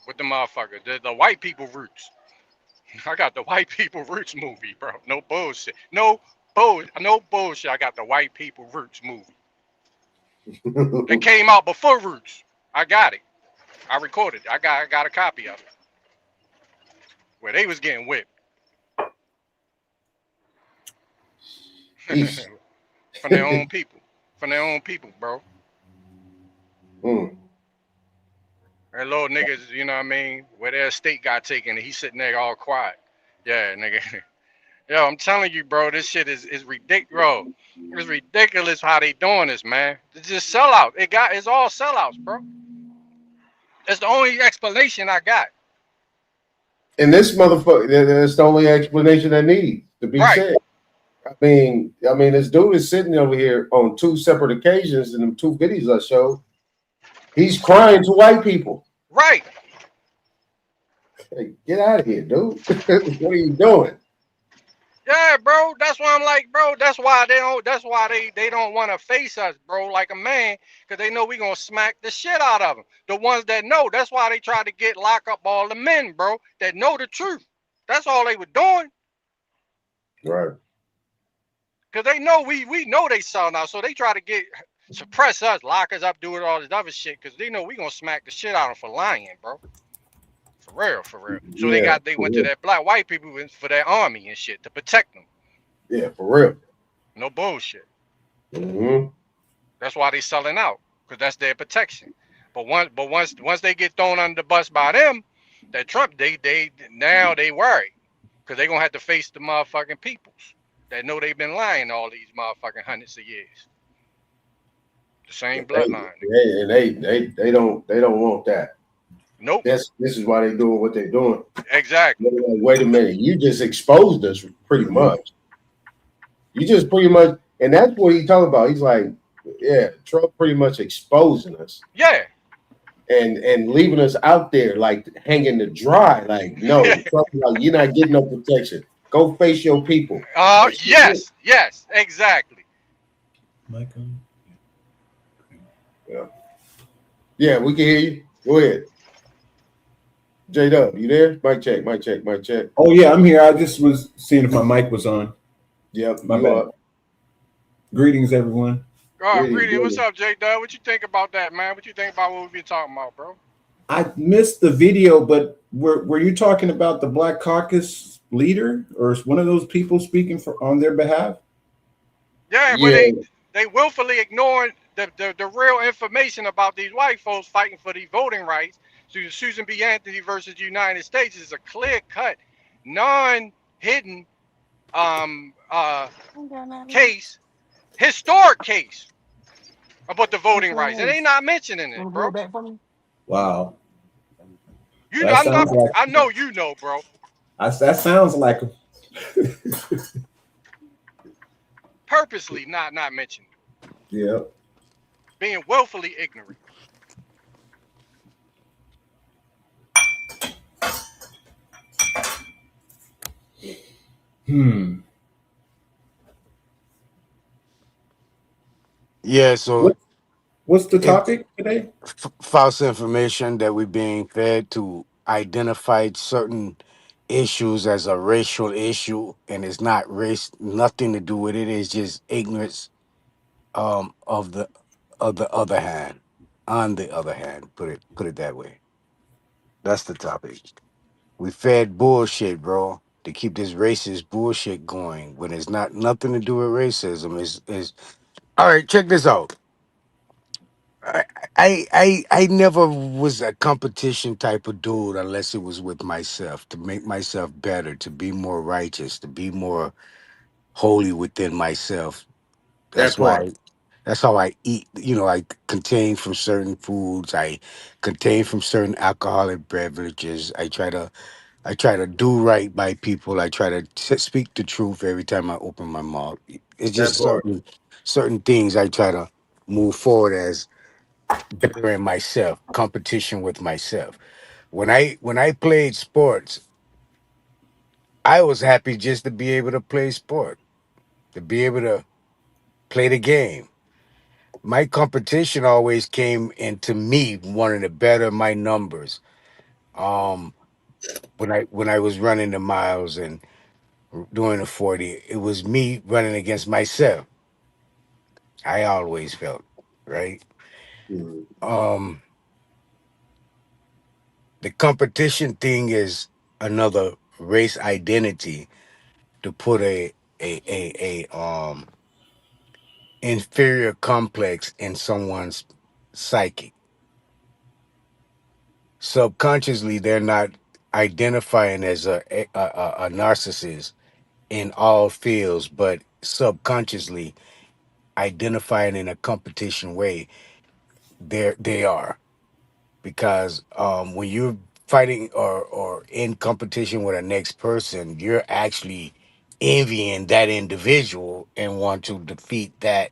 with the motherfucker. The white people roots. I got the white people roots movie, bro. No bullshit. No bullshit. I got the white people roots movie. It came out before Roots. I got it. I recorded it. I got a copy of it. Where they was getting whipped. From their own people. From their own people, bro. And little niggas, you know what I mean, where their estate got taken and he's sitting there all quiet. Yeah, nigga. Yo, I'm telling you, bro, this shit is ridiculous, bro. It's ridiculous how they doing this, man. It's just sellout. It's all sellouts, bro. That's the only explanation I got. And this motherfucker, that's the only explanation that needs to be said. I mean, this dude is sitting over here on 2 separate occasions in them 2 videos I showed. He's crying to white people. Right. Hey, get out of here, dude. What are you doing? Yeah, bro. That's why I'm like, bro. That's why they don't want to face us, bro, like a man, because they know we gonna smack the shit out of them. The ones that know. That's why they try to lock up all the men, bro, that know the truth. That's all they were doing. Right. Because they know we know they saw now, so they try to suppress us, lock us up, do all this other shit, because they know we gonna smack the shit out of them for lying, bro. For real, for real. So they went to that black white people for their army and shit to protect them. Yeah, for real. No bullshit. Mm-hmm. That's why they selling out, because that's their protection. But once they get thrown under the bus by them, that Trump, they worry, because they gonna have to face the motherfucking peoples that know they've been lying all these motherfucking hundreds of years. The same bloodline. They don't want that. Nope. This is why they doing what they're doing. Exactly. Like, wait a minute, you just exposed us pretty much. You just pretty much, and that's what he's talking about. He's like, yeah, Trump pretty much exposing us. Yeah. And leaving us out there like hanging to dry. Like, no, Trump, like, you're not getting no protection. Go face your people. Yes, exactly. Michael. Yeah, we can hear you. Go ahead. J-Dub, you there? Mic check, mic check, mic check. Oh yeah, I'm here. I just was seeing if my mic was on. Yep, my bad. Greetings, everyone. Greetings. What's up, J-Dub? What you think about that, man? What you think about what we've been talking about, bro? I missed the video, but were you talking about the Black Caucus leader, or is one of those people speaking on their behalf? Yeah, but they willfully ignoring the real information about these white folks fighting for these voting rights. So Susan B. Anthony versus the United States is a clear-cut, non-hidden case, historic case about the voting rights, and they not mentioning it, bro. Wow. I know you know, bro. That sounds like purposely not mentioning. Yeah. Being willfully ignorant. Yeah, so what's the topic today? False information that we're being fed to identify certain issues as a racial issue, and it's not race, nothing to do with it. It's just ignorance of the other hand. On the other hand, put it that way. That's the topic. We fed bullshit, bro, to keep this racist bullshit going when it's not nothing to do with racism. Is all right. Check this out. I never was a competition type of dude unless it was with myself to make myself better, to be more righteous, to be more holy within myself. That's why. That's how I eat. You know, I contain from certain foods. I contain from certain alcoholic beverages. I try to do right by people. I try to speak the truth every time I open my mouth. It's just certain things I try to move forward as bettering myself, competition with myself. When I played sports, I was happy just to be able to play sport, to be able to play the game. My competition always came into me wanting to better my numbers. When I was running the miles and doing the 40, it was me running against myself. I always felt, right? The competition thing is another race identity to put a inferior complex in someone's psyche. subconsciously they're not identifying as a narcissist in all fields, but subconsciously identifying in a competition way. They are, because when you're fighting or in competition with a next person, you're actually envying that individual and want to defeat that,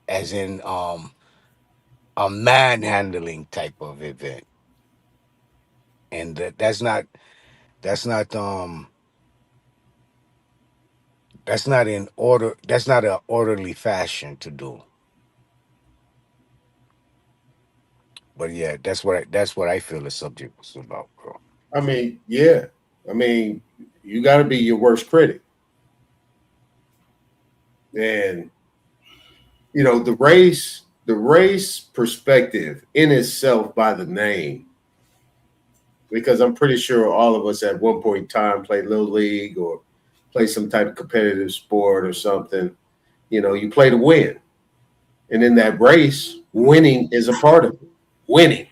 as in a manhandling type of event. And that's not that's not in order, that's not an orderly fashion to do. But yeah, that's what I feel the subject was about, bro. I mean, yeah. I mean, you got to be your worst critic. And, you know, the race perspective in itself by the name, because I'm pretty sure all of us at one point in time played Little League or play some type of competitive sport or something. You know, you play to win. And in that race, winning is a part of it. Winning.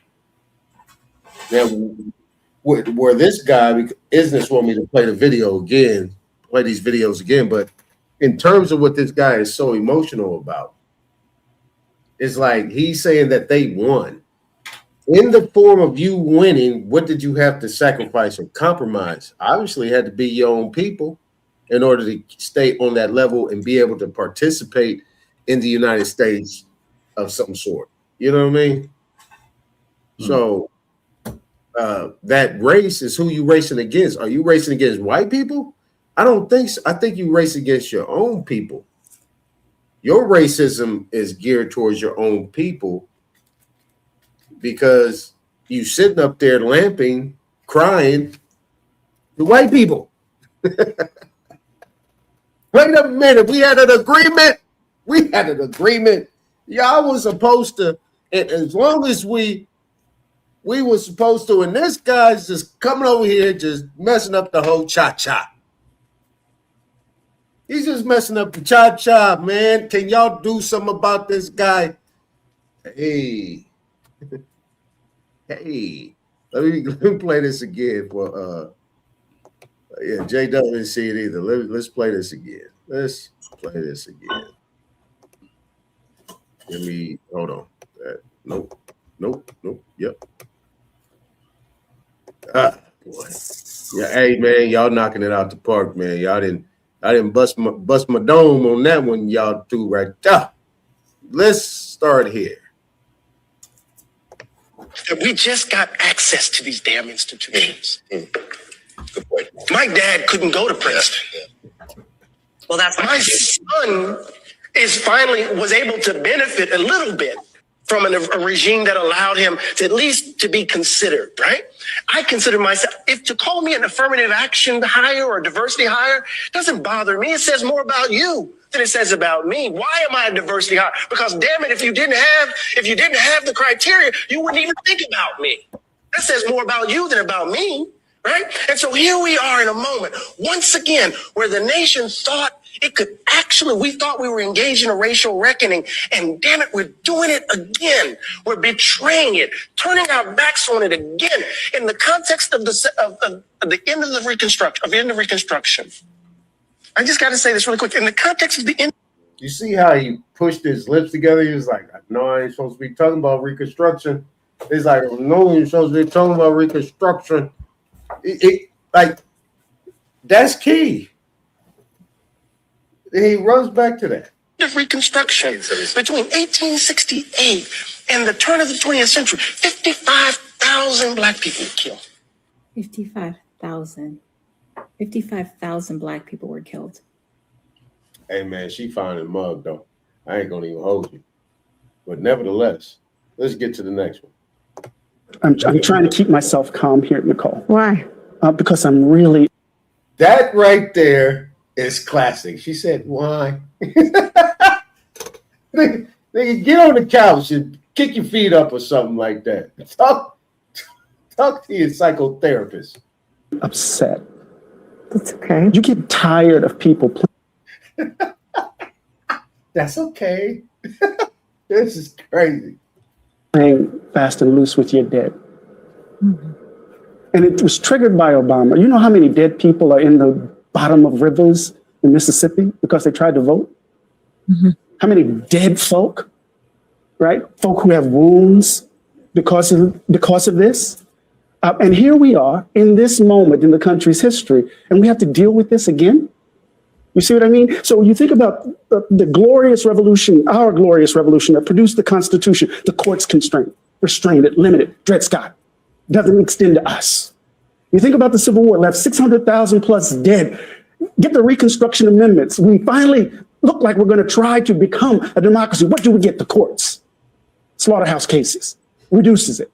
Now, where this guy, Isness want me to play the video again, play these videos again, but in terms of what this guy is so emotional about, it's like he's saying that they won. In the form of you winning, what did you have to sacrifice or compromise? Obviously, it had to be your own people in order to stay on that level and be able to participate in the United States of some sort. You know what I mean? So that race is who you racing against. Are you racing against white people? I don't think so. I think you race against your own people. Your racism is geared towards your own people because you sitting up there lamping, crying to white people. Wait a minute. We had an agreement. Y'all was supposed to, and as long as we were supposed to, and this guy's just coming over here just messing up the whole cha-cha. He's just messing up the cha-cha, man. Can y'all do something about this guy? Hey. Hey. Let me play this again for yeah, Jay doesn't see it either. Let's play this again. Let me hold on. Nope. Yep. Boy. Yeah, hey man, y'all knocking it out the park, man. I didn't bust my dome on that one, y'all do right there. Let's start here. We just got access to these damn institutions. Good point. My dad couldn't go to Princeton. Well, that's my son was able to benefit a little bit from a regime that allowed him to at least to be considered, right? I consider myself, if to call me an affirmative action hire or a diversity hire doesn't bother me. It says more about you than it says about me. Why am I a diversity hire? Because damn it, if you didn't have the criteria, you wouldn't even think about me. That says more about you than about me, right? And so here we are in a moment, once again, where the nation thought it could actually, we thought we were engaged in a racial reckoning, and damn it, we're doing it again. We're betraying it, turning our backs on it again in the context of the end of the Reconstruction. I just got to say this really quick. In the context of the end. You see how he pushed his lips together? He was like, no, I ain't supposed to be talking about Reconstruction. He's like, no, you're supposed to be talking about Reconstruction. Like, that's key. He runs back to that. Of Reconstruction between 1868 and the turn of the 20th century, 55,000 black people were killed. 55,000 black people were killed. Hey man, she found a mug though. I ain't gonna even hold you. But nevertheless, let's get to the next one. I'm trying to keep myself calm here, Nicole. Why? Because I'm really. That right there is classic. She said, why? Nigga, get on the couch and kick your feet up or something like that. Talk to your psychotherapist. Upset. That's okay. You get tired of people. That's okay. This is crazy. Playing fast and loose with your dead. And it was triggered by Obama. You know how many dead people are in the bottom of rivers in Mississippi because they tried to vote? How many dead folk, right? Folk who have wounds because of this. And here we are in this moment in the country's history, and we have to deal with this again. You see what I mean? So when you think about the glorious revolution, our glorious revolution that produced the Constitution, the courts restrained it, limited, Dred Scott, doesn't extend to us. You think about the Civil War, left 600,000 plus dead. Get the Reconstruction Amendments. We finally look like we're going to try to become a democracy. What do we get? The courts. Slaughterhouse cases. Reduces it.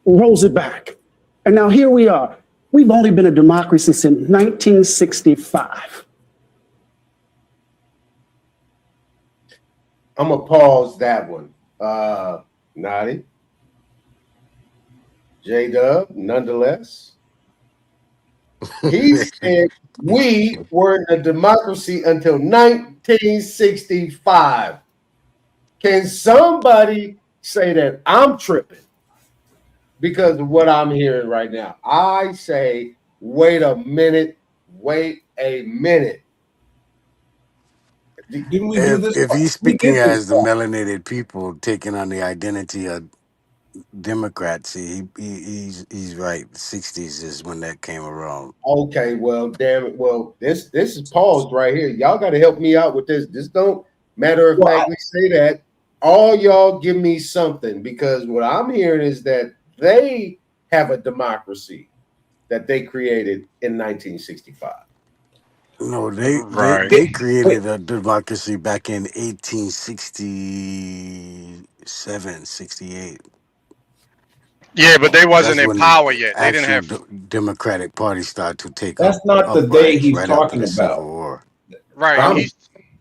Rolls it back. And now here we are. We've only been a democracy since 1965. I'm going to pause that one. Nadi. J-Dub, nonetheless. He said we were a democracy until 1965. Can somebody say that I'm tripping because of what I'm hearing right now? I say, wait a minute. Didn't we do this? If he's speaking as the melanated people taking on the identity of Democrats, he's right. The 60s is when that came around. Okay, well, damn it. Well, this is paused right here. Y'all got to help me out with this. Just don't matter of factly say that. All y'all give me something, because what I'm hearing is that they have a democracy that they created in 1965. No, they created a democracy back in 1867, 68. Yeah, but they wasn't That's in when the power yet. They didn't actual have Democratic Party started to take That's up not the day uprise he's right after talking the about. Civil War. right.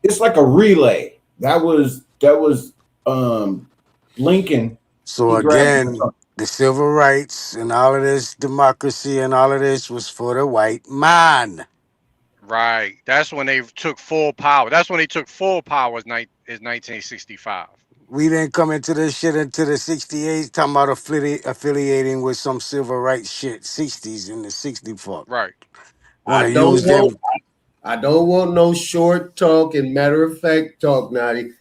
It's like a relay. That was Lincoln. So He grabbed again, the civil rights and all of this democracy and all of this was for the white man. Right. That's when they took full power. That's when they took full power is 1965. We didn't come into this shit into the 68s talking about affiliating with some civil rights shit. 60s and the 64. Right. Want I to don't use them. want no short talk and matter of fact talk, Nadi.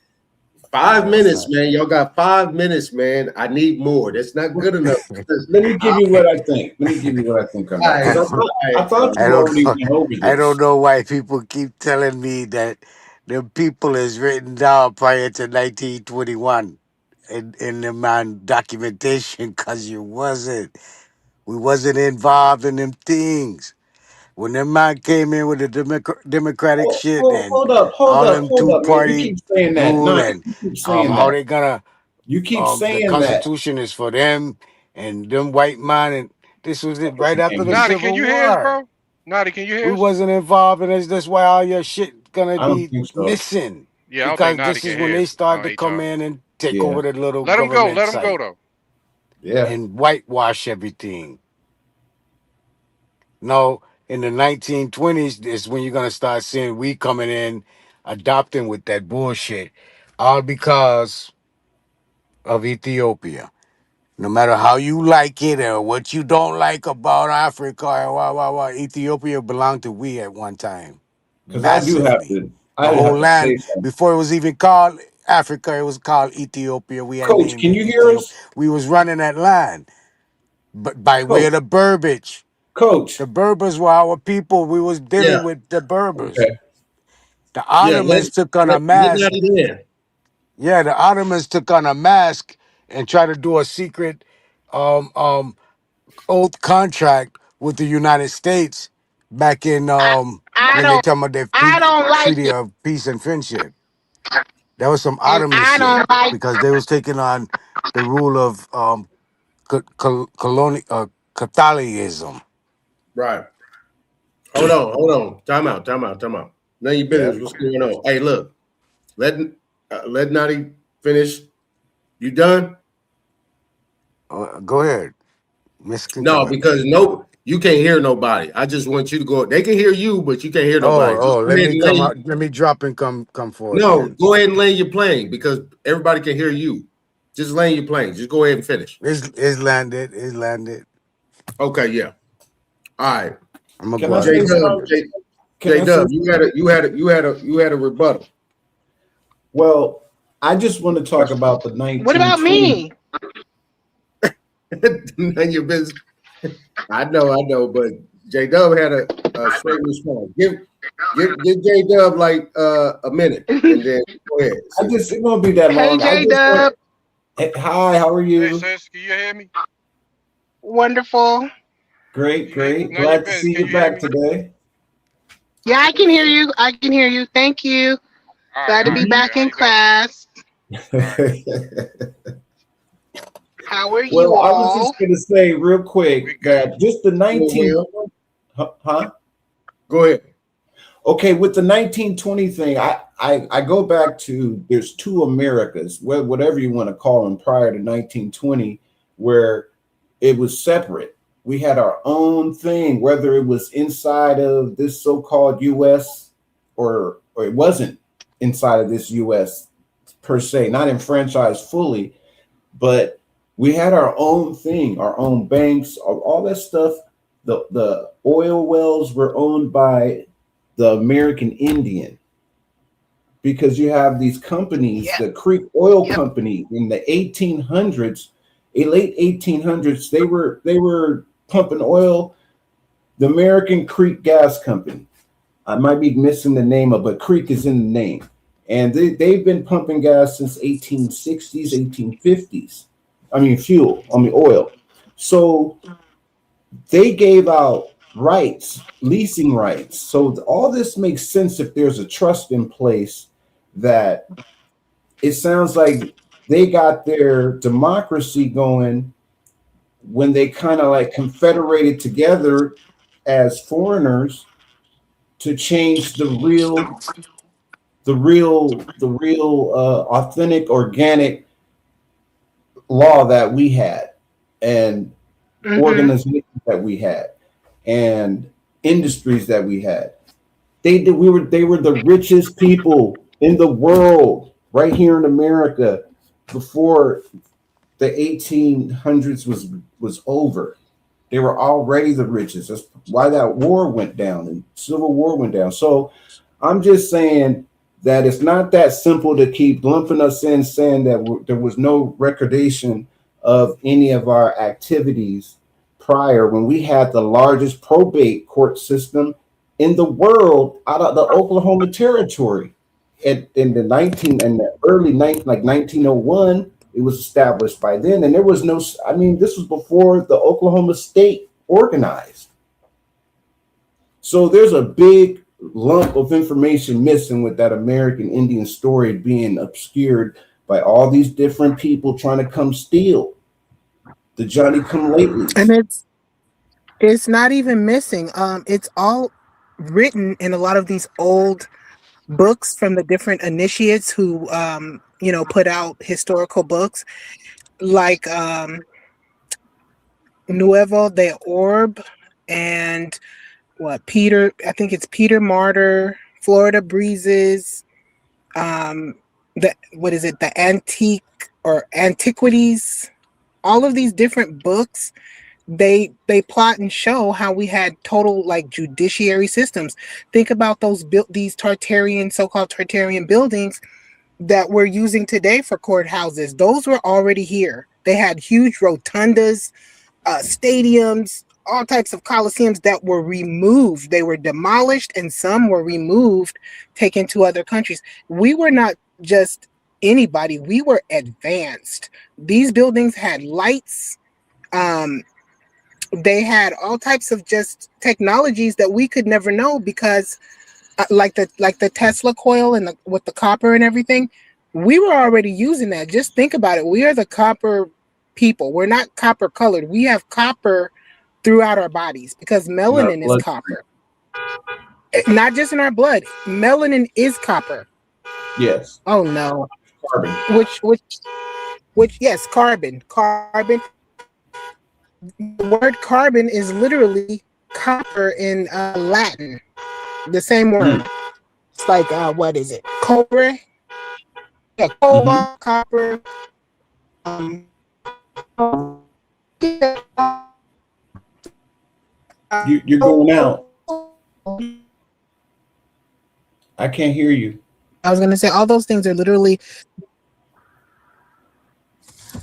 5 minutes, man. Y'all got 5 minutes, man. I need more. That's not good enough. Let me give you what I think. I thought you already went over this. I don't know why people keep telling me that the people is written down prior to 1921 in the man documentation, because we wasn't involved in them things. When the man came in with the democratic shit and Hold up, all them man. You two-party keep saying that. rule No, and you keep saying how that. they gonna You keep the saying that. Constitution is for them and them white man, and this was it right after the Nadi, Civil can you hear us, War. bro? Nadi, can you hear We us? wasn't involved in this. That's why all your shit gonna I don't be think so. missing. Yeah, I don't Because think Nadi this is can when hear they us. start to come in and take over the little Let him go. government Let him go site though. and whitewash everything. No, in the 1920s is when you're gonna start seeing we coming in, adopting with that bullshit, all because of Ethiopia. No matter how you like it or what you don't like about Africa or Ethiopia belonged to we at one time. Because I do have Massively. to. The I whole have to say land, something. before it was even called Africa, it was called Ethiopia. We had Coach, named can it you hear Ethiopia. us? We was running that land. But by way of the Burbage. Coach. The Berbers were our people. We was dealing with the Berbers. Okay. The Ottomans took on a mask. Yeah, the Ottomans took on a mask and tried to do a secret oath contract with the United States back in when they talking about their treaty of peace and friendship. That was some Ottoman shit because they was taking on the rule of Catholicism. Right. Hold on. Time out. None of your business. What's going on? Hey, look. Let Nadi finish. You done? Go ahead. No, because you can't hear nobody. I just want you to go. They can hear you, but you can't hear nobody. Let me come out. Let me drop and come forward. No, then. go ahead and land your plane because everybody can hear you. Just land your plane. Just go ahead and finish. It's landed. It's landed. Okay, yeah. All right. I'm gonna Can go I out. say something? Can I say J-Dub, you had a rebuttal. Well, I just want to talk about the What about 1920. me? None of your business. I know, but J-Dub had a straight response. Give J-Dub like a minute, and then go ahead. I just it won't be that Hey, long. I J just want. Dub. Hi, how are Hey, you? sis, can you hear me? Wonderful. Great, great. None of your Glad to business. see Can you you hear back me? today. Yeah, I can hear you. I can hear you. Thank you. Glad to All be right, good. back How in you doing? class. All right. How are you Well, I was all? just going to say real quick We good. that just the 19. Well, Huh? go ahead. Okay, with the 1920 thing, I go back to there's two Americas, whatever you want to call them, prior to 1920, where it was separate. We had our own thing, whether it was inside of this so-called U.S. or it wasn't inside of this U.S. per se, not enfranchised fully, but we had our own thing, our own banks, all that stuff. The oil wells were owned by the American Indian, because you have these companies, the Creek Oil Company in the 1800s, late 1800s, they were pumping oil. The American Creek Gas Company, I might be missing the name of, but Creek is in the name, and they've been pumping gas since 1860s, 1850s. Oil. So they gave out rights, leasing rights. So all this makes sense if there's a trust in place. That it sounds like they got their democracy going when they kind of like confederated together as foreigners to change the real authentic organic law that we had, and organizations that we had, and industries that we had. They were the richest people in the world right here in America before the 1800s was over. They were already the richest. That's why that war went down and Civil War went down. So I'm just saying that it's not that simple to keep lumping us in, saying that there was no recordation of any of our activities prior, when we had the largest probate court system in the world out of the Oklahoma Territory. In the early 1901, it was established by then, and there was no. I mean, this was before the Oklahoma State organized. So there's a big lump of information missing with that American Indian story being obscured by all these different people trying to come steal. The Johnny come lately. And it's not even missing. It's all written in a lot of these old books from the different initiates who put out historical books, like Nuevo de Orb and I think it's Peter Martyr, Florida Breezes, the Antique or Antiquities, all of these different books. They plot and show how we had total like judiciary systems. Think about these so-called Tartarian buildings that we're using today for courthouses. Those were already here. They had huge rotundas, stadiums, all types of coliseums that were removed. They were demolished, and some were removed, taken to other countries. We were not just anybody. We were advanced. These buildings had lights. They had all types of just technologies that we could never know, because like the Tesla coil and with the copper and everything, we were already using that. Just think about it. We are the copper people. We're not copper colored. We have copper throughout our bodies because melanin is copper. Not just in our blood. Melanin is copper. Yes. Oh no. Carbon. Which yes, carbon. Carbon. The word carbon is literally copper in Latin. The same word. It's like what is it? Cobre. Yeah, cobalt, copper. You're going out. I can't hear you. I was going to say all those things are literally.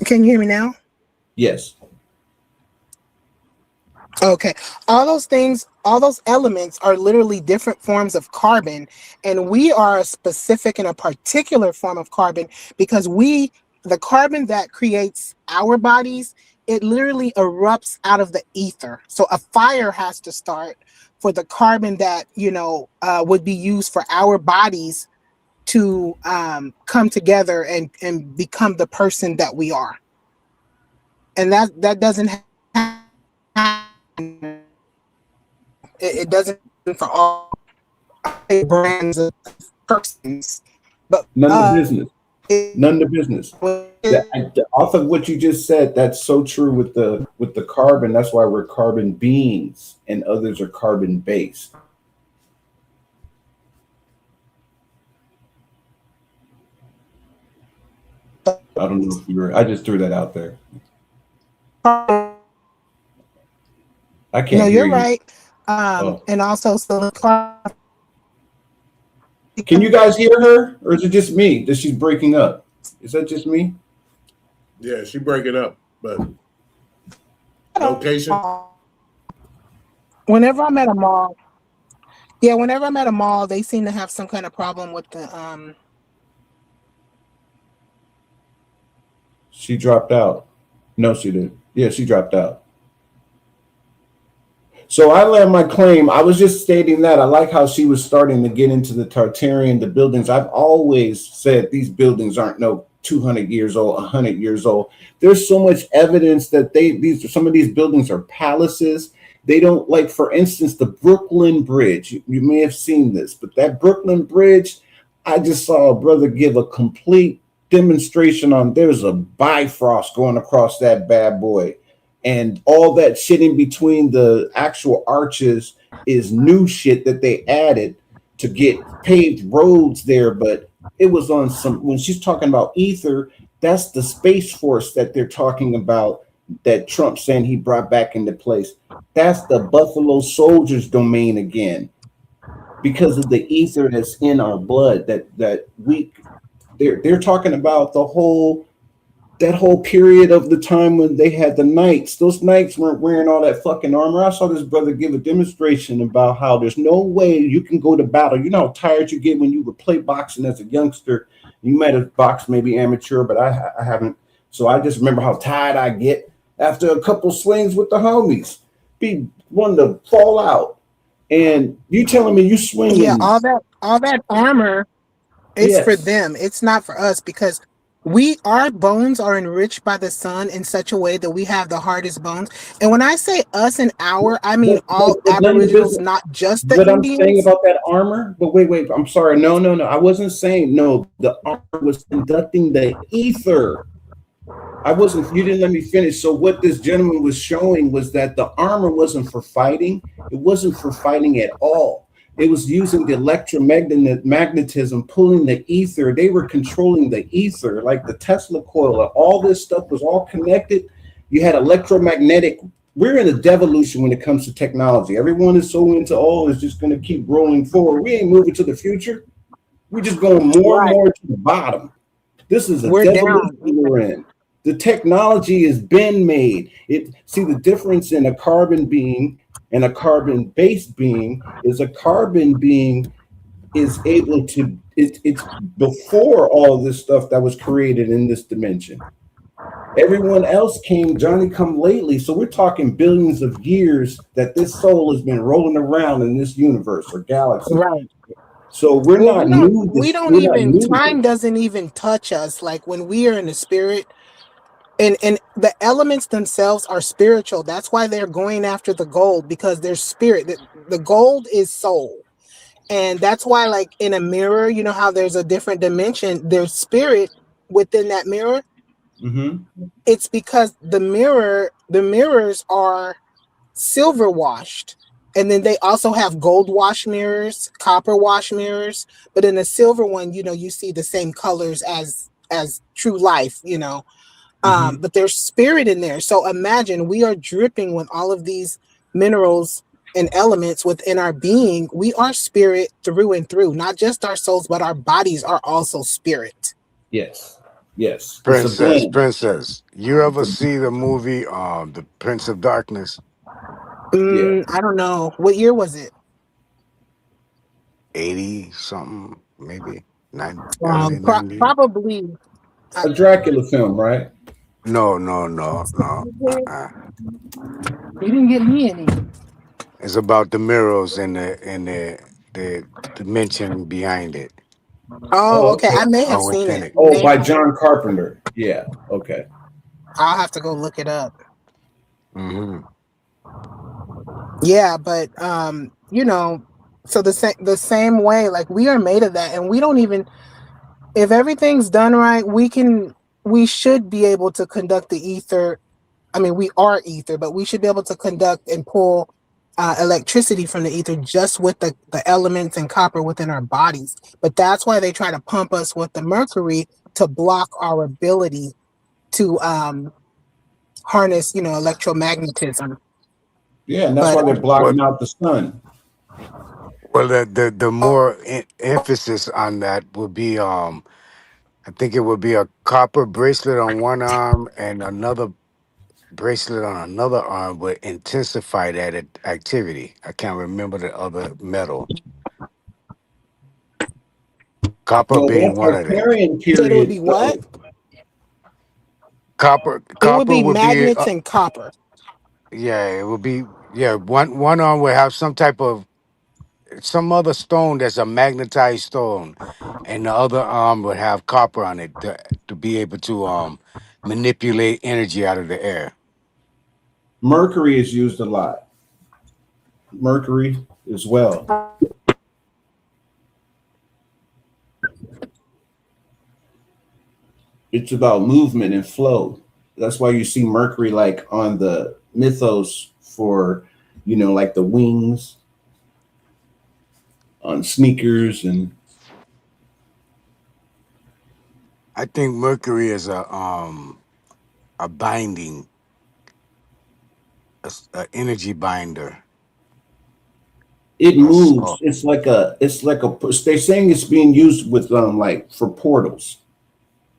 Can you hear me now? Yes. Okay. All those things, all those elements are literally different forms of carbon. And we are a specific and a particular form of carbon because the carbon that creates our bodies, it literally erupts out of the ether. So a fire has to start for the carbon that, would be used for our bodies to come together and become the person that we are. And that doesn't happen. It doesn't for all brands of persons, but None of business. None of business. Off of what you just said, that's so true with the carbon. That's why we're carbon beings, and others are carbon based. I don't know if you were. I just threw that out there. I can't. No, hear you're you. right. And also, Can you guys hear her, or is it just me that she's breaking up? Is that just me? Yeah, she's breaking up, but location. Whenever I'm at a mall, they seem to have some kind of problem with the She dropped out. No, she didn't. Yeah, she dropped out. So I land my claim. I was just stating that. I like how she was starting to get into the Tartarian, the buildings. I've always said these buildings aren't no 200 years old, 100 years old. There's so much evidence that some of these buildings are palaces. They don't, like, for instance, the Brooklyn Bridge. You may have seen this, but that Brooklyn Bridge, I just saw a brother give a complete demonstration on. There's a Bifrost going across that bad boy. And all that shit in between the actual arches is new shit that they added to get paved roads there. But it was on when she's talking about ether, that's the Space Force that they're talking about, that Trump saying he brought back into place. That's the Buffalo Soldiers domain again, because of the ether that's in our blood. They're talking about that whole period of the time when they had the knights. Those knights weren't wearing all that fucking armor. I saw this brother give a demonstration about how there's no way you can go to battle. You know how tired you get when you would play boxing as a youngster. You might have boxed maybe amateur, but I haven't. So I just remember how tired I get after a couple swings with the homies. Be wanting to fall out. And you telling me you swinging? Yeah, all that armor is for them. It's not for us, because our bones are enriched by the sun in such a way that we have the hardest bones. And when I say us and our, I mean all Aboriginals, not just the Indians. I'm saying about that armor, but wait, I'm sorry. No. I wasn't saying no. The armor was conducting the ether. You didn't let me finish. So what this gentleman was showing was that the armor wasn't for fighting. It wasn't for fighting at all. It was using the electromagnetism, pulling the ether. They were controlling the ether, like the Tesla coil. All this stuff was all connected. You had electromagnetic. We're in a devolution when it comes to technology. Everyone is so into, it's just going to keep rolling forward. We ain't moving to the future. We're just going more and more to the bottom. This is a devolution we're in. The technology has been made. See the difference in a carbon being and a carbon-based being is a carbon being is able to, it's before all of this stuff that was created in this dimension. Everyone else came Johnny come lately. So we're talking billions of years that this soul has been rolling around in this universe or galaxy. Right. So we're not new. Time doesn't even touch us. Like when we are in the spirit, and the elements themselves are spiritual. That's why they're going after the gold, because there's spirit. The gold is soul. And that's why, like in a mirror, you know how there's a different dimension, there's spirit within that mirror. Mm-hmm. It's because the mirrors are silver washed. And then they also have gold wash mirrors, copper wash mirrors. But in the silver one, you see the same colors as true life, But there's spirit in there. So imagine we are dripping with all of these minerals and elements within our being, we are spirit through and through. Not just our souls, but our bodies are also spirit. Yes. Yes. It's a Princess, blend. princess. You ever see the movie The Prince of Darkness? Yeah. I don't know. What year was it? 80 something, maybe early 90s. Probably. A Dracula film, right? No. You didn't get me any. It's about the mirrors and the dimension behind it. Oh, Oh, okay. I okay. may have Or seen within it. it. Oh, by John Carpenter. Yeah. Okay. I'll have to go look it up. Mm-hmm. Yeah, but so the same way, like we are made of that, and we don't even, if everything's done right, we should be able to conduct the ether. I mean, we are ether, but we should be able to conduct and pull electricity from the ether just with the elements and copper within our bodies. But that's why they try to pump us with the mercury to block our ability to harness, electromagnetism. Yeah, and that's But why they're blocking out the sun. Well, the more emphasis on that would be I think it would be a copper bracelet on one arm and another bracelet on another arm would intensify that activity. I can't remember the other metal. Copper Well, being that one of them. Arcturian said it would be period, what? though. It would Copper be would be magnets and copper. yeah, it would be one arm would have some other stone that's a magnetized stone, and the other arm would have copper on it to be able to manipulate energy out of the air. Mercury is used a lot. Mercury as well. It's about movement and flow. That's why you see Mercury like on the mythos for, like the wings on sneakers and. I think Mercury is a binding, a energy binder. It Or moves. It's like a. They're saying it's being used with like for portals.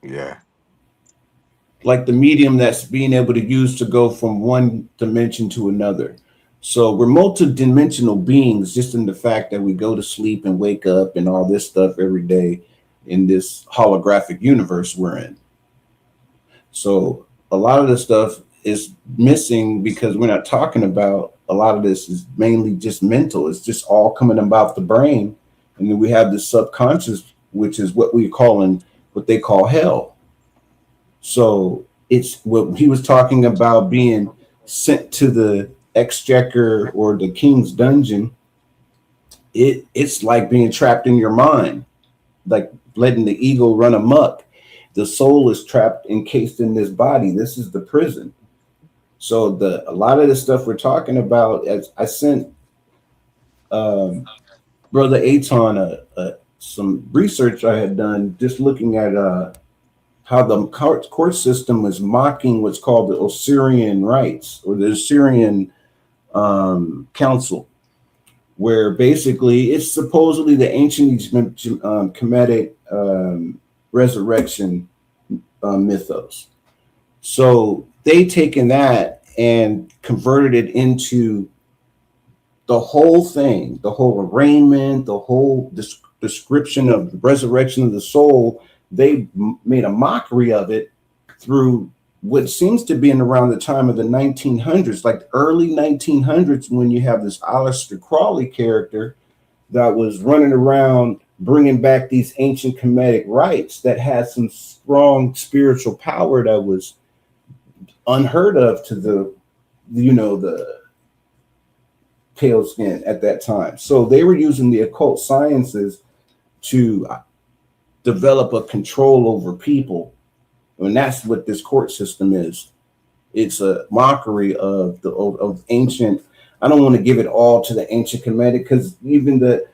Yeah. Like the medium that's being able to use to go from one dimension to another. So we're multi-dimensional beings just in the fact that we go to sleep and wake up and all this stuff every day in this holographic universe we're in. So a lot of the stuff is missing because we're not talking about a lot of this is mainly just mental. It's just all coming about the brain. And then we have the subconscious, which is what they call hell. So it's what he was talking about being sent to the exchequer or the king's dungeon. It's like being trapped in your mind, like letting the ego run amok. The soul is trapped, encased in this body. This is the prison. So a lot of the stuff we're talking about, as I sent Brother Aton some research I had done, just looking at how the court system was mocking what's called the Osirian rites or the Osirian council, where basically it's supposedly the ancient Kemetic resurrection mythos. So they taken that and converted it into the whole thing, the whole arraignment, the whole description of the resurrection of the soul. They made a mockery of it through what seems to be in around the time of the 1900s, like the early 1900s, when you have this Aleister Crowley character that was running around bringing back these ancient Kemetic rites that had some strong spiritual power that was unheard of to the pale skin at that time. So they were using the occult sciences to develop a control over people. And that's what this court system is. It's a mockery of ancient. I don't want to give it all to the ancient Kemetic, because even the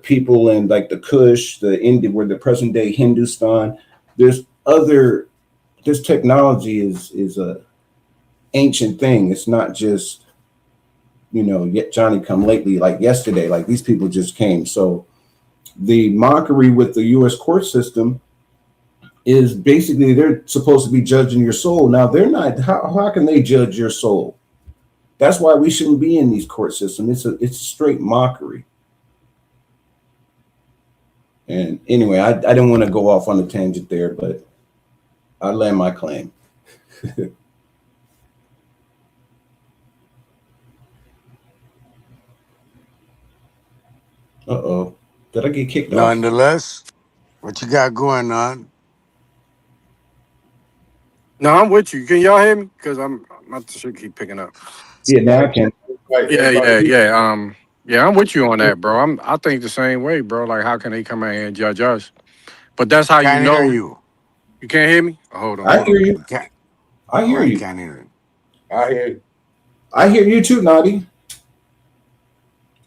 people in like the Kush, the India, where the present day Hindustan, this technology is a ancient thing. It's not just yet Johnny come lately, like yesterday, like these people just came. So the mockery with the U.S. court system is basically they're supposed to be judging your soul. Now they're not. How can they judge your soul? That's why we shouldn't be in these court systems. It's a straight mockery. And anyway, I didn't want to go off on a tangent there, but I land my claim. Uh-oh. Did I get kicked off? Nonetheless, what you got going on? No, I'm with you. Can y'all hear me? Because I'm not sure keep picking up. Yeah, now I can. Yeah, I'm with you on that, bro. I think the same way, bro. Like, how can they come out here and judge us? But that's how Can't you know. hear you. You can't hear me? Oh, hold on. I hear you. I hear you. Can't hear you. I hear you too, Naughty.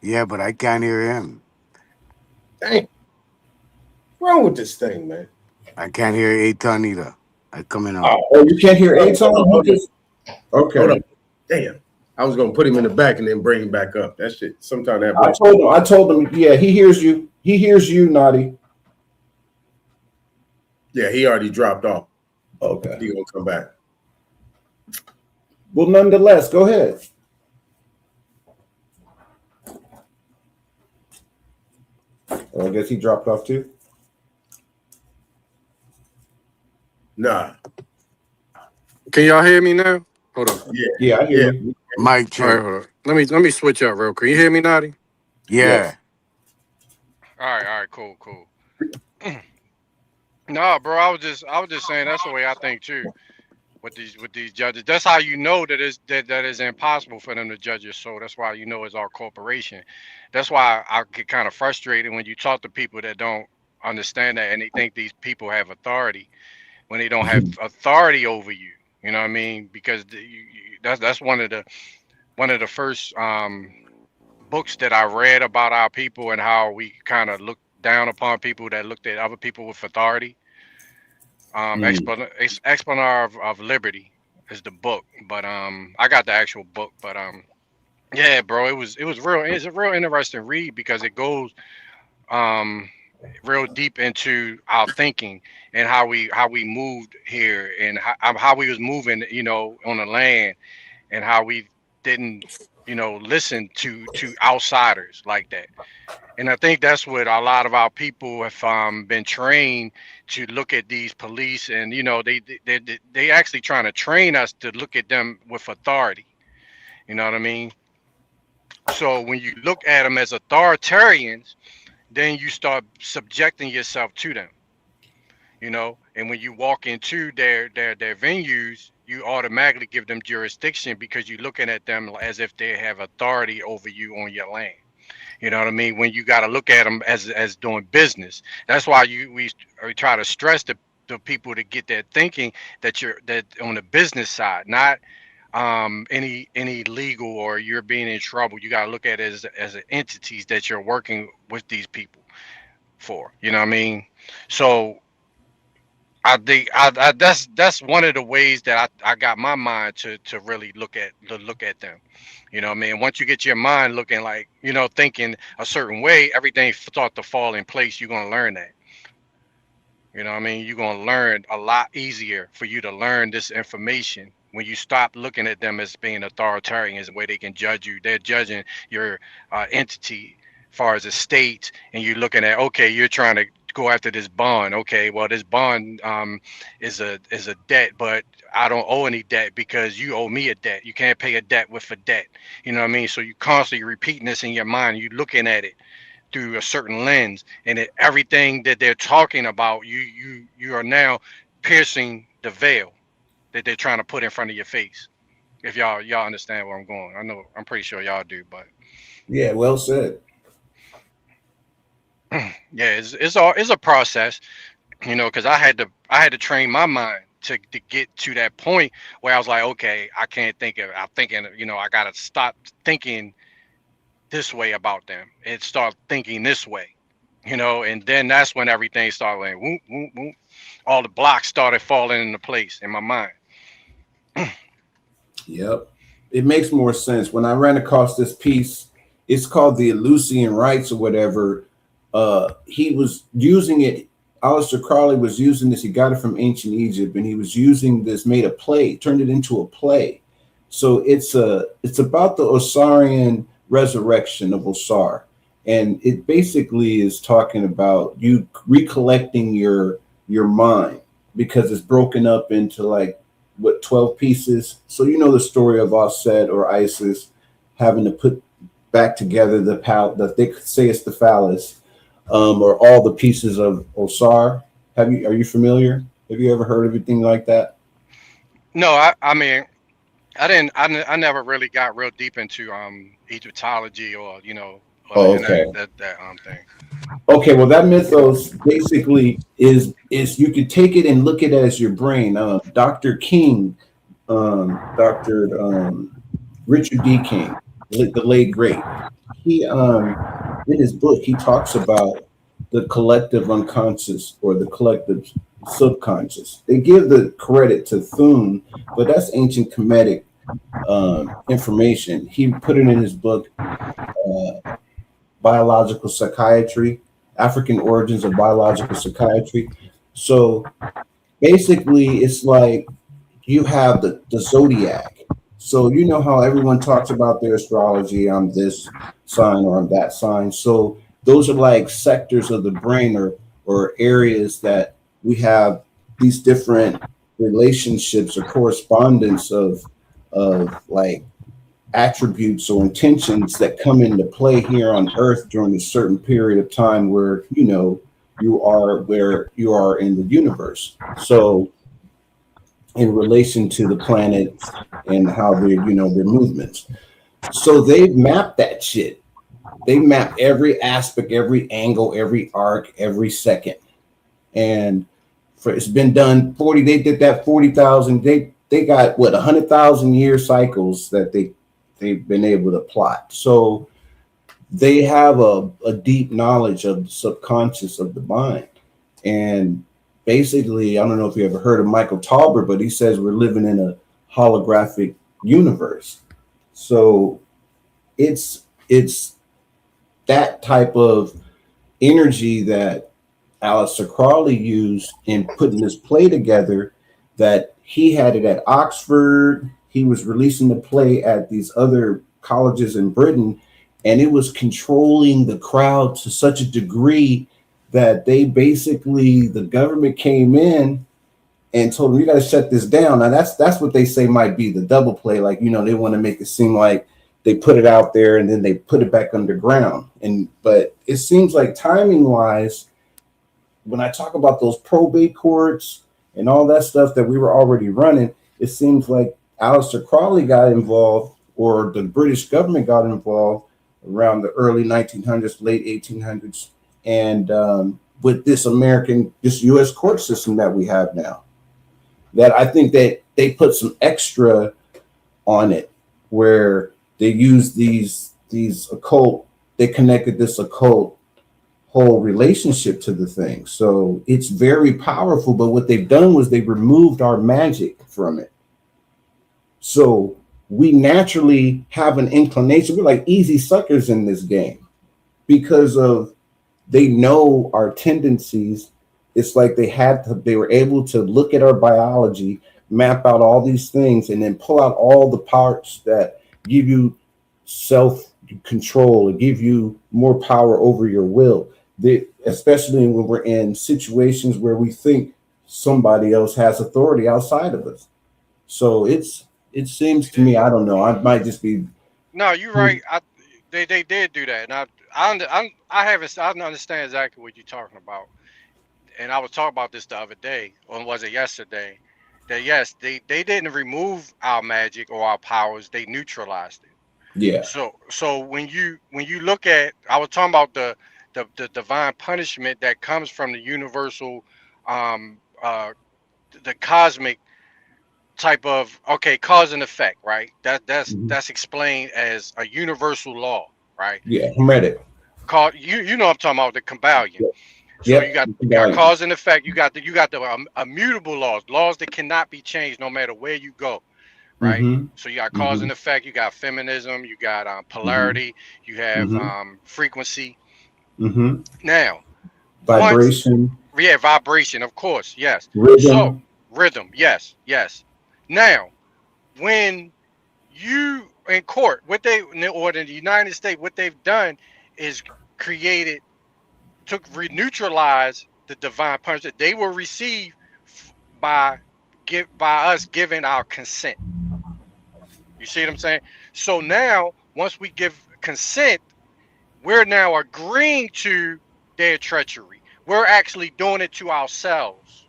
Yeah, but I can't hear him. Dang. What's wrong with this thing, man? I can't hear Aton either. I coming out. Oh, you can't hear Aton? Okay. Hold up. Damn. I was gonna put him in the back and then bring him back up. That shit. Sometimes that. I told him. Yeah, he hears you. He hears you, Naughty. Yeah, he already dropped off. Okay. He gonna come back. Well, nonetheless, go ahead. I guess he dropped off too. Nah. Can y'all hear me now? Hold on. Yeah, I hear you. Mic check. All right, hold on. Let me switch up real quick. You hear me, Naughty? Yeah. Yes. All right, cool. No, bro, I was just saying that's the way I think too. With these judges, that's how you know that is impossible for them to judge your soul. That's why you know it's our corporation. That's why I get kind of frustrated when you talk to people that don't understand that and they think these people have authority when they don't have authority over you. You know what I mean? Because that's one of the first books that I read about our people and how we kind of look down upon people that looked at other people with authority. Explainer of Liberty is the book, but I got the actual book, but yeah, bro, it's a real interesting read because it goes real deep into our thinking and how we moved here and how we was moving, on the land and how we didn't, listen to outsiders like that. And I think that's what a lot of our people have been trained to look at these police, and they actually trying to train us to look at them with authority. You know what I mean? So when you look at them as authoritarians, then you start subjecting yourself to them. And when you walk into their venues, you automatically give them jurisdiction because you're looking at them as if they have authority over you on your land. You know what I mean? When you got to look at them as doing business. That's why we try to stress the people to get that thinking that that on the business side, not any legal or you're being in trouble. You got to look at it as entities that you're working with these people for. You know what I mean? So I think that's one of the ways that I got my mind to really look at them. You know what I mean? Once you get your mind looking like, thinking a certain way, everything start to fall in place. You're going to learn that. You know what I mean? You're going to learn a lot easier for you to learn this information when you stop looking at them as being authoritarian as the way they can judge you. They're judging your entity as far as a state, and you're looking at, okay, you're trying to go after this bond. Okay, well, this bond is a debt, but I don't owe any debt because you owe me a debt. You can't pay a debt with a debt. You know what I mean? So you constantly repeating this in your mind. You looking at it through a certain lens, and everything that they're talking about, you are now piercing the veil that they're trying to put in front of your face. If y'all understand where I'm going, I'm pretty sure y'all do, but yeah, well said. Yeah, it's a process, because I had to train my mind to get to that point where I was like, okay, I can't think of. I'm thinking, I gotta stop thinking this way about them and start thinking this way, and then that's when everything started like, whoop, whoop, whoop. All the blocks started falling into place in my mind. Yep. it makes more sense. When I ran across this piece, it's called the Eleusinian Rites or whatever. He was using it. Aleister Crowley was using this. He got it from ancient Egypt, and he was using this, made a play, turned it into a play. So it's about the Osirian resurrection of Osir, and it basically is talking about you recollecting your mind, because it's broken up into like 12 pieces. So you know the story of Osset or Isis having to put back together that they could say it's the phallus, or all the pieces of Osir. Are you familiar? Have you ever heard of anything like that? No, I mean, I never really got real deep into Egyptology or Oh, okay. that thing. Okay, well, that mythos basically is you could take it and look at it as your brain. Dr. King, Dr. Richard D. King, the late great, he in his book he talks about the collective unconscious or the collective subconscious. They give the credit to Thun, but that's ancient Kemetic information. He put it in his book, Biological Psychiatry, African Origins of Biological Psychiatry. So basically, it's like you have the zodiac. So you know how everyone talks about their astrology, I'm this sign or I'm that sign. So those are like sectors of the brain or areas that we have these different relationships or correspondence of like attributes or intentions that come into play here on Earth during a certain period of time where you are where you are in the universe. So in relation to the planets and how their movements. So they've mapped that shit. They map every aspect, every angle, every arc, every second. And it's been done 40, they did that 40,000, they got 100,000 year cycles that they've been able to plot. So they have a deep knowledge of the subconscious of the mind. And basically, I don't know if you ever heard of Michael Talbert, but he says we're living in a holographic universe. So it's that type of energy that Aleister Crowley used in putting this play together, that he had it at Oxford. He was releasing the play at these other colleges in Britain, and it was controlling the crowd to such a degree that the government came in and told them, you got to shut this down. Now that's what they say might be the double play. Like, they want to make it seem like they put it out there and then they put it back underground. But it seems like timing wise, when I talk about those probate courts and all that stuff that we were already running, it seems like Aleister Crowley got involved, or the British government got involved around the early 1900s, late 1800s. And with this U.S. court system that we have now, that I think that they put some extra on it, where they use these occult, they connected this occult whole relationship to the thing. So it's very powerful, but what they've done was they removed our magic from it. So we naturally have an inclination, we're like easy suckers in this game because of they know our tendencies. It's like they were able to look at our biology, map out all these things, and then pull out all the parts that give you self-control and give you more power over your will. Especially when we're in situations where we think somebody else has authority outside of us. So it seems to me, I don't know, I might just be. No, you're right. They did do that, and I don't understand exactly what you're talking about. And I was talking about this the other day, or was it yesterday? That yes, they didn't remove our magic or our powers; they neutralized it. Yeah. So when you look at, I was talking about the divine punishment that comes from the universal, the cosmic type of cause and effect, right? That's explained as a universal law, right? Yeah, Hermetic. You know what I'm talking about, the Kabbalion. So Yep. you got cause and effect. You got the immutable laws that cannot be changed no matter where you go. right? Mm-hmm. So you got cause Mm-hmm. and effect, you got feminism, you got polarity, you have Mm-hmm. frequency. Mm-hmm. Now, once, Vibration, yeah, vibration, of course, yes. So rhythm. rhythm, yes, yes. Now, when you in court, what they or in the United States, what they've done is created neutralize the divine punishment they will receive by by us giving our consent. You see what I'm saying? So now, once we give consent, we're now agreeing to their treachery. We're actually doing it to ourselves.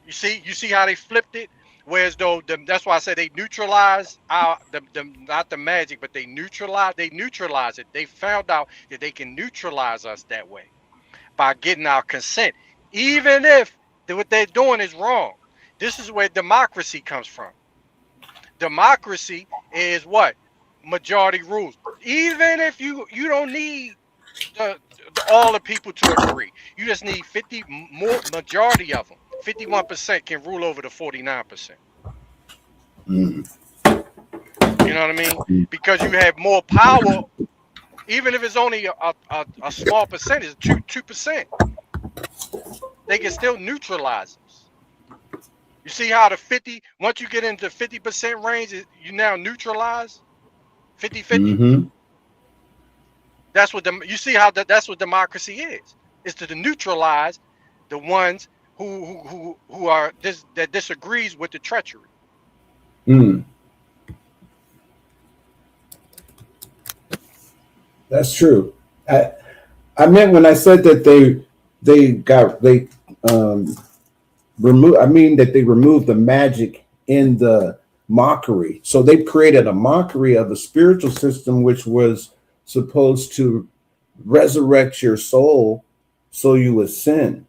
You see how they flipped it? Whereas though that's why I said they neutralize our not the magic, but they neutralize it. They found out that they can neutralize us that way by getting our consent, even if what they're doing is wrong. This is where democracy comes from. Democracy is what? Majority rules. Even if you don't need all the people to agree, you just need 50 more majority of them. 51% can rule over the 49%. Mm. You know what I mean? Because you have more power, even if it's only a small percentage, 2%. They can still neutralize us. You see how the 50, once you get into 50% range, you now neutralize 50-50. Mm-hmm. That's what you see how that's what democracy is. It's to neutralize the ones who are that disagrees with the treachery. Mm. That's true. I meant when I said that they remove. I mean that they removed the magic in the mockery. So they created a mockery of a spiritual system which was supposed to resurrect your soul, so you would sin.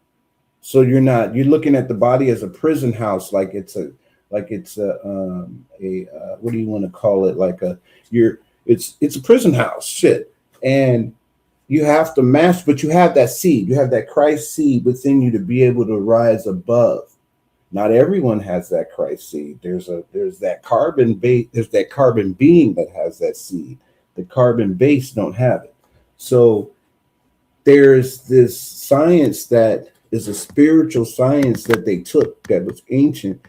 So you're looking at the body as a prison house, like it's a what do you want to call it? Like it's a prison house, shit. And you have to match, but you have that seed, you have that Christ seed within you to be able to rise above. Not everyone has that Christ seed. There's that carbon base, there's that carbon being that has that seed. The carbon base don't have it. So there's this science that is a spiritual science that they took that was ancient,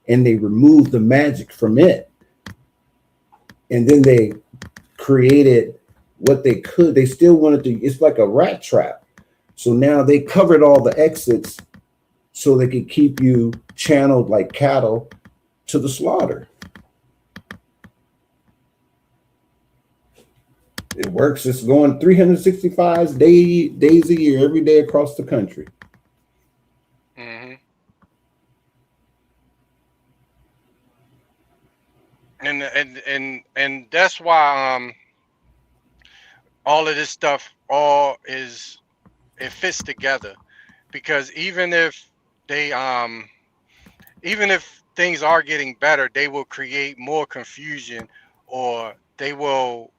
and they removed the magic from it. And then they created what they could. They still wanted to, it's like a rat trap. So now they covered all the exits so they could keep you channeled like cattle to the slaughter. It works. It's going 365 days a year, every day across the country. Mm-hmm. And that's why all of this stuff it fits together, because even if things are getting better, they will create more confusion, or they will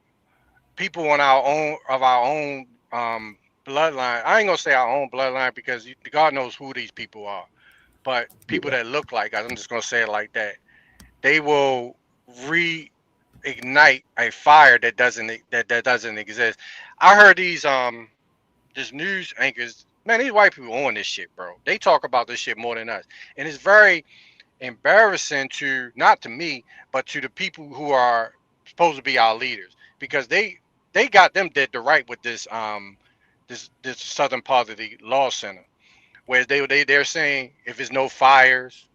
people on our own bloodline. I ain't gonna say our own bloodline, because God knows who these people are, but people that look like us, I'm just gonna say it like that. They will reignite a fire that doesn't exist. I heard these just news anchors, man, these white people on this shit, bro. They talk about this shit more than us, and it's very embarrassing to, not to me, but to the people who are supposed to be our leaders, because they got them dead to right with this this southern part of the law center, where they're saying if there's no fires,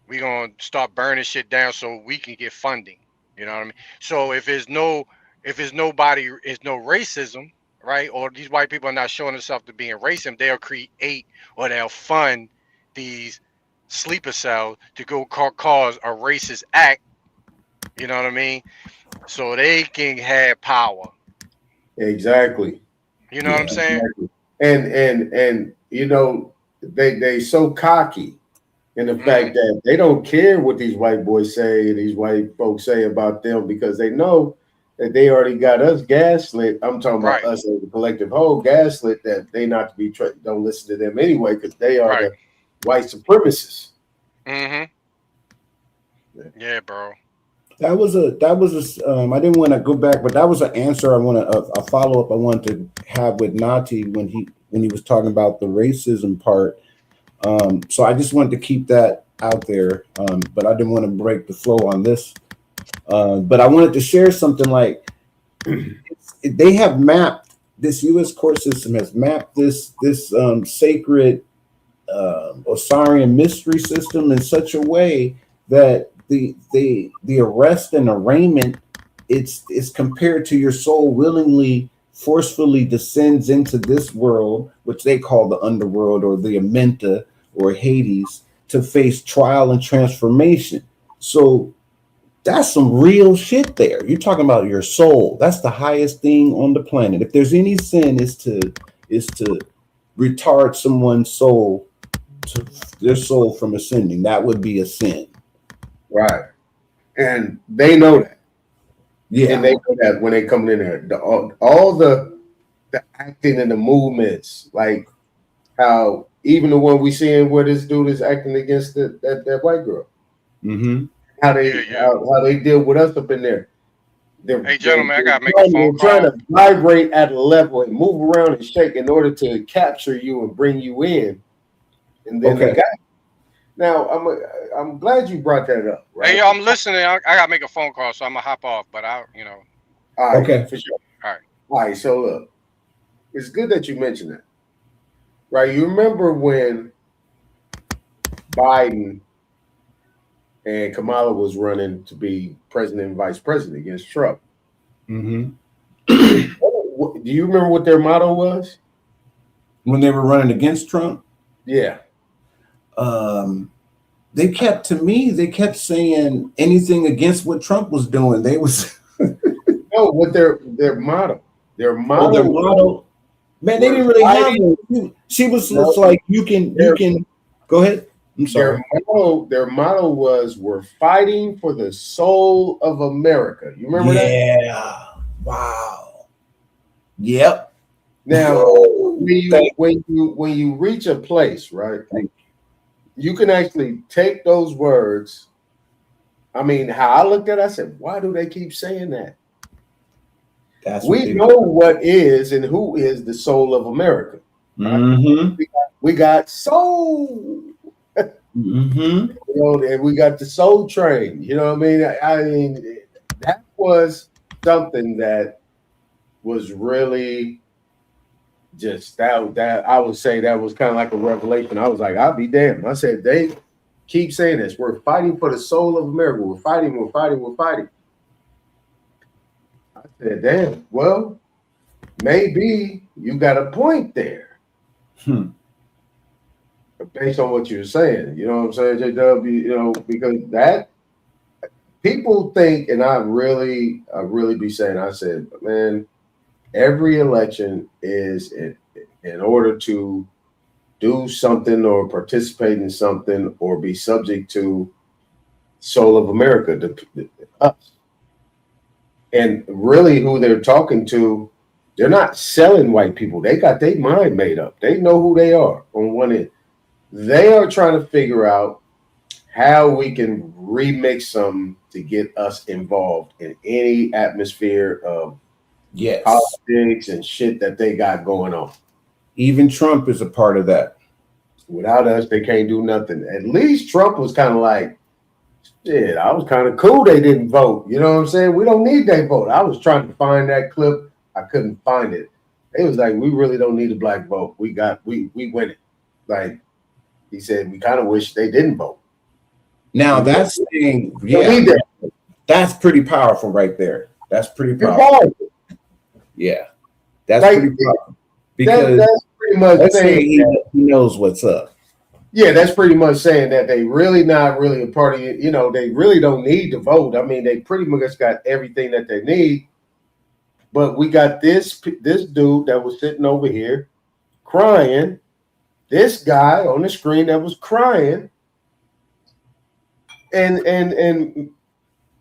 we're gonna start burning shit down so we can get funding. You know what I mean? So if there's no racism, right? Or these white people are not showing themselves to being racist, they'll create or they'll fund these sleeper cells to go cause a racist act. You know what I mean? So they can have power. Exactly. You know what I'm saying? Exactly. And you know, they so cocky in the fact that they don't care what these white boys say, these white folks say about them, because they know that they already got us gaslit. I'm talking about us as a collective whole gaslit, that they not to be don't listen to them anyway, because they are the white supremacists. Mm-hmm. Yeah, bro. That was a I didn't want to go back, but that was an answer I want to a follow up I wanted to have with Nati when he was talking about the racism part. So I just wanted to keep that out there, but I didn't want to break the flow on this. But I wanted to share something like they have mapped this U.S. court system has mapped this sacred Osirian mystery system in such a way that the arrest and arraignment it's compared to your soul willingly forcefully descends into this world, which they call the underworld or the Amenta or Hades, to face trial and transformation. So that's some real shit there. You're talking about your soul. That's the highest thing on the planet. If there's any sin, is to retard someone's soul, to their soul from ascending. That would be a sin. Right. And they know that. Yeah. And they know that when they come in there. All the acting and the movements, like how even the one we seeing where this dude is acting against that white girl. Mm-hmm. How they deal with us up in there. Hey, gentlemen, I gotta make a phone call. Trying to vibrate at a level and move around and shake in order to capture you and bring you in. And then they got it. Now I'm glad you brought that up. Right? Hey, I'm listening. I gotta make a phone call, so I'm gonna hop off. But All right, okay, for sure. All right. All right. So look, it's good that you mentioned that. Right. You remember when Biden and Kamala was running to be president and vice president against Trump. Mm-hmm. Do you remember what their motto was? When they were running against Trump? Yeah. They kept saying anything against what Trump was doing. They was no, what their motto. Their motto. Man, they didn't really have one. She was like, you can go ahead. I'm sorry. Their motto was, "We're fighting for the soul of America." You remember that? Yeah. Wow. Yep. Now, when you reach a place, right? You can actually take those words. I mean, how I looked at it, I said, why do they keep saying that? We know what is and who is the soul of America. Right? Mm-hmm. We got soul. Mm-hmm. You know, and we got the soul train. You know what I mean? That was something that was really just that I would say that was kind of like a revelation. I was like, I'll be damned. I said, they keep saying this. We're fighting for the soul of America. We're fighting. I said, damn, well, maybe you got a point there. Based on what you're saying. You know what I'm saying, JW? You know, because that people think, and I really be saying, I said, man, every election is in order to do something or participate in something or be subject to soul of America, us. And really who they're talking to, they're not selling white people. They got their mind made up. They know who they are on one end. They are trying to figure out how we can remix them to get us involved in any atmosphere of politics and shit that they got going on. Even Trump is a part of that. Without us, they can't do nothing. At least Trump was kind of like, shit, I was kind of cool they didn't vote. You know what I'm saying? We don't need their vote. I was trying to find that clip. I couldn't find it. It was like, we really don't need a black vote. We win it. Like he said, we kind of wish they didn't vote. Now that's saying, yeah, that's pretty powerful right there. That's pretty powerful. Yeah, that's like, pretty powerful. Because that's pretty much saying he knows what's up. Yeah, that's pretty much saying that they really not really a party. You know, they really don't need to vote. I mean, they pretty much got everything that they need. But we got this dude that was sitting over here crying. This guy on the screen that was crying, and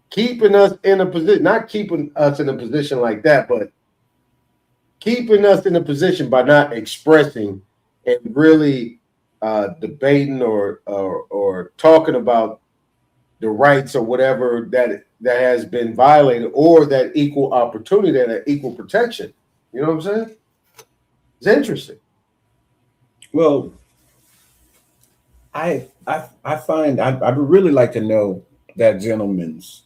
keeping us in a position, not keeping us in a position like that, but keeping us in a position by not expressing and really debating or talking about the rights or whatever that has been violated, or that equal opportunity, that equal protection. You know what I'm saying? It's interesting. Well, I find I would really like to know that gentleman's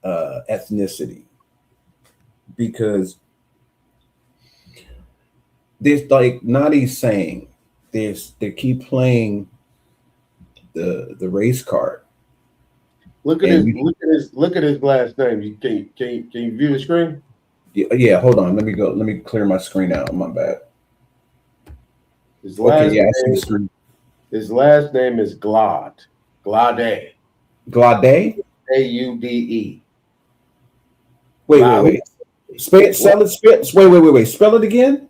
ethnicity, because there's like Nadi's saying, they keep playing the race card. Look at look at his last name. Can you view the screen? Yeah, hold on. Let me clear my screen out. My bad. His last I see the screen. His last name is Glade. Glade. Glade? A-U-D-E. Wait. Spell it again.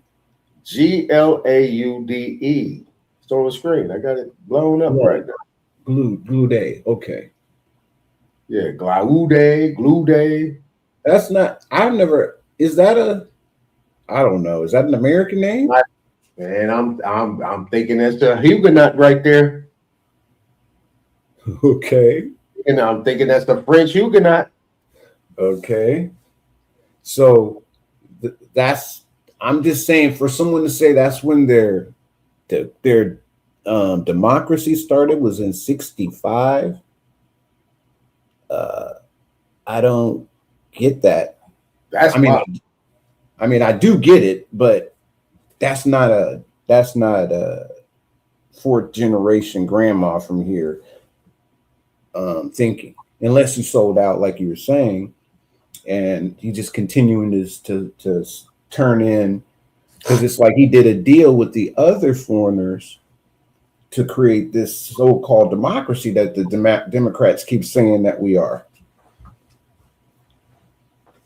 Glaude. It's on the screen. I got it blown up right now. Glaude. Okay. Yeah, Glaude. That's not. I've never. Is that a? I don't know. Is that an American name? Man, I'm thinking that's a Huguenot right there. Okay. And I'm thinking that's the French Huguenot. Okay. So that's. I'm just saying, for someone to say that's when their democracy started was in 1965. I don't get that. I mean, I do get it, but that's not a fourth generation grandma from here thinking, unless he sold out like you were saying, and he just continuing to turn in, because it's like he did a deal with the other foreigners to create this so-called democracy that the Democrats keep saying that we are.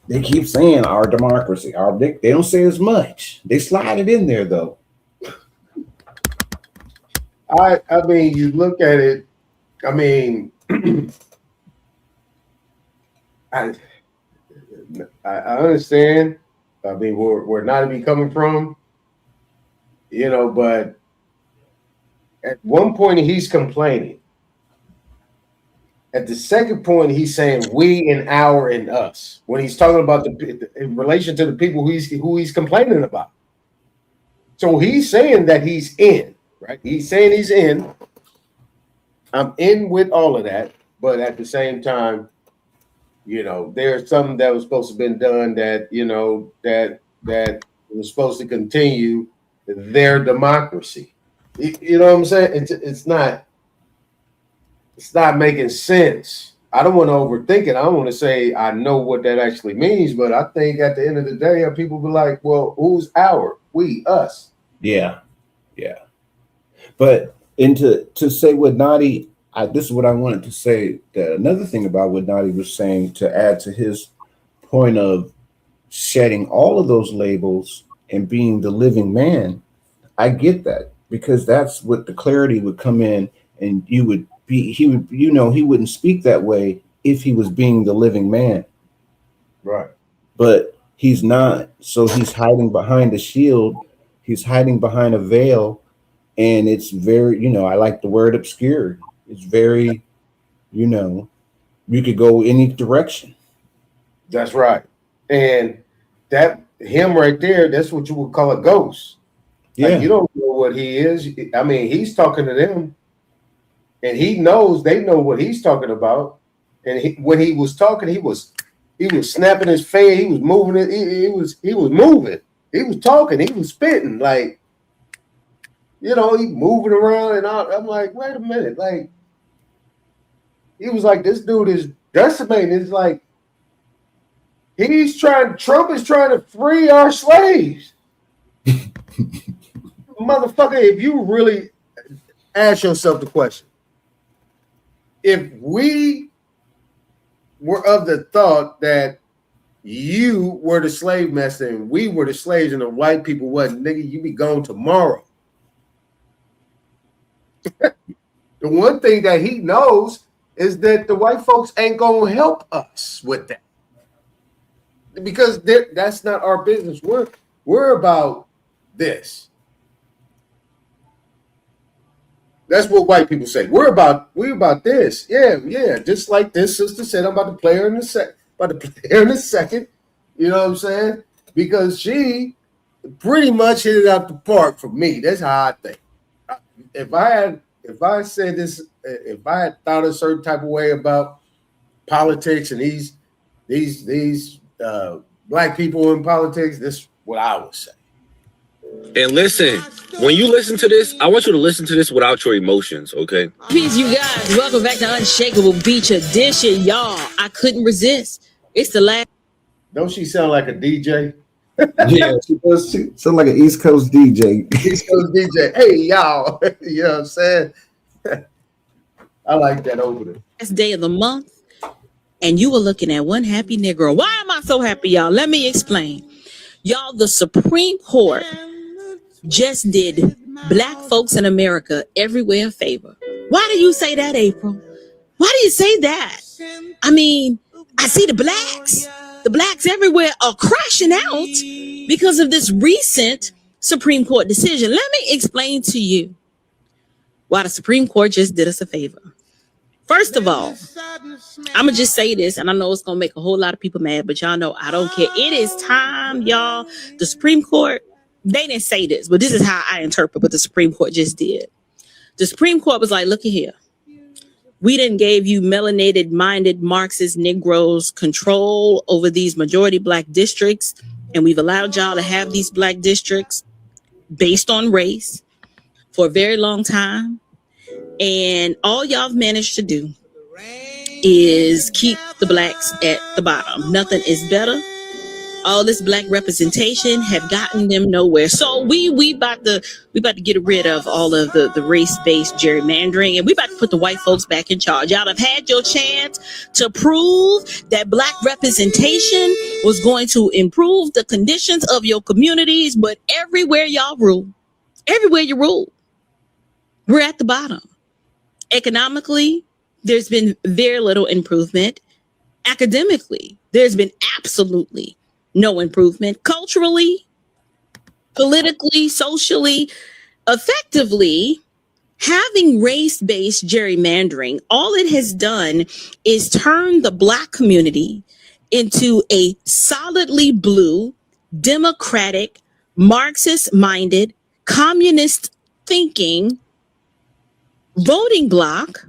They keep saying our democracy. They don't say as much. They slide it in there though. I mean, you look at it. I mean, I understand. I mean, where not to be coming from, you know, but at one point he's complaining. At the second point, he's saying we and our and us when he's talking about in relation to the people who he's complaining about. So he's saying that he's in, right? He's saying he's in. I'm in with all of that, but at the same time, you know, there's something that was supposed to have been done that, you know, that was supposed to continue their democracy. You know what I'm saying? It's not making sense. I don't want to overthink it. I don't want to say I know what that actually means, but I think at the end of the day, people be like, well, who's our? We, us. Yeah. But to say what Nadi, this is what I wanted to say. That another thing about what Nadi was saying, to add to his point of shedding all of those labels and being the living man, I get that, because that's what the clarity would come in, and he wouldn't speak that way if he was being the living man. Right. But he's not. So he's hiding behind a shield. He's hiding behind a veil. And it's very, I like the word obscure. It's very, you could go any direction. That's right. And that him right there, that's what you would call a ghost. Yeah. Like, you don't know what he is. I mean, he's talking to them, and he knows they know what he's talking about. And when he was talking, he was snapping his face. He was moving it. He was moving. He was talking. He was spitting. Like, he moving around, and I'm like, wait a minute. Like, he was like, this dude is decimating. It's like, Trump is trying to free our slaves. Motherfucker, if you really ask yourself the question, if we were of the thought that you were the slave master and we were the slaves and the white people wasn't, nigga, you be gone tomorrow. The one thing that he knows is that the white folks ain't gonna help us with that, because that's not our business. We're about this. That's what white people say. We're about this. Yeah. Just like this sister said, I'm about to play her in a second. You know what I'm saying? Because she pretty much hit it out the park for me. That's how I think. If I had thought a certain type of way about politics and these black people in politics, this is what I would say. And listen, when you listen to this, I want you to listen to this without your emotions, okay? Peace, you guys. Welcome back to Unshakable Beach Edition, y'all. I couldn't resist. It's the last. Don't she sound like a DJ? Yeah, she does. She sound like an East Coast DJ. East Coast DJ. Hey, y'all. You know what I'm saying? I like that over there. Last day of the month, and you were looking at one happy Negro. Why am I so happy, y'all? Let me explain. Y'all, the Supreme Court just did black folks in America everywhere a favor. Why do you say that, April? Why do you say that? I mean, I see the blacks everywhere are crashing out because of this recent Supreme Court decision. Let me explain to you why the Supreme Court just did us a favor. First of all, I'm going to just say this, and I know it's going to make a whole lot of people mad, but y'all know I don't care. It is time, y'all. The Supreme Court, they didn't say this, but this is how I interpret what the Supreme Court just did. The Supreme Court was like, look at here. We didn't gave you melanated-minded Marxist Negroes control over these majority black districts, and we've allowed y'all to have these black districts based on race for a very long time. And all y'all have managed to do is keep the blacks at the bottom. Nothing is better. All this black representation have gotten them nowhere. So we about to get rid of all of the race-based gerrymandering, and we about to put the white folks back in charge. Y'all have had your chance to prove that black representation was going to improve the conditions of your communities, but everywhere y'all rule, everywhere you rule, we're at the bottom. Economically, there's been very little improvement. Academically, there's been absolutely no improvement. Culturally, politically, socially, effectively, having race-based gerrymandering, all it has done is turn the black community into a solidly blue, democratic, Marxist-minded, communist-thinking voting bloc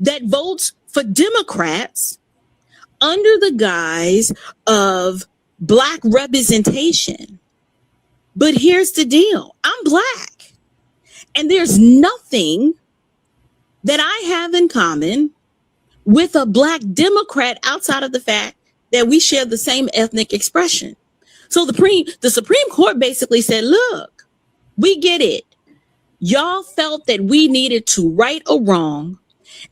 that votes for Democrats under the guise of black representation. But here's the deal. I'm black, and there's nothing that I have in common with a black Democrat outside of the fact that we share the same ethnic expression. So the Supreme Court basically said, look, we get it. Y'all felt that we needed to right a wrong,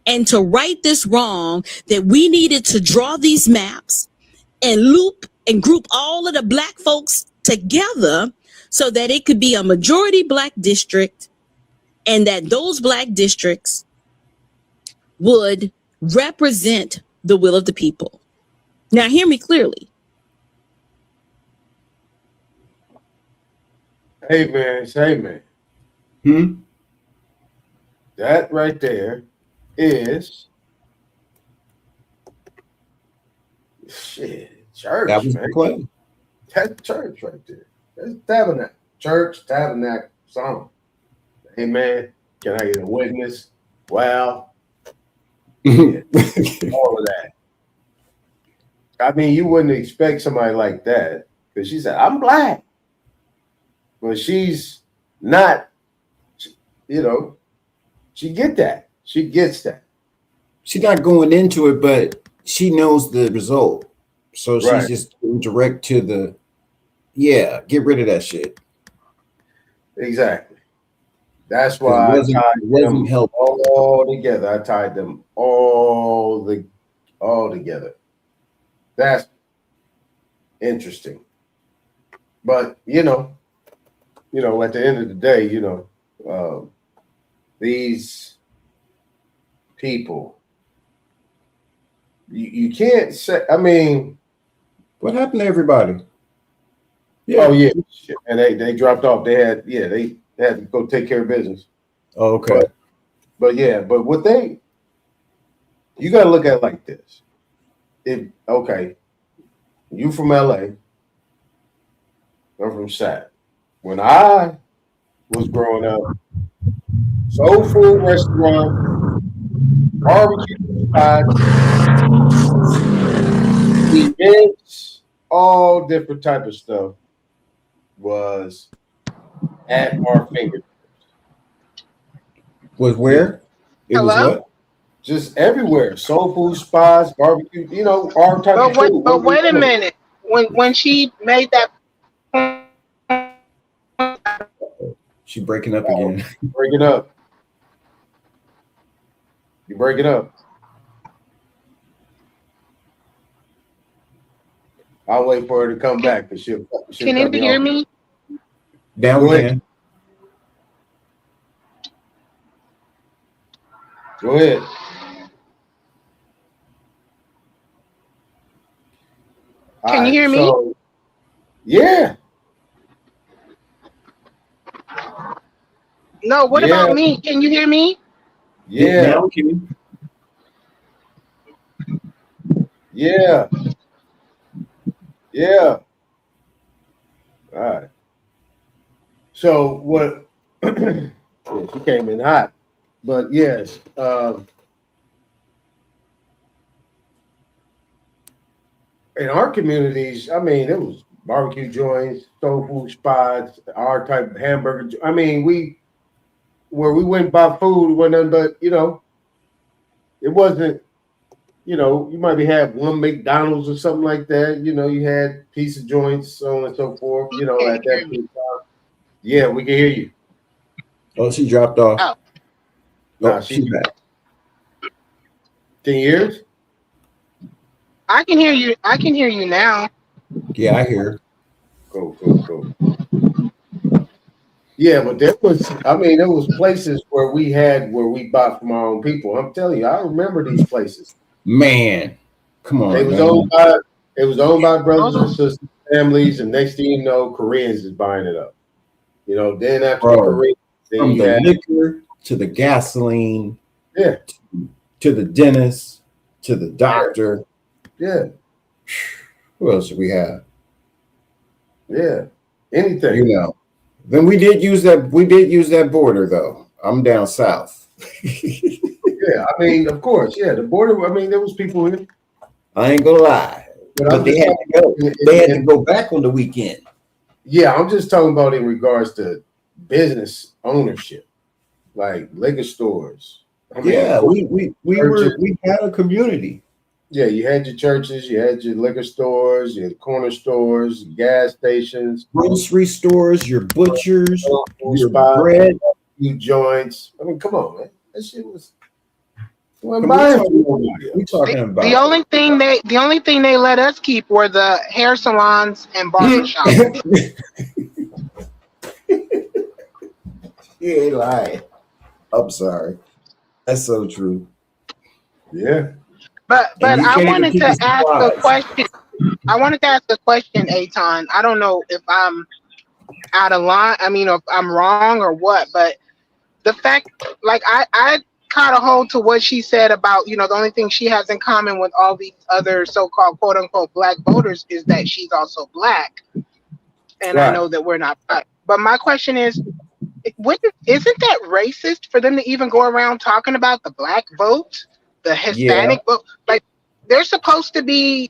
and to right this wrong, that we needed to draw these maps and loop and group all of the black folks together so that it could be a majority black district, and that those black districts would represent the will of the people. Now, hear me clearly. Hey, man. That right there is church. That was man. the play. That's church right there. That's tabernacle. Church, tabernacle, song. Hey, man, can I get a witness? Wow. Yeah. All of that. I mean, you wouldn't expect somebody like that, because she said, I'm black. But she's not, she get that. She gets that. She's not going into it, but she knows the result. So she's just direct to the, get rid of that shit. Exactly. That's why I tied them all together. I tied them all together. That's interesting. But, at the end of the day, these people, you can't say, I mean, what happened to everybody? Yeah. Oh, yeah. And they dropped off. They had to go take care of business. Oh, okay. But yeah, but what you got to look at it like this. Okay, you from LA, I'm from Sac. When I was growing up, soul food restaurant, barbecue spots, events, all different type of stuff was at our fingertips. Was where? It was what? Just everywhere. Soul food spots, barbecue, all type of food. But wait a minute. When she made that She breaking up again. Break it up. You break it up. I'll wait for her to come back because she'll Can you hear me? Down again. Go ahead. Can you hear me? Yeah. No, what about me? Can you hear me? Yeah. Now can you? Yeah. Yeah. All right. So what she came in hot. But yes, in our communities, I mean, it was barbecue joints, soul food spots, our type of hamburger. I mean, where we went by food, it wasn't nothing but, it wasn't, you might have one McDonald's or something like that. You had pizza joints, so on and so forth, at that point. Yeah, we can hear you. Oh, she dropped off. Oh. No, she's back. Can you hear us? I can hear you. I can hear you now. Yeah, I hear. Cool. Yeah, but there was places where we bought from our own people. I'm telling you, I remember these places. Man, come on. It was owned by brothers and sisters, families, and next thing you know, Koreans is buying it up. Then after the Koreans, from the liquor to the gasoline, to the dentist, to the doctor. Yeah. Who else do we have? Yeah. Anything. Then we did use that border though. I'm down south. Yeah, I mean, of course, yeah. The border, I mean, there was people in. I ain't gonna lie. But they had to go. They had to go back on the weekend. Yeah, I'm just talking about in regards to business ownership, like liquor stores. We had a community. Yeah, you had your churches, you had your liquor stores, your corner stores, gas stations, grocery stores, your butchers, your bread, your joints. I mean, come on, man. That shit was. We talking about the only thing they let us keep were the hair salons and barbershops. You ain't lying. I'm sorry. That's so true. Yeah. But I wanted to ask a question. I wanted to ask a question, Aton. I don't know if I'm out of line. I mean, if I'm wrong or what, but the fact, like, I caught a hold to what she said about, the only thing she has in common with all these other so-called quote unquote black voters is that she's also black. And right. I know that we're not black. But my question is, isn't that racist for them to even go around talking about the black vote, the Hispanic vote? Like, they're supposed to be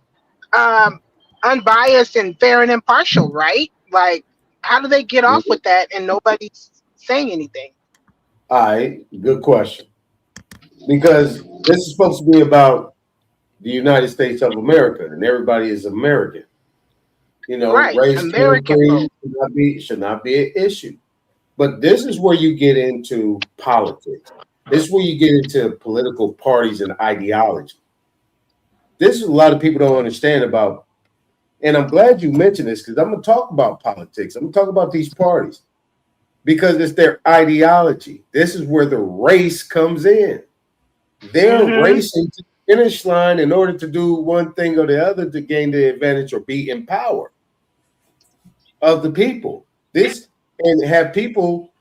unbiased and fair and impartial, right? Like, how do they get off with that and nobody's saying anything? All right, good question. Because this is supposed to be about the United States of America, and everybody is American. Right. Race American should not be an issue. But this is where you get into politics. This is where you get into political parties and ideology. This is a lot of people don't understand about, and I'm glad you mentioned this because I'm going to talk about politics. I'm going to talk about these parties because it's their ideology. This is where the race comes in. They're racing to the finish line in order to do one thing or the other to gain the advantage or be in power of the people. And have people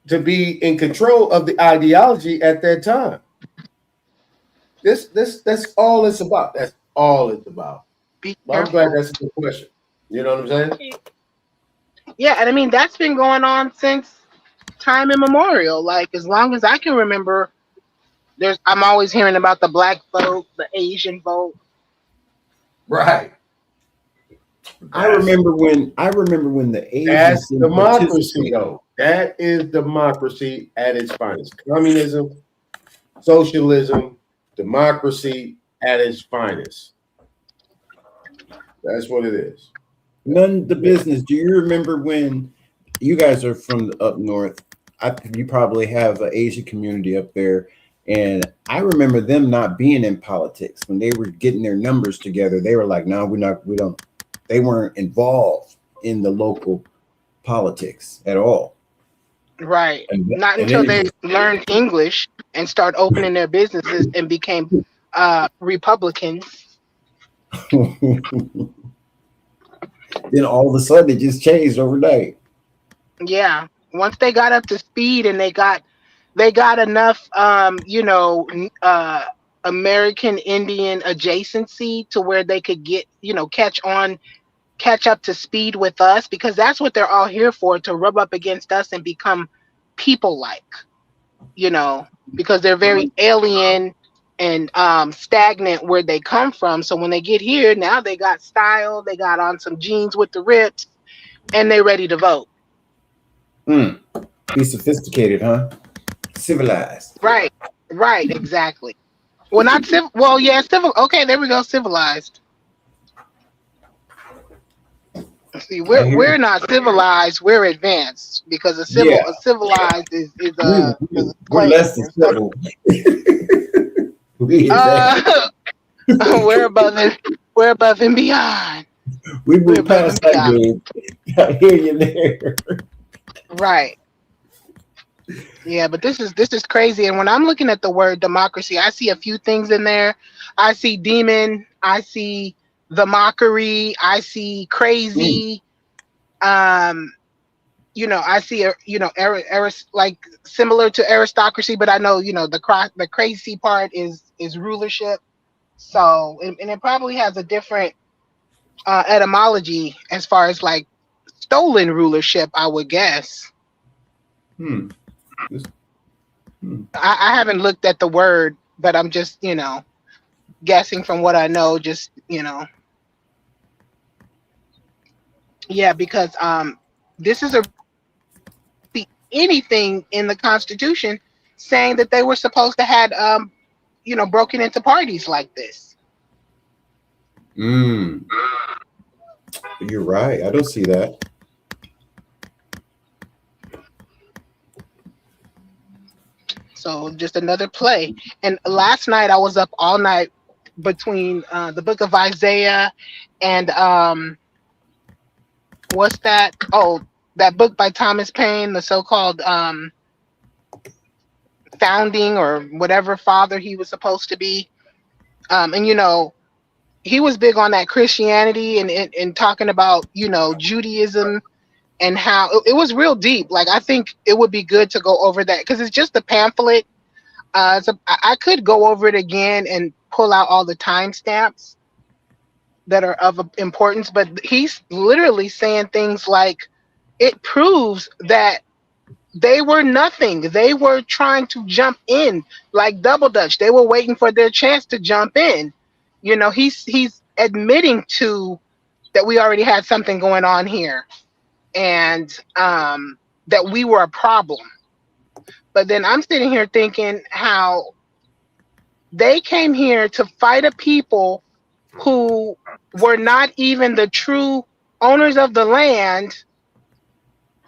to be in control of the ideology at that time. That's all it's about. That's all it's about. Well, I'm glad that's a good question. You know what I'm saying? Yeah, and I mean that's been going on since time immemorial. Like as long as I can remember, I'm always hearing about the black vote, the Asian vote. Right. I remember when the Asians That's didn't democracy, participate. though. That is democracy at its finest. Communism, socialism, democracy at its finest. That's what it is. None the business. Do you remember when you guys are from up north? You probably have an Asian community up there, and I remember them not being in politics when they were getting their numbers together. They were like, "No, we don't." They weren't involved in the local politics at all. Right. Not until they learned English and start opening their businesses and became Republicans. Then all of a sudden it just changed overnight. Yeah. Once they got up to speed and they got enough American Indian adjacency to where they could get, catch up to speed with us, because that's what they're all here for, to rub up against us and become people like, because they're very alien and stagnant where they come from. So when they get here, now they got style, they got on some jeans with the rips, and they're ready to vote. Be sophisticated, huh? Civilized. Right, exactly. Well, not civil. Well, yeah, civil. Okay, there we go. Civilized. See, we're not civilized. We're advanced, because a civilized is we're less than civil. We're above and beyond. We moved past that game. I hear you there. Right. Yeah, but this is crazy. And when I'm looking at the word democracy, I see a few things in there. I see demon. I see the mockery. I see crazy. I see like similar to aristocracy, but I know the crazy part is rulership. So and it probably has a different etymology as far as like stolen rulership, I would guess. I haven't looked at the word, but I'm just, guessing from what I know, just, yeah, because this is anything in the Constitution saying that they were supposed to have, broken into parties like this. You're right. I don't see that. So just another play. And last night I was up all night between the book of Isaiah and what's that? Oh, that book by Thomas Paine, the so-called founding or whatever father he was supposed to be. And he was big on that Christianity and talking about, Judaism and how it was real deep. Like, I think it would be good to go over that because it's just a pamphlet. So I could go over it again and pull out all the timestamps that are of importance, but he's literally saying things like, it proves that they were nothing. They were trying to jump in like double dutch. They were waiting for their chance to jump in. He's admitting to that we already had something going on here, and that we were a problem. But then I'm sitting here thinking how they came here to fight a people who were not even the true owners of the land,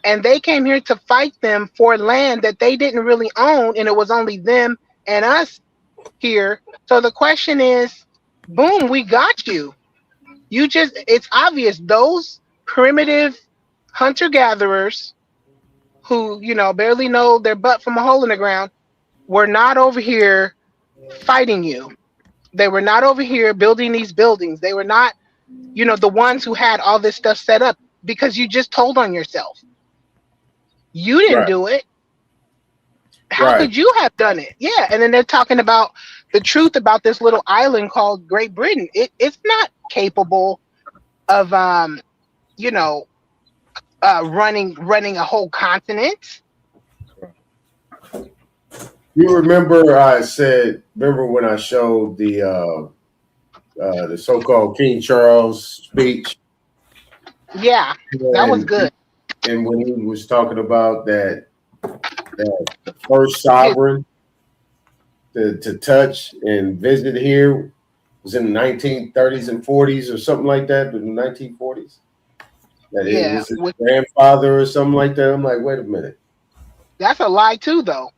and they came here to fight them for land that they didn't really own, and it was only them and us here. So the question is, boom, we got you. It's obvious those primitive hunter-gatherers who, barely know their butt from a hole in the ground were not over here fighting you. They were not over here building these buildings. They were not, the ones who had all this stuff set up, because you just told on yourself. You didn't do it. How could you have done it? Yeah. And then they're talking about the truth about this little island called Great Britain. It's not capable of you know, running a whole continent. You remember I said, remember when I showed the so-called King Charles speech? Yeah, that was good. And when he was talking about that the first sovereign to touch and visit here was in the 1930s and 40s or something like that, in the 1940s. That it was his grandfather or something like that. I'm like, wait a minute. That's a lie too, though.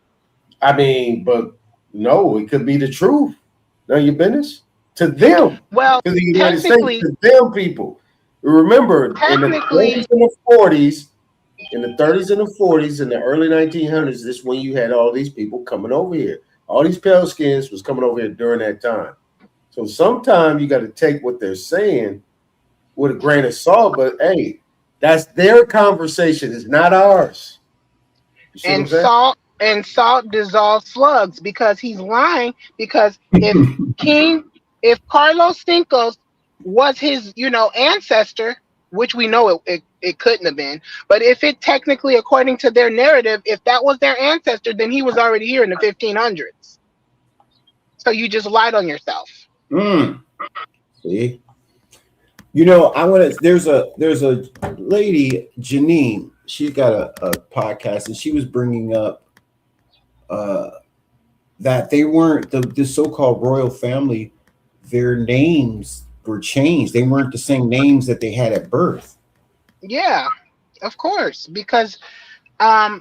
I mean, but no, it could be the truth. None of your business. To them. Well, to the United States, to them people. Remember, in the 30s and the 40s, in the 30s and the 40s, in the early 1900s, this is when you had all these people coming over here. All these pale skins was coming over here during that time. So sometimes you got to take what they're saying with a grain of salt, but hey, that's their conversation. It's not ours. And salt dissolves slugs because he's lying. Because if Carlos Cinco was his, ancestor, which we know it couldn't have been, but if it technically, according to their narrative, if that was their ancestor, then he was already here in the 1500s. So you just lied on yourself. See, I want to. There's a lady, Janine. She's got a podcast, and she was bringing up that they weren't the so-called royal family. Their names were changed. They weren't the same names that they had at birth. Yeah, of course, because I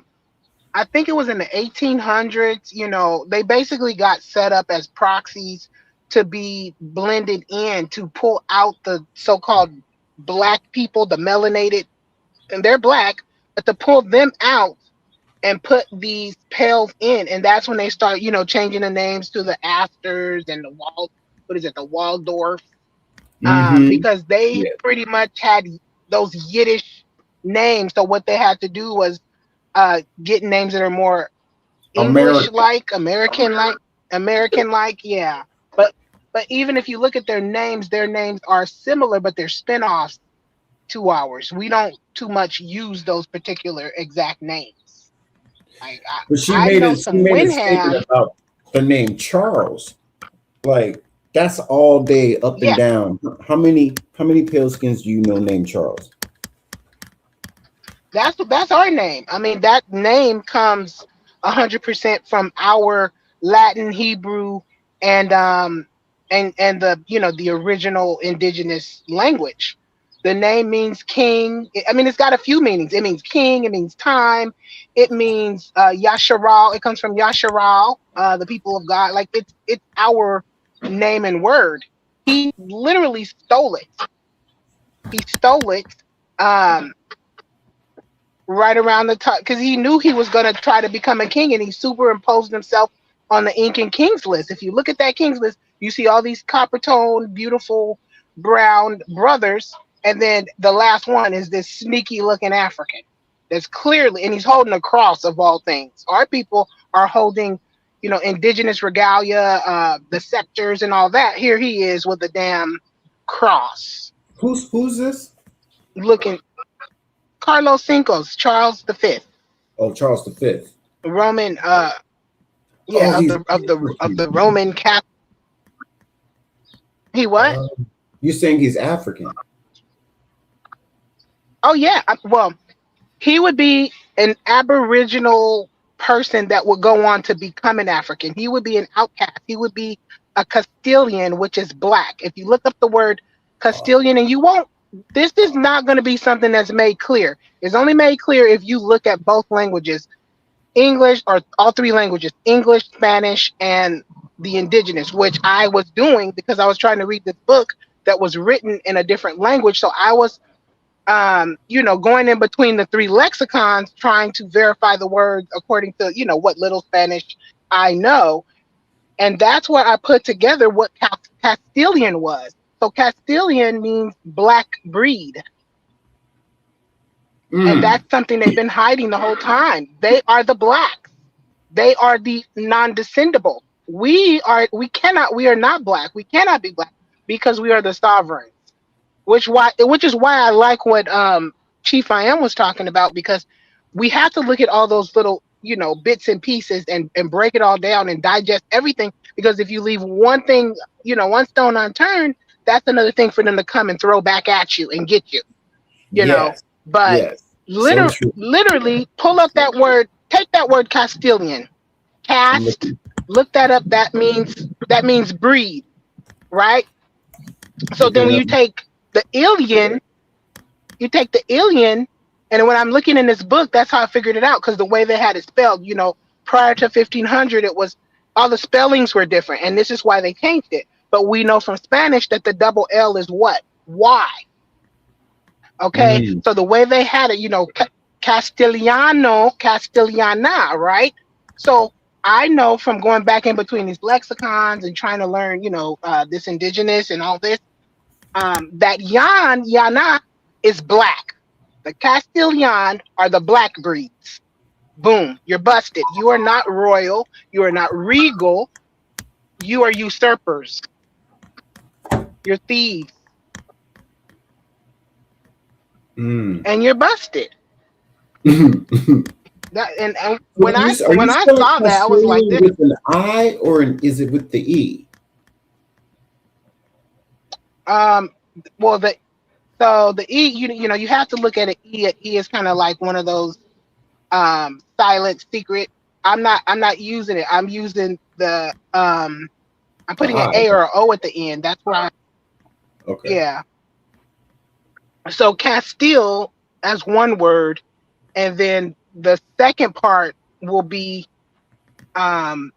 think it was in the 1800s, they basically got set up as proxies to be blended in to pull out the so-called black people, the melanated, and they're black, but to pull them out and put these pales in. And that's when they start, changing the names to the Astors and the Waldorf, because they pretty much had those Yiddish names. So what they had to do was get names that are more English-like, American-like, yeah. But even if you look at their names are similar, but they're spin-offs to ours. We don't too much use those particular exact names. But she made a statement about the name Charles. Like, that's all day up and down. How many pale skins do you know named Charles? That's our name. I mean, that name comes 100% from our Latin, Hebrew, and the the original indigenous language. The name means king. I mean, it's got a few meanings. It means king. It means time. It means Yasharal. It comes from Yasharal, the people of God. Like it's our name and word. He literally stole it. He stole it. Right around the time, because he knew he was going to try to become a king, and he superimposed himself on the Incan kings list. If you look at that kings list, you see all these copper-toned, beautiful, brown brothers, and then the last one is this sneaky-looking African. That's clearly, and he's holding a cross of all things. Our people are holding, indigenous regalia, the scepters, and all that. Here he is with a damn cross. Who's this? Looking. Carlos Cinco's, Charles V. Oh, Charles V. Roman, of the Roman Catholic. He what? You're saying he's African? Oh yeah. Well, he would be an Aboriginal person that would go on to become an African. He would be an outcast. He would be a Castilian, which is black. If you look up the word Castilian, and you won't. This is not going to be something that's made clear. It's only made clear if you look at both languages, English, or all three languages, English, Spanish, and the indigenous, which I was doing because I was trying to read this book that was written in a different language. So I was, going in between the three lexicons, trying to verify the words according to, what little Spanish I know. And that's where I put together what Castilian was. So Castilian means black breed. And that's something they've been hiding the whole time. They are the blacks. They are the non-descendable. We are not black. We cannot be black because we are the sovereigns. Which is why I like what Chief I Am was talking about, because we have to look at all those little, bits and pieces and break it all down and digest everything, because if you leave one thing, one stone unturned, that's another thing for them to come and throw back at you and get you. Yes. But Yes. So true. literally pull up that word, take that word Castilian. Cast, look that up. That means breed, right? So then when you take the alien, and when I'm looking in this book, that's how I figured it out, because the way they had it spelled, prior to 1500, it was all the spellings were different, and this is why they changed it. But we know from Spanish that the double L is what? Y. Okay, so the way they had it, Castellano, Castellana, right? So I know from going back in between these lexicons and trying to learn, this indigenous and all this, that Yana is black. The Castilian are the black breeds. Boom, you're busted. You are not royal. You are not regal. You are usurpers. You're thieves. And you're busted. And when I saw that, I was like, this. With an I, or is it with the E? Well, the E, you have to look at it. E is kind of like one of those silent secret. I'm not using it. I'm using the I'm putting an A or an O at the end. That's why. Okay. Yeah. So Castile as one word, and then the second part will be do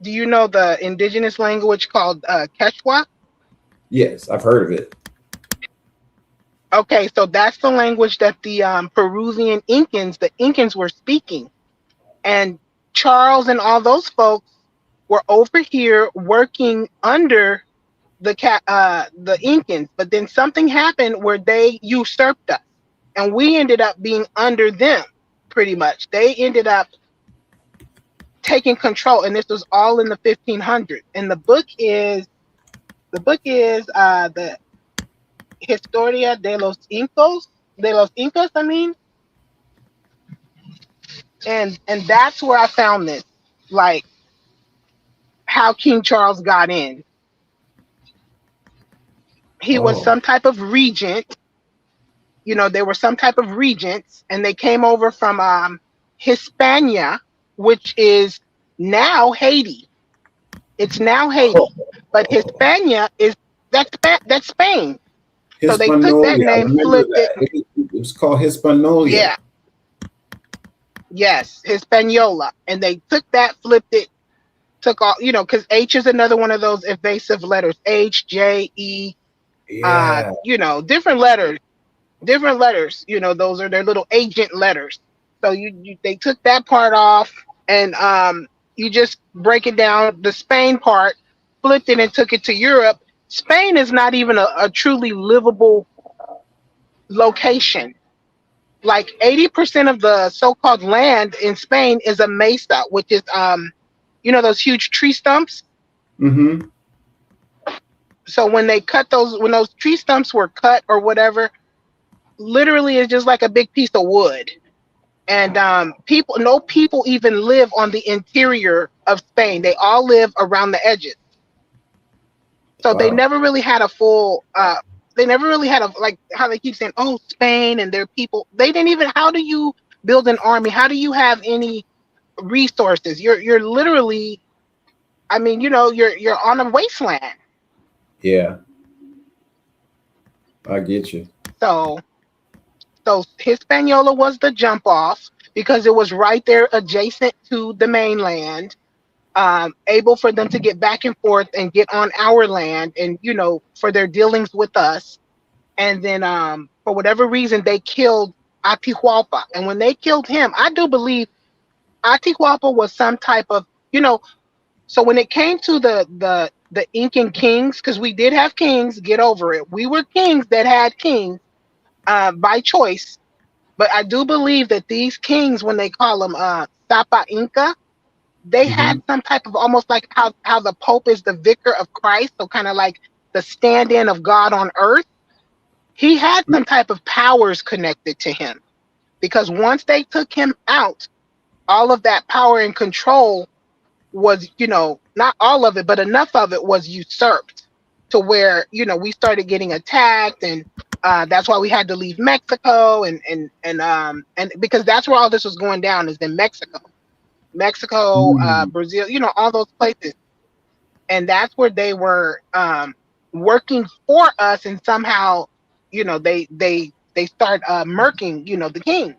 you know the indigenous language called Quechua? Yes, I've heard of it. Okay, so that's the language that the Peruvian Incans were speaking. And Charles and all those folks were over here working under the Incans, but then something happened where they usurped us, and we ended up being under them. Pretty much, they ended up taking control, and this was all in the 1500s. And the book is the Historia de los Incas, I mean, and that's where I found this, like how King Charles got in. He was some type of regent. They were some type of regents, and they came over from Hispania, which is now Haiti. It's now Haiti, but Hispania that's Spain. So they took that name, flipped it. It was called Hispaniola. Yeah. Yes, Hispaniola, and they took that, flipped it, took all, because H is another one of those evasive letters. H, J, E. Yeah. Different letters. Those are their little agent letters. So they took that part off, and you just break it down. The Spain part, flipped it and took it to Europe. Spain is not even a truly livable location. Like 80% of the so-called land in Spain is a mesa, which is those huge tree stumps. Mm-hmm. So when those tree stumps were cut or whatever, literally it's just like a big piece of wood. And no people even live on the interior of Spain. They all live around the edges. So they never really had a full like how they keep saying, oh, Spain and their people. They didn't even, how do you build an army? How do you have any resources? You're literally, you're on a wasteland. Yeah. I get you. So Hispaniola was the jump off because it was right there adjacent to the mainland, able for them to get back and forth and get on our land, and for their dealings with us. And then for whatever reason they killed Atahualpa, and when they killed him, I do believe Atahualpa was some type of so when it came to the Incan kings, because we did have kings, get over it, we were kings that had kings by choice. But I do believe that these kings, when they call them Tapa Inca, they had some type of almost like how the Pope is the vicar of Christ, so kind of like the stand-in of God on earth. He had some type of powers connected to him because once they took him out, all of that power and control was, not all of it, but enough of it was usurped to where, we started getting attacked, and that's why we had to leave Mexico, and because that's where all this was going down, is in Mexico, Brazil, all those places. And that's where they were working for us, and somehow, they start murking, the kings.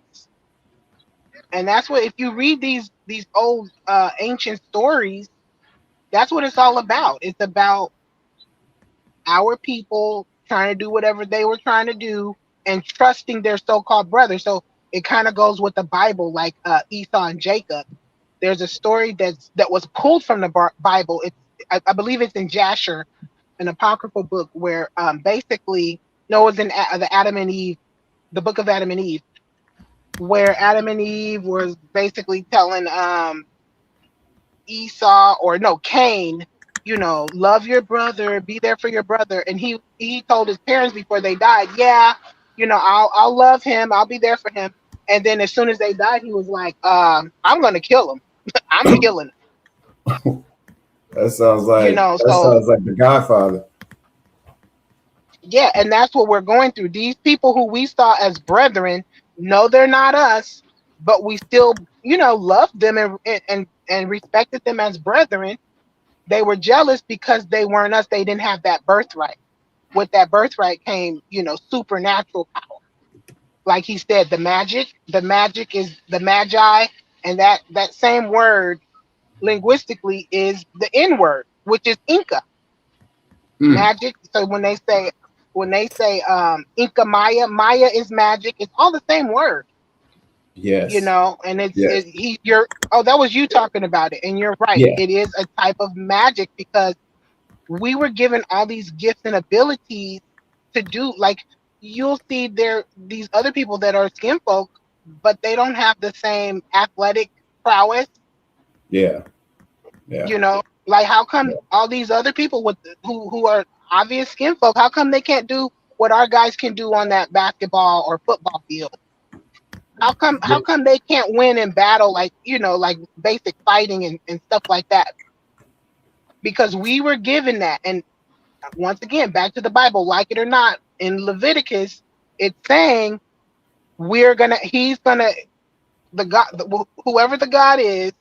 And that's what, if you read these old ancient stories, that's what it's all about. It's about our people trying to do whatever they were trying to do and trusting their so-called brother. So it kind of goes with the Bible, like Esau and Jacob. There's a story that was pulled from the Bible. I believe it's in Jasher, an apocryphal book, where basically Noah's in the Adam and Eve, the book of Adam and Eve, where Adam and Eve was basically telling Esau, or no, Cain, love your brother, be there for your brother. And he told his parents before they died, yeah, I'll love him, I'll be there for him. And then as soon as they died, he was like, I'm gonna kill him. I'm killing him. That sounds like sounds like The Godfather. Yeah, and that's what we're going through. These people who we saw as brethren, no, they're not us, but we still, loved them and respected them as brethren. They were jealous because they weren't us. They didn't have that birthright. With that birthright came, supernatural power. Like he said, the magic is the magi, and that same word linguistically is the N word, which is Inca. Magic. So when they say Inca Maya is magic. It's all the same word. Yes. And that was you talking about it, and you're right. Yeah. It is a type of magic because we were given all these gifts and abilities to do. Like, you'll see these other people that are skin folk, but they don't have the same athletic prowess. Yeah. Like, how come all these other people who are obvious skin folk, how come they can't do what our guys can do on that basketball or football field? How come they can't win in battle, like basic fighting and stuff like that? Because we were given that. And once again, back to the Bible, like it or not, in Leviticus, it's saying whoever the God is,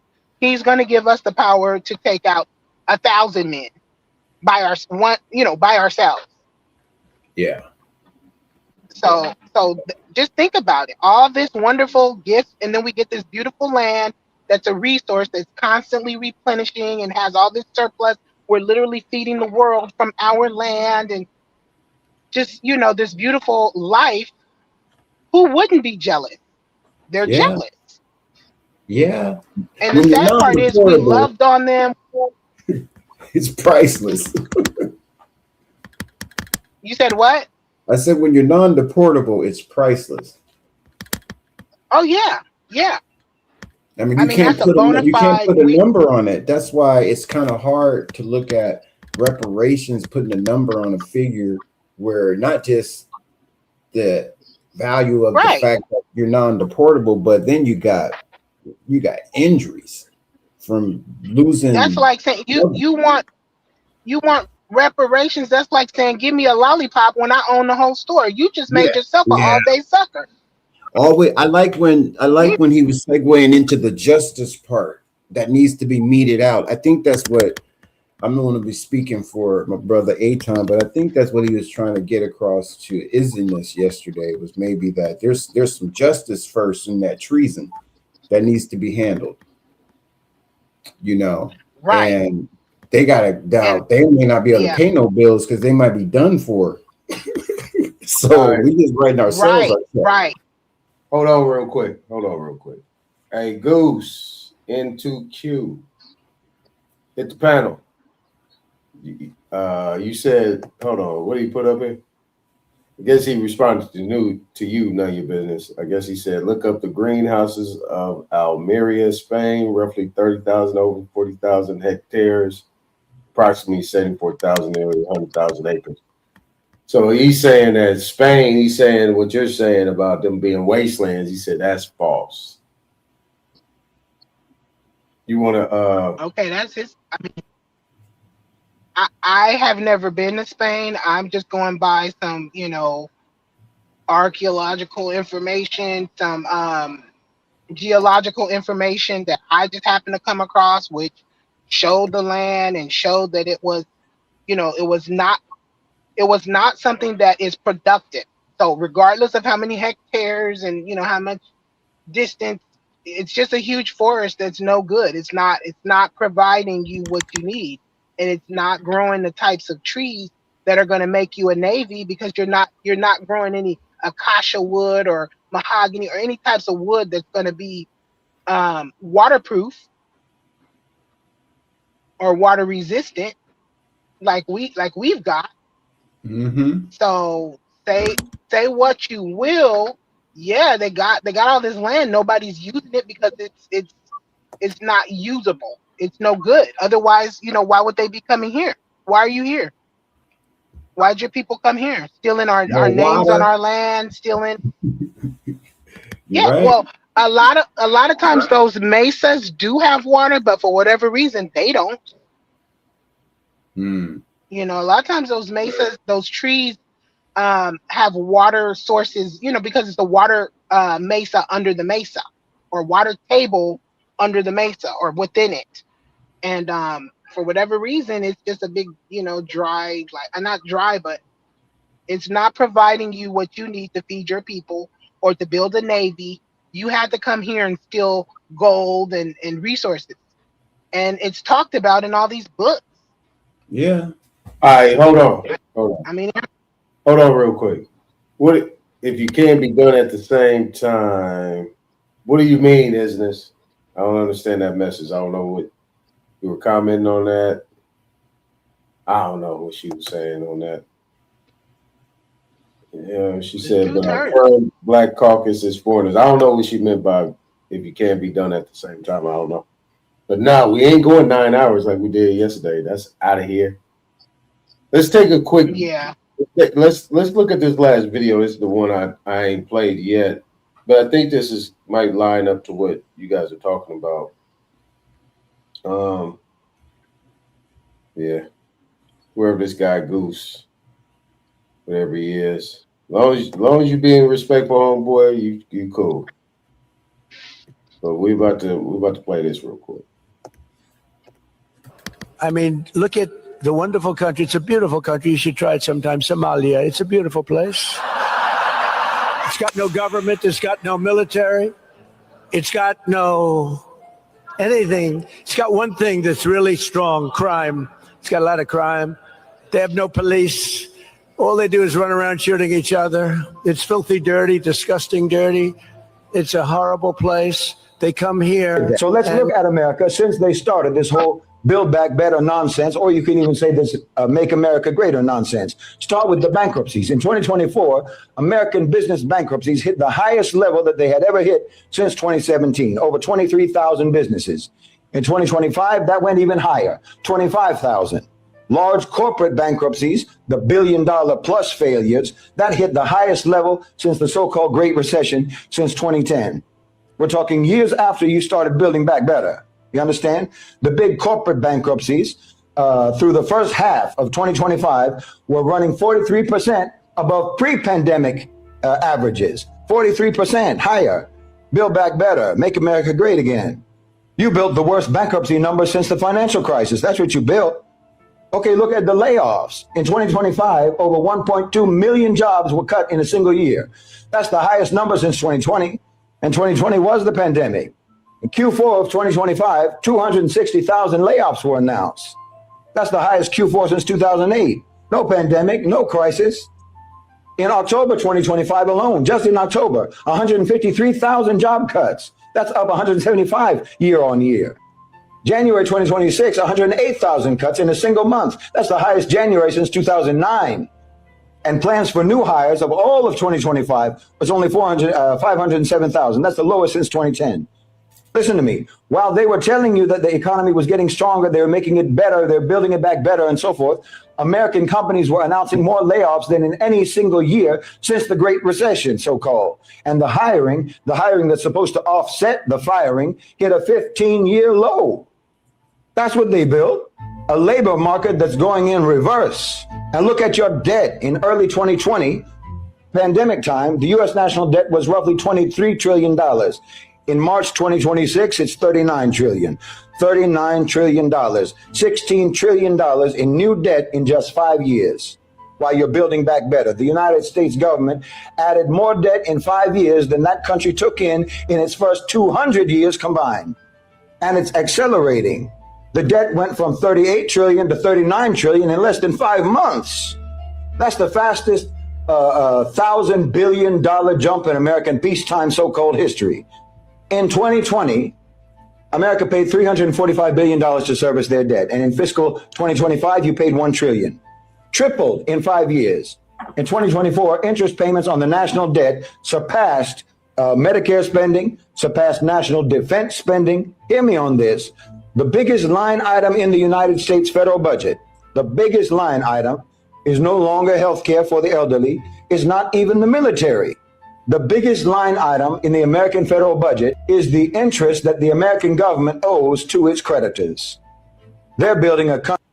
he's gonna give us the power to take out 1,000 men by ourselves. Yeah. So just think about it. All this wonderful gifts, and then we get this beautiful land that's a resource that's constantly replenishing and has all this surplus. We're literally feeding the world from our land, and just this beautiful life. Who wouldn't be jealous? They're jealous. Yeah. And the sad part is we loved on them. It's priceless. You said what? I said when you're non-deportable, it's priceless. Oh yeah, yeah. I mean, you can't put a number on it. That's why it's kind of hard to look at reparations, putting a number on a figure where not just the value of the fact that you're non-deportable, but then you got injuries from losing. That's like saying you want reparations. That's like saying, give me a lollipop when I own the whole store. You just made yourself an all-day sucker. Always, I like when he was segueing into the justice part that needs to be meted out. I think that's what I'm not going to be speaking for my brother Aton, but I think that's what he was trying to get across to Isness yesterday, was maybe that there's some justice first in that treason that needs to be handled. Right. And they they may not be able to pay no bills because they might be done for. So we just writing ourselves. Right. Hold on real quick. Hey, Goose, N2Q. Hit the panel. You said, hold on, what do you put up here? I guess he responded to you, none of your business. I guess he said, look up the greenhouses of Almeria, Spain, roughly 30,000 over 40,000 hectares, approximately 74,000 area, 100,000 acres. So he's saying that Spain, he's saying what you're saying about them being wastelands. He said that's false. You want to? Okay, that's his. I mean, I have never been to Spain. I'm just going by some, archaeological information, some geological information that I just happened to come across, which showed the land and showed that it was, it was not something that is productive. So regardless of how many hectares and how much distance, it's just a huge forest that's no good. It's not providing you what you need, and it's not growing the types of trees that are going to make you a navy, because you're not growing any acacia wood or mahogany or any types of wood that's going to be waterproof or water resistant like we've got. Mm-hmm. So say what you will. Yeah, they got all this land. Nobody's using it because it's not usable. It's no good. Otherwise, why would they be coming here? Why are you here? Why'd your people come here? Stealing our names on our land, stealing. Yeah, right. Well, a lot of times those mesas do have water, but for whatever reason they don't. Mm. A lot of times those mesas, those trees have water sources, because it's the water mesa under the mesa, or water table under the mesa or within it. And for whatever reason, it's just a big, dry, not dry, but it's not providing you what you need to feed your people or to build a navy. You had to come here and steal gold and resources. And it's talked about in all these books. Yeah. All right, hold on. I mean, hold on real quick. What if you can't be done at the same time? What do you mean, isn't this? I don't understand that message. I don't know what you were commenting on that. I don't know what she was saying on that. Yeah, she said, but our current Black caucus is foreigners. I don't know what she meant by if you can't be done at the same time. I don't know. But no, we ain't going 9 hours like we did yesterday. That's out of here. Let's take a quick. Yeah. Let's look at this last video. This is the one I ain't played yet, but I think this might line up to what you guys are talking about. Yeah, wherever this guy Goose, whatever he is, as long as you being respectful, homeboy, you cool. So we about to play this real quick. I mean, look at the wonderful country. It's a beautiful country. You should try it sometime. Somalia. It's a beautiful place. It's got no government. It's got no military. It's got no anything. It's got one thing that's really strong: crime. It's got a lot of crime. They have no police. All they do is run around shooting each other. It's filthy, dirty, disgusting, dirty. It's a horrible place. They come here. So let's look at America since they started this whole Build Back Better nonsense, or you can even say this Make America Greater nonsense. Start with the bankruptcies. In 2024, American business bankruptcies hit the highest level that they had ever hit since 2017, over 23,000 businesses. In 2025, that went even higher, 25,000. Large corporate bankruptcies, the billion-dollar plus failures, that hit the highest level since the so-called Great Recession since 2010. We're talking years after you started building back better. You understand? The big corporate bankruptcies through the first half of 2025 were running 43% above pre-pandemic averages. 43% higher. Build back better. Make America great again. You built the worst bankruptcy number since the financial crisis. That's what you built. Okay, look at the layoffs. In 2025, over 1.2 million jobs were cut in a single year. That's the highest number since 2020. And 2020 was the pandemic. In Q4 of 2025, 260,000 layoffs were announced. That's the highest Q4 since 2008. No pandemic, no crisis. In October 2025 alone, just in October, 153,000 job cuts. That's up 175 year on year. January 2026, 108,000 cuts in a single month. That's the highest January since 2009. And plans for new hires of all of 2025 was only 507,000. That's the lowest since 2010. Listen to me. While they were telling you that the economy was getting stronger, they were making it better, they're building it back better, and so forth, American companies were announcing more layoffs than in any single year since the Great Recession, so-called. And the hiring that's supposed to offset the firing, hit a 15-year low. That's what they built, a labor market that's going in reverse. And look at your debt. In early 2020, pandemic time, the U.S. national debt was roughly $23 trillion. In March 2026, it's $39 trillion. $39 trillion. $16 trillion in new debt in just 5 years. While you're building back better. The United States government added more debt in 5 years than that country took in its first 200 years combined. And it's accelerating. The debt went from 38 trillion to 39 trillion in less than 5 months. That's the fastest $1,000 billion jump in American peacetime so-called history. In 2020, America paid $345 billion to service their debt. And in fiscal 2025, you paid $1 trillion. Tripled in 5 years. In 2024, interest payments on the national debt surpassed Medicare spending, surpassed national defense spending. Hear me on this. The biggest line item in the United States federal budget, the biggest line item is no longer health care for the elderly, is not even the military. The biggest line item in the American federal budget is the interest that the American government owes to its creditors. They're building a country.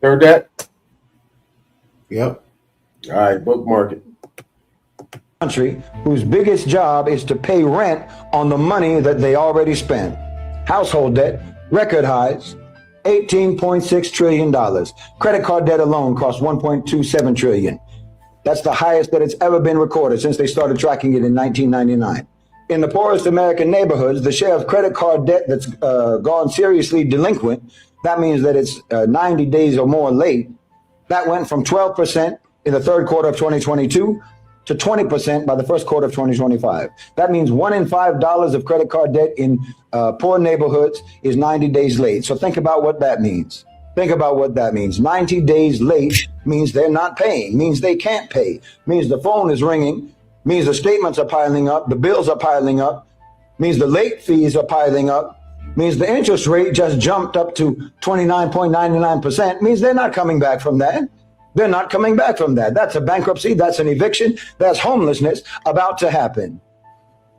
Heard that? Yep. All right, bookmark it. Country whose biggest job is to pay rent on the money that they already spent. Household debt, record highs, $18.6 trillion. Credit card debt alone cost $1.27 trillion. That's the highest that it's ever been recorded since they started tracking it in 1999. In the poorest American neighborhoods, the share of credit card debt that's gone seriously delinquent, that means that it's 90 days or more late, that went from 12% in the third quarter of 2022 to 20% by the first quarter of 2025. That means $1 in $5 of credit card debt in poor neighborhoods is 90 days late. So think about what that means. Think about what that means. 90 days late means they're not paying, means they can't pay, means the phone is ringing, means the statements are piling up, the bills are piling up, means the late fees are piling up, means the interest rate just jumped up to 29.99%, means they're not coming back from that. They're not coming back from that. That's a bankruptcy. That's an eviction. That's homelessness about to happen.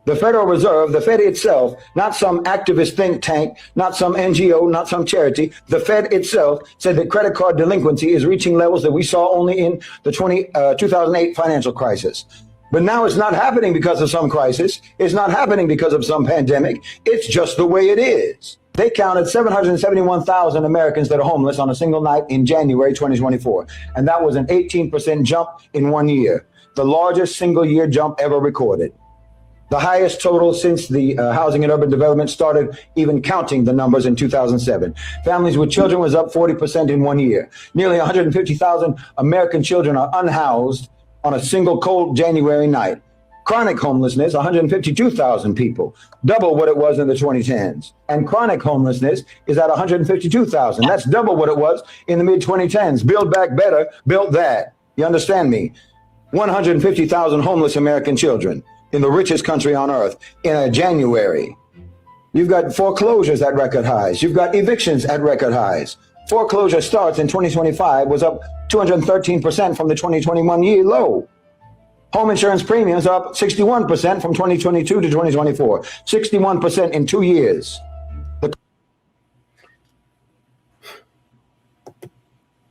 The Federal Reserve, the Fed itself, not some activist think tank, not some NGO, not some charity, the Fed itself said that credit card delinquency is reaching levels that we saw only in the 2008 financial crisis. But now it's not happening because of some crisis. It's not happening because of some pandemic. It's just the way it is. They counted 771,000 Americans that are homeless on a single night in January 2024. And that was an 18% jump in 1 year, the largest single year jump ever recorded. The highest total since the Housing and Urban Development started even counting the numbers in 2007. Families with children was up 40% in 1 year. Nearly 150,000 American children are unhoused on a single cold January night. Chronic homelessness, 152,000 people, double what it was in the 2010s. And chronic homelessness is at 152,000. That's double what it was in the mid-2010s. Build Back Better built that. You understand me? 150,000 homeless American children in the richest country on earth in January. You've got foreclosures at record highs. You've got evictions at record highs. Foreclosure starts in 2025 was up 213% from the 2021 year low. Home insurance premiums are up 61% from 2022 to 2024. 61% in 2 years.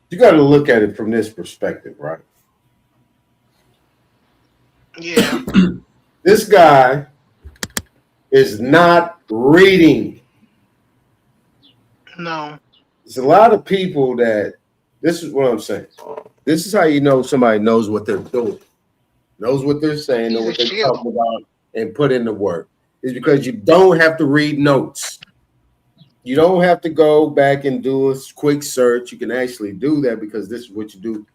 You got to look at it from this perspective, right? Yeah. This guy is not reading. No. There's a lot of people that, this is what I'm saying. This is how you know somebody knows what they're doing. Knows what they're saying, know what they're talking about, and put in the work. Is because you don't have to read notes. You don't have to go back and do a quick search. You can actually do that because this is what you do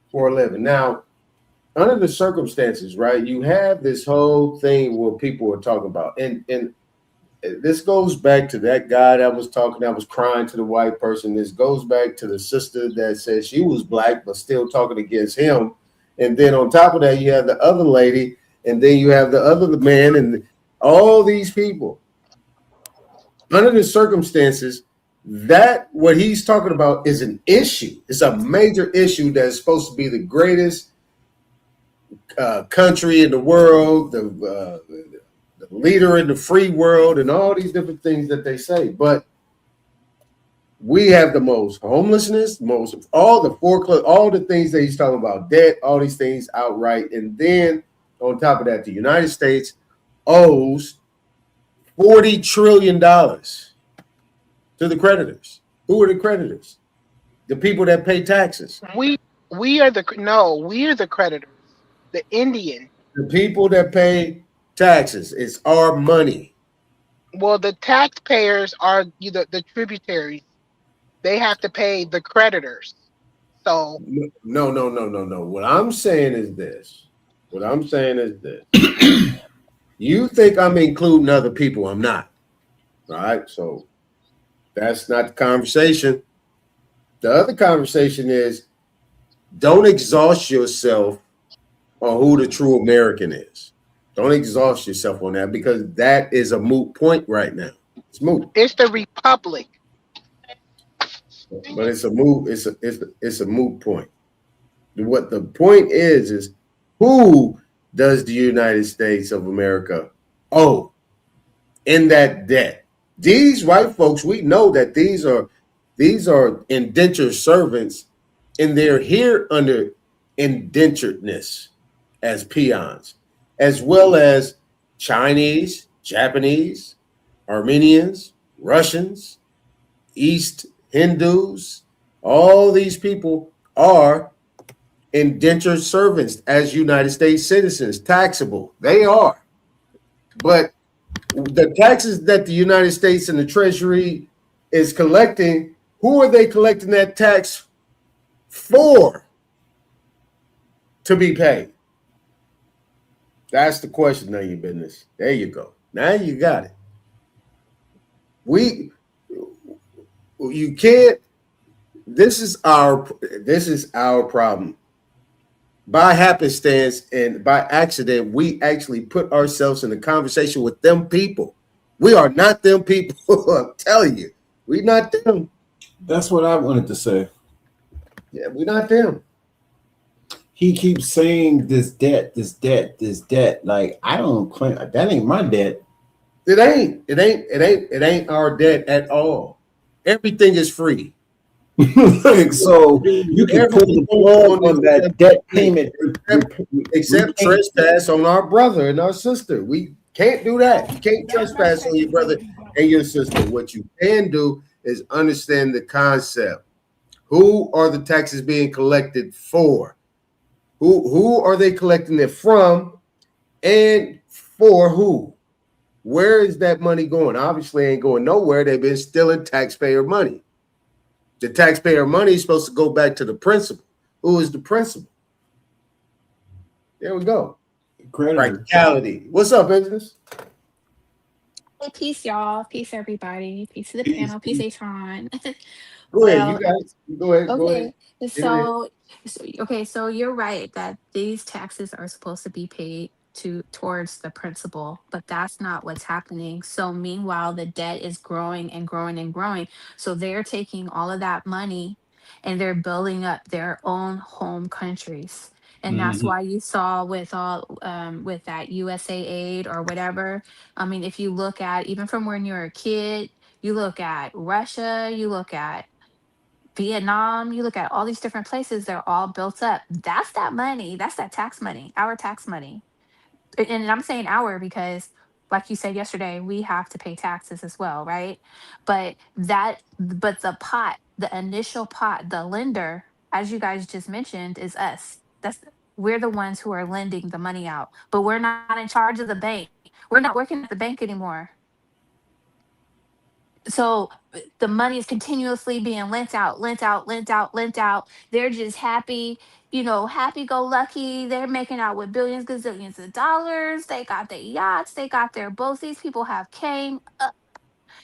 for a living. Now, under the circumstances, right, you have this whole thing where people are talking about, and this goes back to that guy that was talking, that was crying to the white person. This goes back to the sister that said she was black, but still talking against him. And then on top of that, you have the other lady, and then you have the other man, and all these people. Under the circumstances, that what he's talking about is an issue. It's a major issue that is supposed to be the greatest country in the world, the leader in the free world, and all these different things that they say. But we have the most homelessness, most of all the foreclosure, all the things that he's talking about, debt, all these things outright. And then on top of that, the United States owes $40 trillion to the creditors. Who are the creditors? The people that pay taxes. We are the creditors. The Indian. The people that pay taxes. It's our money. Well, the taxpayers are the tributaries. They have to pay the creditors. So no. What I'm saying is this. You think I'm including other people? I'm not. All right. So that's not the conversation. The other conversation is don't exhaust yourself on who the true American is. Don't exhaust yourself on that, because that is a moot point right now. It's moot. It's the republic. But it's a moot point. What the point is who does the United States of America owe in that debt? These white folks, we know that these are indentured servants, and they're here under indenturedness as peons, as well as Chinese, Japanese, Armenians, Russians, East Hindus. All these people are indentured servants as United States citizens, taxable. They are. But the taxes that the United States and the Treasury is collecting, who are they collecting that tax for to be paid? That's the question. None of your business. There you go. Now you got it. You can't. This is our problem. By happenstance and by accident, we actually put ourselves in a conversation with them people. We are not them people. I'm telling you, we're not them. That's what I wanted to say. Yeah, we're not them. He keeps saying this debt. Like, I don't claim that ain't my debt. It ain't our debt at all. Everything is free. So you can pull the plug on that debt payment, except trespass on our brother and our sister. We can't do that. You can't trespass on your brother and your sister. What you can do is understand the concept. Who are the taxes being collected for? Who are they collecting it from, and for who? Where is that money going? Obviously, ain't going nowhere. They've been stealing taxpayer money. The taxpayer money is supposed to go back to the principal. Who is the principal? There we go. Practicality. What's up, business? Hey, peace, y'all. Peace, everybody. Peace to the panel. Peace, Aton. Go ahead, you guys. Go ahead. Okay. Go ahead. So you're right that these taxes are supposed to be paid towards the principal, but that's not what's happening. So meanwhile, the debt is growing and growing and growing. So they're taking all of that money and they're building up their own home countries. And that's why you saw with with that USA aid or whatever. I mean, if you look at even from when you're a kid, you look at Russia, you look at Vietnam, you look at all these different places, they're all built up. That's that money. That's that tax money, our tax money. And I'm saying our because, like you said yesterday, we have to pay taxes as well, right? But the pot, the initial pot, the lender, as you guys just mentioned, is us. We're the ones who are lending the money out, but we're not in charge of the bank. We're not working at the bank anymore. So the money is continuously being lent out, lent out, lent out, lent out. They're just happy, happy go lucky. They're making out with billions, gazillions of dollars. They got their yachts, they got their boats. These people have came up.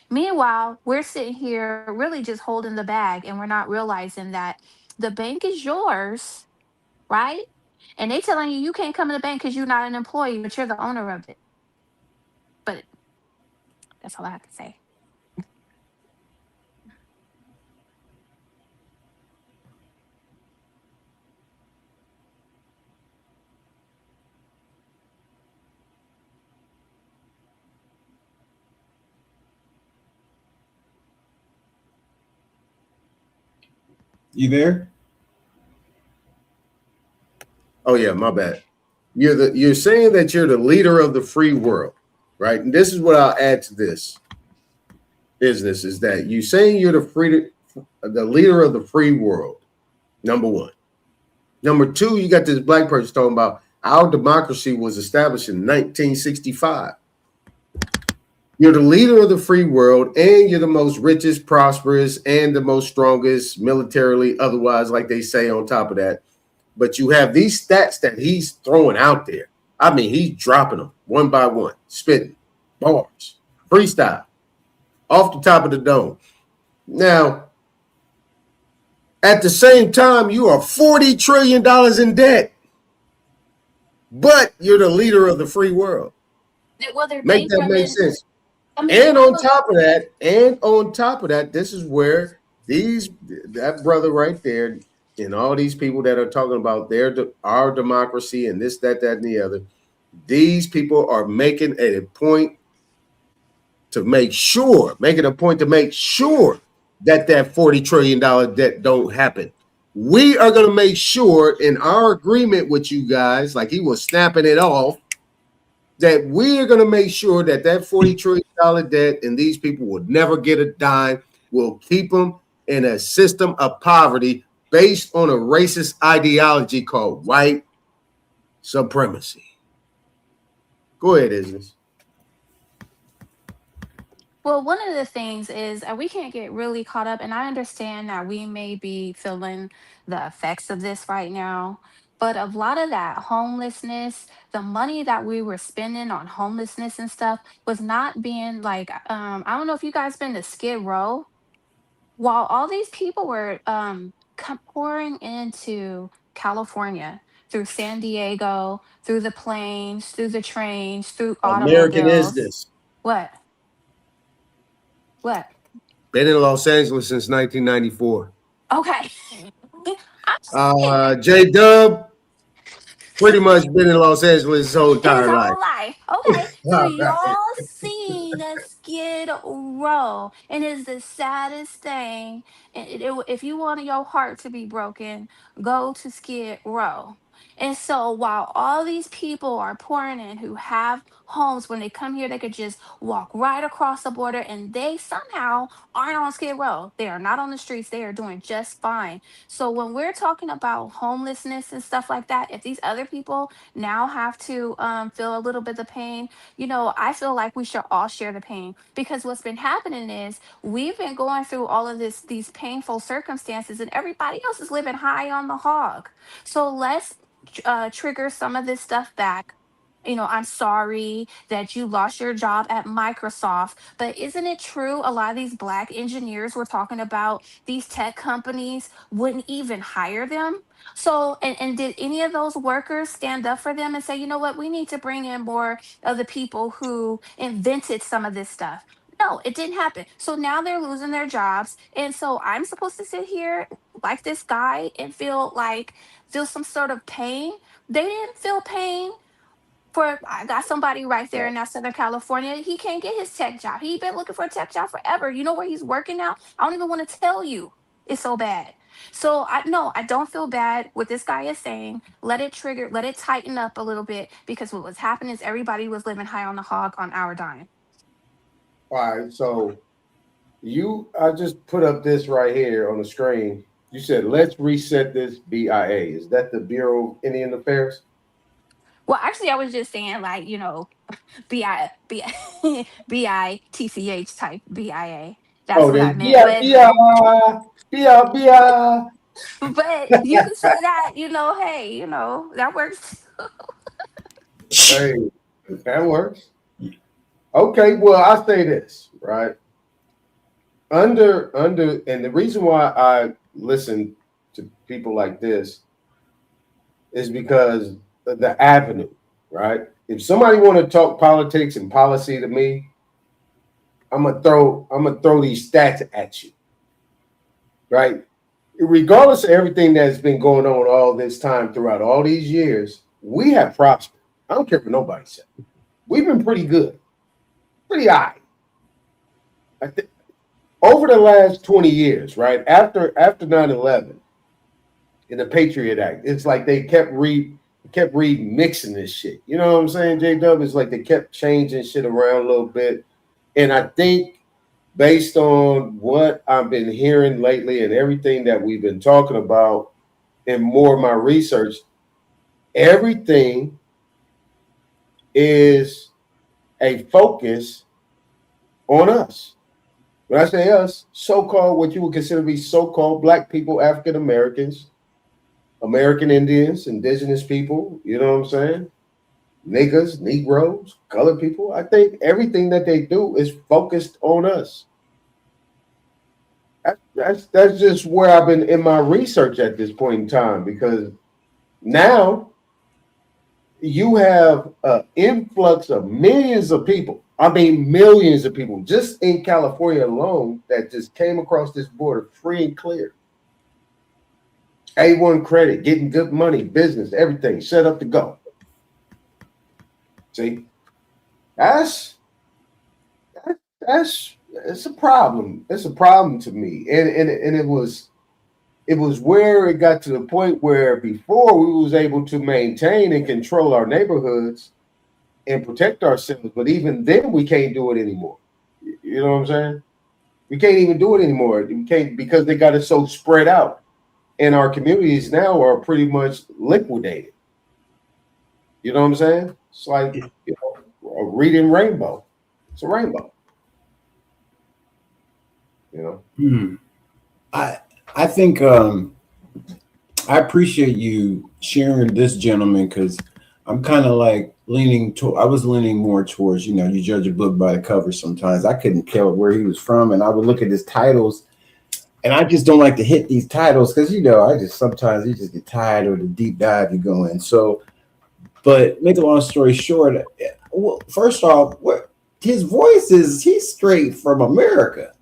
Meanwhile, we're sitting here really just holding the bag, and we're not realizing that the bank is yours, right? And they telling you can't come in the bank because you're not an employee, but you're the owner of it. But that's all I have to say. You there? Oh yeah, my bad. You're saying that you're the leader of the free world, right? And this is what I'll add to this business is that you saying you're the leader of the free world. Number one. Number two, you got this black person talking about our democracy was established in 1965. You're the leader of the free world, and you're the most richest, prosperous, and the most strongest militarily, otherwise, like they say on top of that. But you have these stats that he's throwing out there. I mean, he's dropping them one by one, spitting bars, freestyle, off the top of the dome. Now, at the same time, you are $40 trillion in debt, but you're the leader of the free world. Well, they're Make that make bankrupting. sense. I mean, And on top of that, this is where that brother right there and all these people that are talking about our democracy and this, that, and the other, these people are making a point to make sure that $40 trillion debt don't happen. We are going to make sure in our agreement with you guys, like he was snapping it off, that we are going to make sure that $40 trillion debt and these people will never get a dime. We'll keep them in a system of poverty based on a racist ideology called white supremacy. Go ahead, Isness. Well, one of the things is we can't get really caught up, and I understand that we may be feeling the effects of this right now, but a lot of that homelessness, the money that we were spending on homelessness and stuff was not being like, I don't know if you guys been to Skid Row. While all these people were pouring into California through San Diego, through the planes, through the trains, through American is automobiles. this. What? What? Been in Los Angeles since 1994. Okay. I'm J Dub pretty much been in Los Angeles his whole his entire life. whole life. Okay. So All right. y'all seen the Skid Row, and it's the saddest thing. And if you want your heart to be broken, go to Skid Row. And so while all these people are pouring in who have homes, when they come here, they could just walk right across the border, and they somehow aren't on Skid Row. They are not on the streets. They are doing just fine. So when we're talking about homelessness and stuff like that, if these other people now have to feel a little bit of pain, I feel like we should all share the pain, because what's been happening is we've been going through all of these painful circumstances, and everybody else is living high on the hog. So let's trigger some of this stuff back. I'm sorry that you lost your job at Microsoft, but isn't it true a lot of these black engineers we're talking about, these tech companies wouldn't even hire them? So, and did any of those workers stand up for them and say, you know what, we need to bring in more of the people who invented some of this stuff? No, it didn't happen. So now they're losing their jobs. And so I'm supposed to sit here like this guy and feel some sort of pain. They didn't feel pain. I got somebody right there in that Southern California. He can't get his tech job. He been looking for a tech job forever. You know where he's working now? I don't even want to tell you. It's so bad. So I don't feel bad what this guy is saying. Let it tighten up a little bit, because what was happening is everybody was living high on the hog on our dime. All right, so I just put up this right here on the screen. You said, let's reset this BIA. Is that the Bureau of Indian Affairs? Well, actually, I was just saying, BITCH type BIA. That's Oh, what I they meant. But you can say that, hey, that works. Hey, that works. Okay, well, I'll say this, right? And the reason why I listen to people like this is because of the avenue, right? If somebody want to talk politics and policy to me, I'm gonna throw these stats at you, right? Regardless of everything that's been going on all this time throughout all these years, we have prospered. I don't care what nobody said. We've been pretty good, pretty high. I think over the last 20 years, right after 9/11 in the Patriot Act, it's like they kept remixing this shit. You know what I'm saying, JW? It's like they kept changing shit around a little bit, and I think based on what I've been hearing lately and everything that we've been talking about and more of my research, everything is a focus on us. When I say us, so-called, what you would consider to be so-called Black people, African Americans, American Indians, indigenous people, you know what I'm saying? Niggas, Negroes, colored people. I think everything that they do is focused on us. That's just where I've been in my research at this point in time, because now you have an influx of millions of people. I mean, millions of people just in California alone that just came across this border free and clear. A1 credit, getting good money, business, everything set up to go. See, that's it's a problem. It's a problem to me, and it was where it got to the point where before we was able to maintain and control our neighborhoods and protect ourselves, but even then we can't do it anymore. You know what I'm saying? We can't even do it anymore. We can't, because they got it so spread out, and our communities now are pretty much liquidated. You know what I'm saying? It's like, a reading rainbow. It's a rainbow. You know. I think I appreciate you sharing this, gentleman, because I'm kind of like I was leaning more towards, you judge a book by the cover sometimes. I couldn't tell where he was from, and I would look at his titles, and I just don't like to hit these titles because, sometimes you just get tired of the deep dive you go in. So, but make a long story short, well, first off, his voice is, he's straight from America.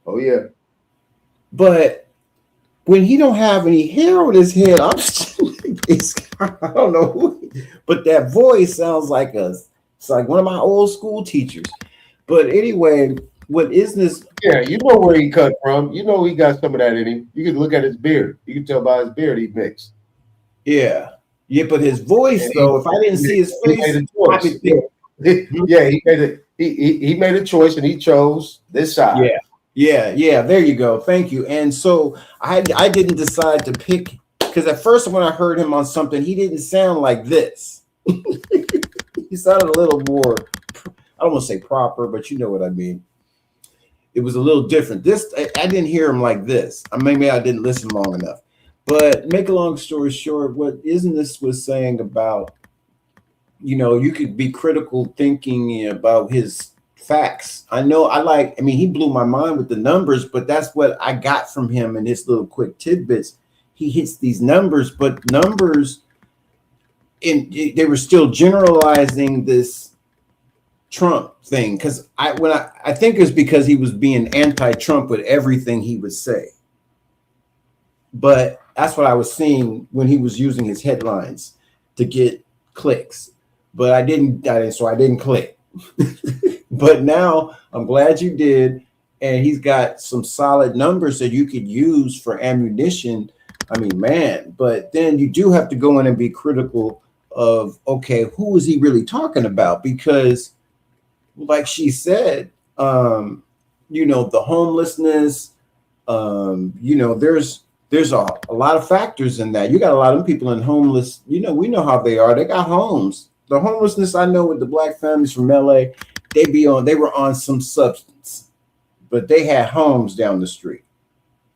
Oh, yeah. But when he don't have any hair on his head, I'm still I don't know who, but that voice sounds like it's like one of my old school teachers. But anyway, what is this? Yeah, you know where he cut from. You know he got some of that in him. You can look at his beard. You can tell by his beard he mixed. Yeah. Yeah, but his voice, though, if I didn't see his face, he made a choice and he chose this side. Yeah, there you go. Thank you. And so I didn't decide to pick, because at first when I heard him on something, he didn't sound like this. He sounded a little more, I don't want to say proper, but you know what I mean. It was a little different. I didn't hear him like this. Maybe I didn't listen long enough. But make a long story short, what Isn't This was saying about, you could be critical thinking about his facts. He blew my mind with the numbers, but that's what I got from him in his little quick tidbits. He hits these numbers, but numbers, they were still generalizing this Trump thing, because I think it was because he was being anti-Trump with everything he would say. But that's what I was seeing when he was using his headlines to get clicks. But I didn't click. But now I'm glad you did. And he's got some solid numbers that you could use for ammunition. I mean, man, but then you do have to go in and be critical of, okay, who is he really talking about? Because like she said, the homelessness, there's a lot of factors in that. You got a lot of people in homeless, we know how they are. They got homes. The homelessness, I know with the Black families from LA, they were on some substance. but they had homes down the street.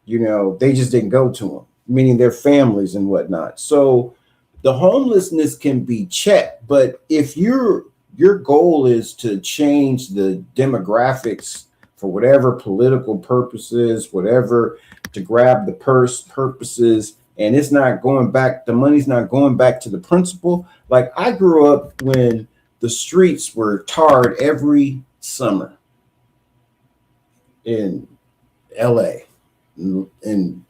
You know, they just didn't go to them, meaning their families and whatnot. So the homelessness can be checked, but if your goal is to change the demographics for whatever political purposes, whatever, to grab the purse purposes, and it's not going back, the money's not going back to the principal. Like, I grew up when the streets were tarred every summer in LA, in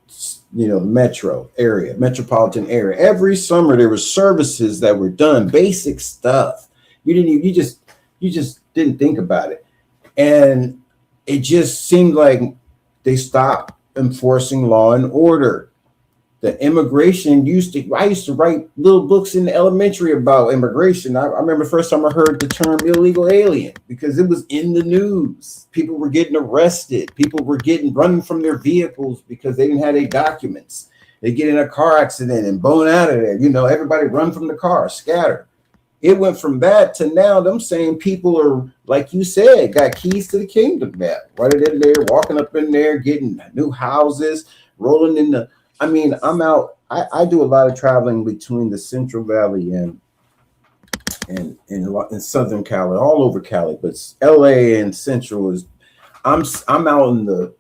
metropolitan area. Every summer there were services that were done, basic stuff. You just didn't think about it. And it just seemed like they stopped enforcing law and order. The immigration I used to write little books in elementary about immigration. I remember the first time I heard the term illegal alien because it was in the news. People were getting arrested. People were running from their vehicles because they didn't have their documents. They get in a car accident and bone out of there. You know, everybody run from the car, scatter. It went from that to now them saying people are, like you said, got keys to the kingdom now. Right in there, walking up in there, getting new houses, rolling in the, I mean, I'm out. I do a lot of traveling between the Central Valley and Southern Cali, all over Cali, but LA and Central is. I'm out in the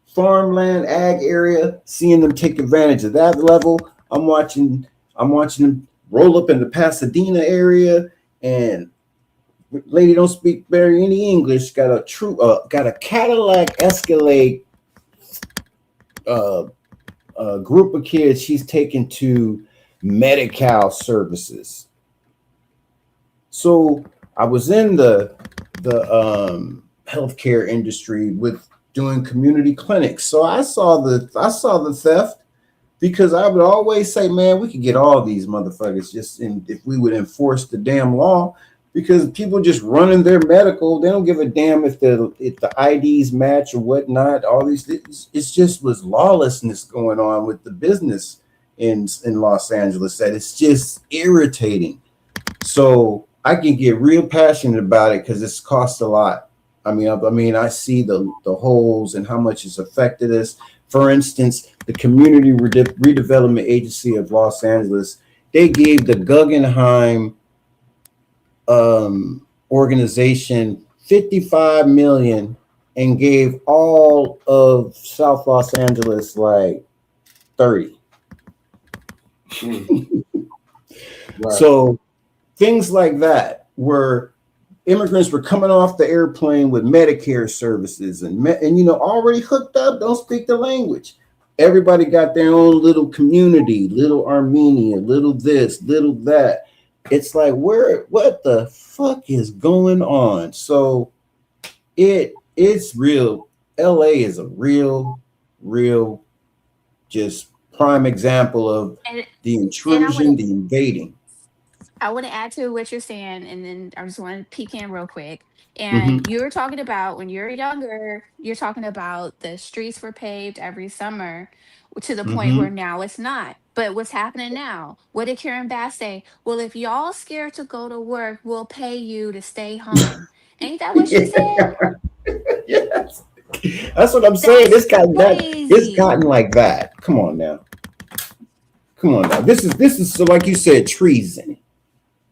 farmland ag area, seeing them take advantage of that level. I'm watching them roll up in the Pasadena area, and lady don't speak very any English. Got a Cadillac Escalade. A group of kids she's taken to Medi-Cal services. So I was in the healthcare industry with doing community clinics. So I saw the theft, because I would always say, man, we could get all these motherfuckers if we would enforce the damn law, because people just running their medical, they don't give a damn if the IDs match or whatnot. All these things, it just was lawlessness going on with the business in Los Angeles that it's just irritating. So I can get real passionate about it because it's cost a lot. I mean, I see the holes and how much it's affected us. For instance, the Community Redevelopment Agency of Los Angeles, they gave the Guggenheim organization $55 million and gave all of South Los Angeles like 30. Right. So things like that, where immigrants were coming off the airplane with Medicare services and already hooked up, don't speak the language. Everybody got their own little community, little Armenia, little this, little that. It's like, what the fuck is going on? So it's real. LA is a real just prime example of the intrusion, the invading. I want to add to what you're saying, and then I just want to peek in real quick. And you were talking about when you're younger, you're talking about the streets were paved every summer to the point where now it's not. But what's happening now? What did Karen Bass say? Well, if y'all scared to go to work, we'll pay you to stay home. Ain't that what she said? Yes. That's what I'm saying. It's gotten like that. Come on now. This is so, like you said, treason.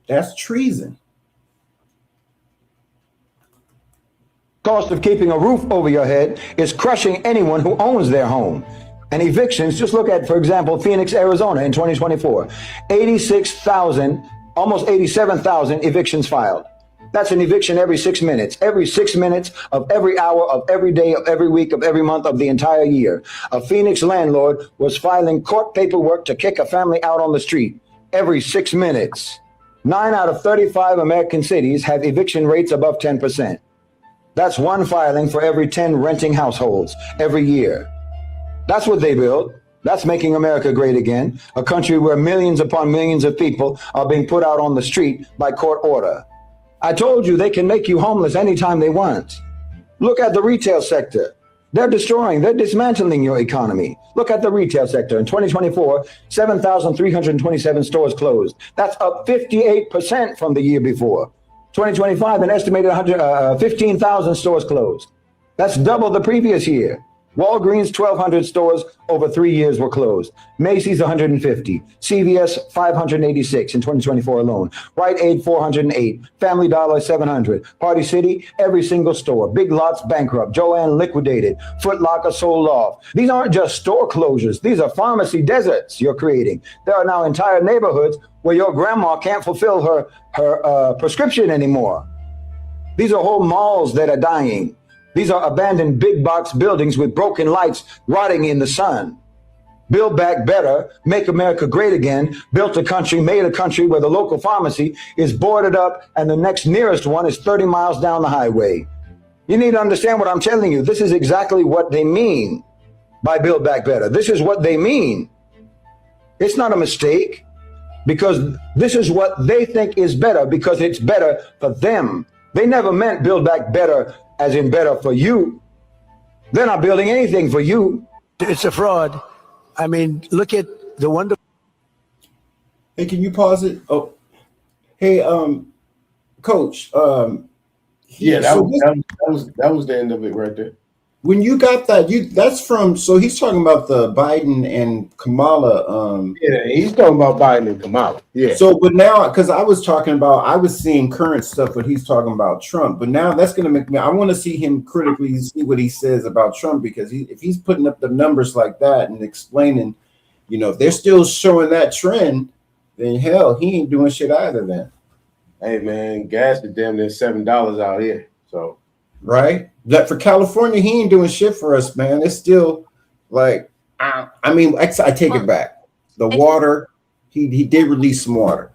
That's treason. Cost of keeping a roof over your head is crushing anyone who owns their home. And evictions, just look at, for example, Phoenix, Arizona in 2024, 86,000, almost 87,000 evictions filed. That's an eviction every 6 minutes. Every 6 minutes of every hour of every day of every week of every month of the entire year. A Phoenix landlord was filing court paperwork to kick a family out on the street every 6 minutes. 9 out of 35 American cities have eviction rates above 10%. That's one filing for every 10 renting households every year. That's what they built. That's making America great again, a country where millions upon millions of people are being put out on the street by court order. I told you they can make you homeless anytime they want. Look at the retail sector. They're dismantling your economy. Look at the retail sector. In 2024, 7,327 stores closed. That's up 58% from the year before. 2025, an estimated 15,000 stores closed. That's double the previous year. Walgreens, 1,200 stores over 3 years were closed. Macy's, 150. CVS, 586 in 2024 alone. Rite Aid, 408. Family Dollar, 700. Party City, every single store. Big Lots bankrupt. Joann liquidated. Foot Locker sold off. These aren't just store closures. These are pharmacy deserts you're creating. There are now entire neighborhoods where your grandma can't fulfill her prescription anymore. These are whole malls that are dying. These are abandoned big box buildings with broken lights rotting in the sun. Build Back Better, Make America Great Again, built a country, made a country where the local pharmacy is boarded up and the next nearest one is 30 miles down the highway. You need to understand what I'm telling you. This is exactly what they mean by Build Back Better. This is what they mean. It's not a mistake, because this is what they think is better, because it's better for them. They never meant Build Back Better as in better for you. They're not building anything for you. It's a fraud. I mean, look at the wonderful. Hey, can you pause it? Oh, hey, Coach. Yeah, that so was the end of it right there. When you got that, that's from. So he's talking about the Biden and Kamala. Yeah, he's talking about Biden and Kamala. Yeah. So, but now, because I was seeing current stuff, but he's talking about Trump. But now that's going to make me. I want to see him critically see what he says about Trump, because if he's putting up the numbers like that and explaining, if they're still showing that trend, then hell, he ain't doing shit either. Then, hey man, gas is damn near $7 out here. So. Right? That for California, he ain't doing shit for us, man. It's still like, I take it back. The water, he did release some water.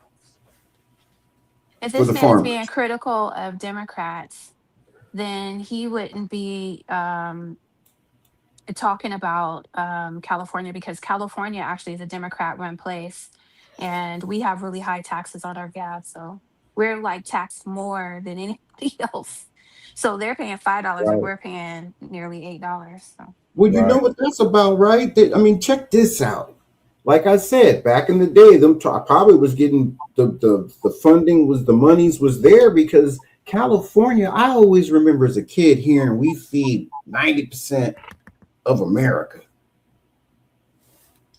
If for this the man is farmers. being critical of Democrats, then he wouldn't be talking about California, because California actually is a Democrat-run place, and we have really high taxes on our gas. So we're like taxed more than anybody else. So they're paying $5 and we're paying nearly $8. So. Well, you know what that's about, right? Check this out. Like I said, back in the day, probably was getting the funding, the monies was there because California, I always remember as a kid hearing we feed 90% of America.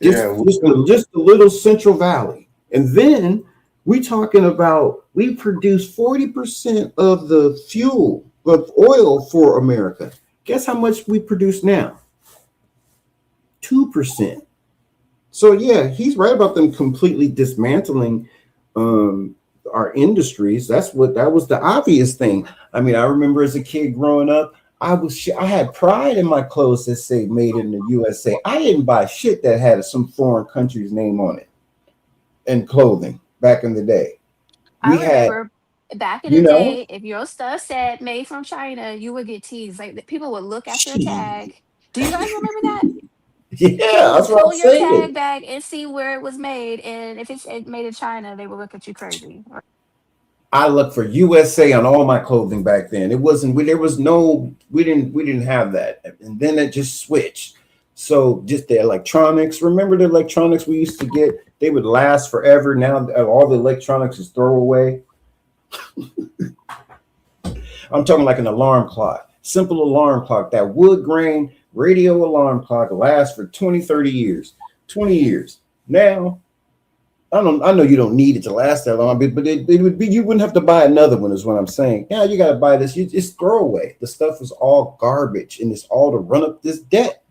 Just a little Central Valley. And then we talking about we produce 40% of the fuel of oil for America. Guess how much we produce now? 2%. So yeah, he's right about them completely dismantling our industries. That was the obvious thing. I remember as a kid growing up, I had pride in my clothes that say made in the USA. I didn't buy shit that had some foreign country's name on it and clothing back in the day. I remember back in the day, if your stuff said made from China, you would get teased. Like people would look at your tag. Do you guys remember that? Yeah, that's what I'm saying. Pull your tag back and see where it was made, and if it's made in China, they will look at you crazy. I looked for USA on all my clothing back then. It wasn't. We didn't have that, and then it just switched. So just the electronics. Remember the electronics we used to get? They would last forever. Now all the electronics is throwaway. I'm talking like an alarm clock, simple alarm clock, that wood grain radio alarm clock lasts for 20, 30 years, 20 years. Now, I know you don't need it to last that long, but it would be, you wouldn't have to buy another one is what I'm saying. Now you got to buy this. It's throwaway. The stuff is all garbage, and it's all to run up this debt.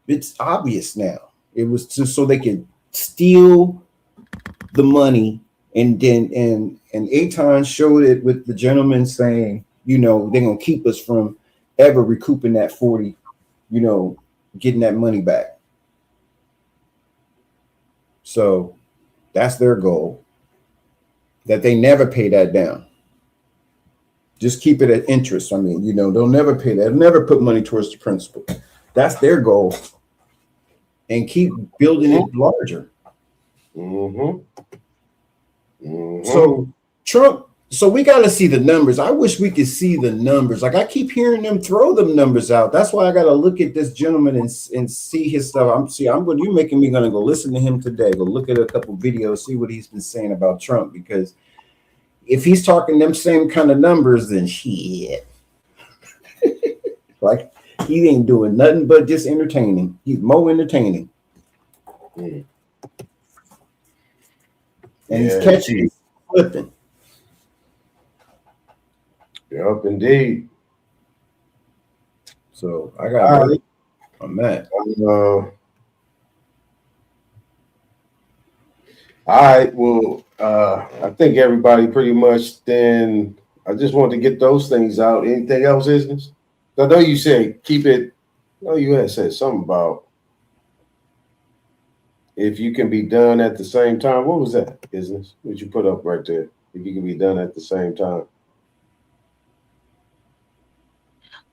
It's obvious now. It was just so they could steal the money, and then and Aton showed it with the gentleman saying, they're gonna keep us from ever recouping that 40, getting that money back. So that's their goal, that they never pay that down. Just keep it at interest. They'll never pay that. They'll never put money towards the principal. That's their goal. And keep building it larger. Mm-hmm. Mm-hmm. So Trump, so we got to see the numbers. I wish we could see the numbers. Like I keep hearing them throw them numbers out. That's why I got to look at this gentleman and see his stuff. You're making me gonna go listen to him today. Go look at a couple videos, see what he's been saying about Trump. Because if he's talking them same kind of numbers, then shit. Like he ain't doing nothing but just entertaining. He's more entertaining. Mm. And he's catching, flipping. Yep, indeed. So I got work on that. All right. Well, I think everybody pretty much then. I just wanted to get those things out. Anything else, business? I know you said keep it. No, you had said something about if you can be done at the same time. What was that, business? What you put up right there? If you can be done at the same time.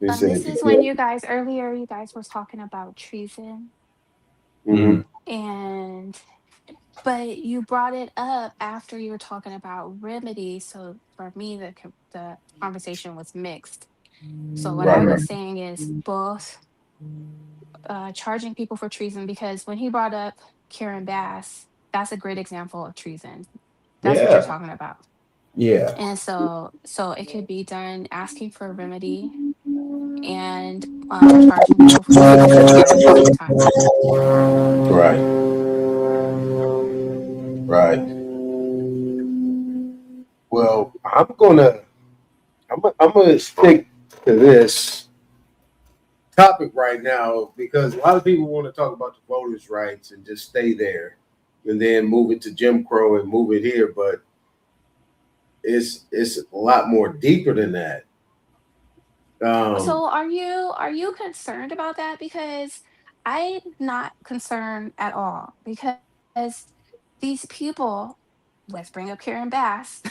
You said, This is when you guys earlier you guys were talking about treason. And but you brought it up after you were talking about remedy. So for me, the conversation was mixed. So what I was saying is both charging people for treason, because when he brought up Karen Bass, that's a great example of treason. That's what you're Yeah. talking about. Yeah. And so it could be done asking for a remedy and charging people for treason at the same time. Right. Right. Well, I'm gonna stick to this topic right now because a lot of people want to talk about the voters' rights and just stay there, and then move it to Jim Crow and move it here. But it's a lot more deeper than that. So are you concerned about that? Because I'm not concerned at all, because these people, let's bring up Karen Bass,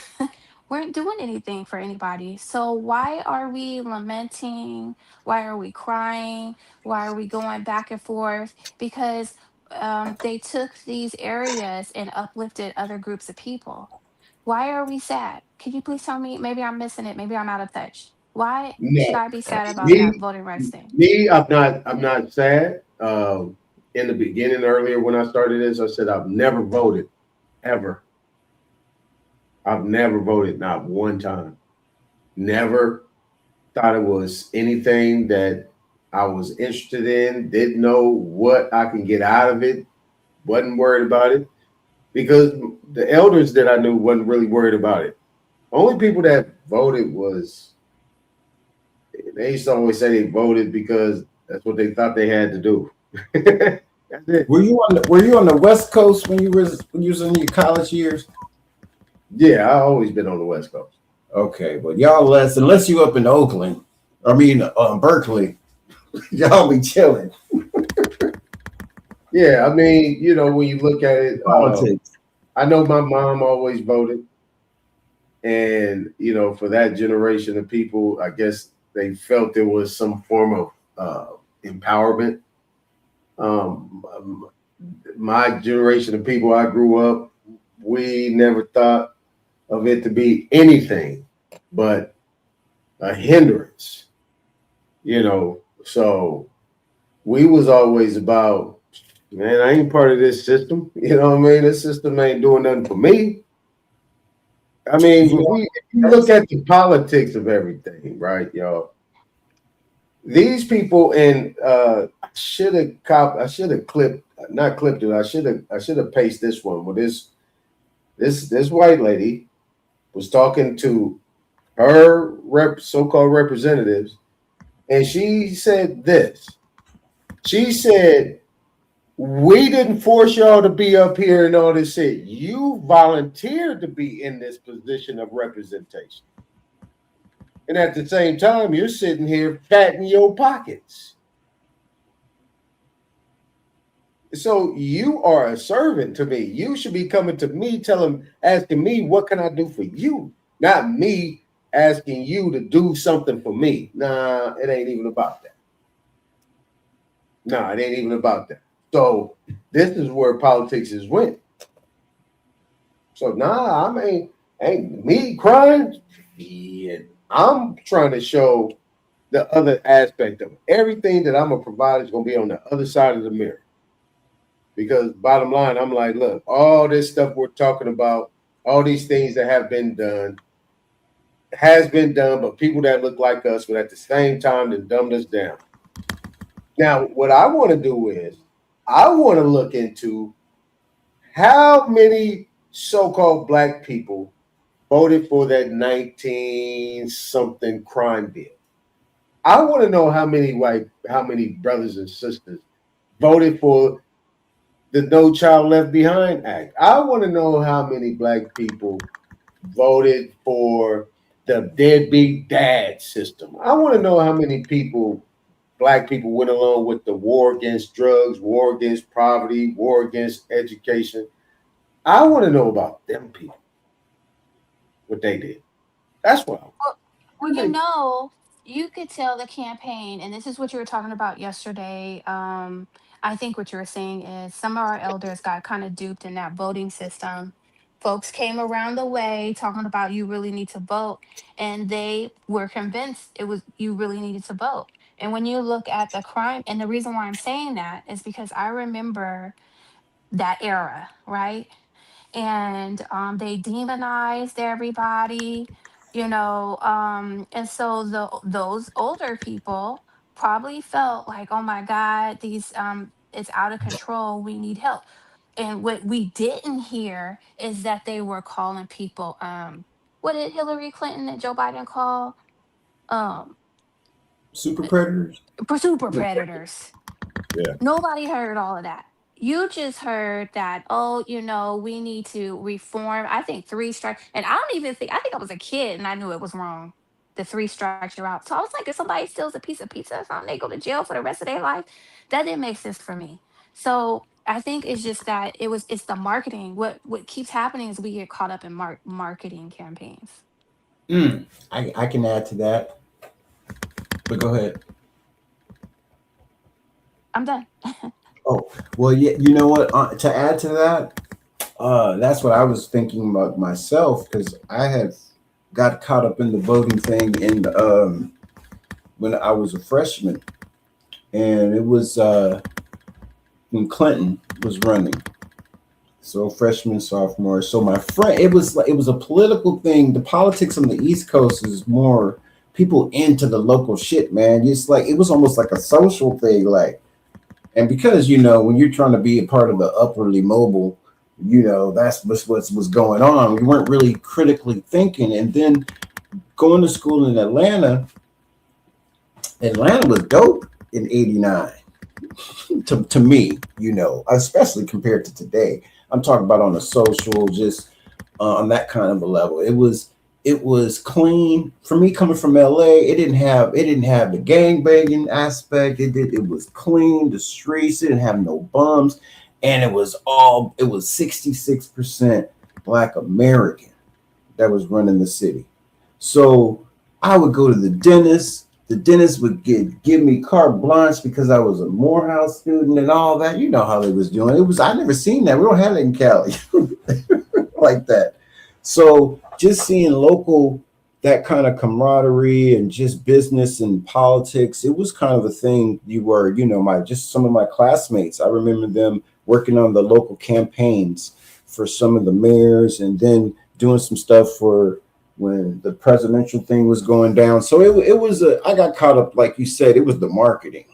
weren't doing anything for anybody. So why are we lamenting? Why are we crying? Why are we going back and forth? Because they took these areas and uplifted other groups of people. Why are we sad? Can you please tell me? Maybe I'm missing it. Maybe I'm out of touch. Why should No, I be sad about that me, voting rights thing? I'm not sad. In the beginning, earlier when I started this, I said I've never voted, ever. I've never voted, not one time. Never thought it was anything that I was interested in. Didn't know what I can get out of it. Wasn't worried about it because the elders that I knew wasn't really worried about it. Only people that voted was, they used to always say they voted because that's what they thought they had to do. That's it. Were you on the West Coast when you was in your college years? Yeah, I've always been on the West Coast. Okay, but y'all unless you up in Oakland, Berkeley, y'all be chilling. Yeah, I mean, you know, when you look at it, Politics. I know my mom always voted. And, you know, for that generation of people, I guess they felt there was some form of empowerment. My generation of people, I grew up, we never thought of it to be anything but a hindrance, you know. So we was always about, man, I ain't part of this system. You know what I mean? This system ain't doing nothing for me. I mean, if you look at the politics of everything, right, y'all? These people, and I should have clipped, not clipped it. I should have pasted this one. Well, this white lady was talking to her so-called representatives, and she said this. She said, "We didn't force y'all to be up here and all this shit. You volunteered to be in this position of representation. And at the same time, you're sitting here fattening your pockets. So you are a servant to me. You should be coming to me, asking me, what can I do for you? Not me asking you to do something for me. Nah, it ain't even about that. Nah, it ain't even about that. So this is where politics is went. So nah, I mean, ain't me crying. Yeah, I'm trying to show the other aspect of it. Everything that I'm gonna provide is gonna be on the other side of the mirror. Because bottom line, I'm like, look, all this stuff we're talking about, all these things that have been done, has been done, but people that look like us, but at the same time, that dumbed us down. Now, what I want to do is, I want to look into how many so-called black people voted for that 19 something crime bill. I want to know how many brothers and sisters voted for the No Child Left Behind Act. I want to know how many black people voted for the deadbeat dad system. I want to know how many black people went along with the war against drugs, war against poverty, war against education. I want to know about them people, what they did. That's what Well, you know, you could tell the campaign, and this is what you were talking about yesterday. I think what you were saying is some of our elders got kind of duped in that voting system. Folks came around the way talking about you really need to vote, and they were convinced it was you really needed to vote. And when you look at the crime, and the reason why I'm saying that is because I remember that era, right? And they demonized everybody, and so those older people probably felt like, oh my god, these it's out of control, we need help. And what we didn't hear is that they were calling people, what did Hillary Clinton and Joe Biden call, um Super predators. super predators. Yeah. Nobody heard all of that. You just heard that, oh, we need to reform. I think three strikes, and I think I was a kid and I knew it was wrong. The three strikes you're out. So I was like, if somebody steals a piece of pizza or something, they go to jail for the rest of their life. That didn't make sense for me. So I think it's just that it's the marketing. What keeps happening is we get caught up in marketing campaigns. I can add to that, but go ahead. I'm done. Oh, well, yeah, you know what? To add to that, that's what I was thinking about myself, because I had got caught up in the voting thing when I was a freshman, and it was when Clinton was running. So freshman, sophomore. So my friend, it was a political thing. The politics on the East Coast is more people into the local shit, man. It's like it was almost like a social thing, like. And because, when you're trying to be a part of the upwardly mobile, that's what's going on. We weren't really critically thinking. And then going to school in Atlanta was dope in '89 to me, especially compared to today. I'm talking about on a social, just on that kind of a level. It was clean for me coming from LA. It didn't have the gang banging aspect. It was clean. The streets didn't have no bums, and it was 66% Black American that was running the city. So I would go to the dentist. The dentist would give me carte blanche because I was a Morehouse student and all that. You know how they was doing. I never seen that. We don't have it in Cali like that. So just seeing local, that kind of camaraderie and just business and politics, it was kind of a thing. Some of my classmates, I remember them working on the local campaigns for some of the mayors, and then doing some stuff for when the presidential thing was going down. So I got caught up, like you said, it was the marketing.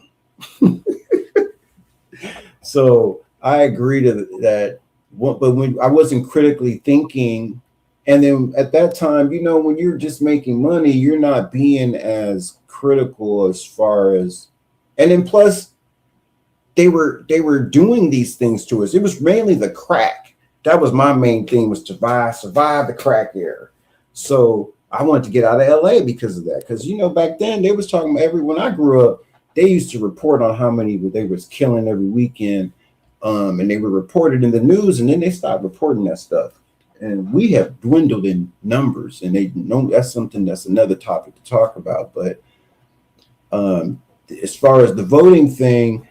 So I agree to that. But when I wasn't critically thinking, and then at that time, when you're just making money, you're not being as critical as far as, and then plus they were doing these things to us. It was mainly the crack. That was my main thing, was to survive the crack era. So I wanted to get out of LA because of that. Because, back then they was talking about when I grew up, they used to report on how many they was killing every weekend. And they were reported in the news, and then they stopped reporting that stuff. And we have dwindled in numbers, and they know that's another topic to talk about. But as far as the voting thing,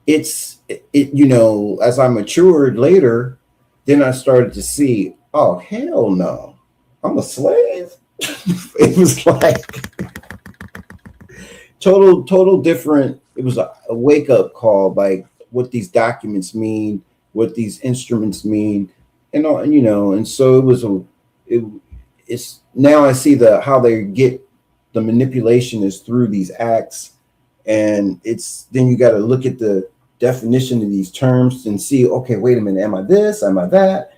as I matured later, then I started to see, oh, hell no, I'm a slave. It was like total different. It was a wake up call, like what these documents mean, what these instruments mean. And so it was it's now I see how they get the manipulation is through these acts, and it's then you got to look at the definition of these terms and see, okay, wait a minute, am I this? Am I that?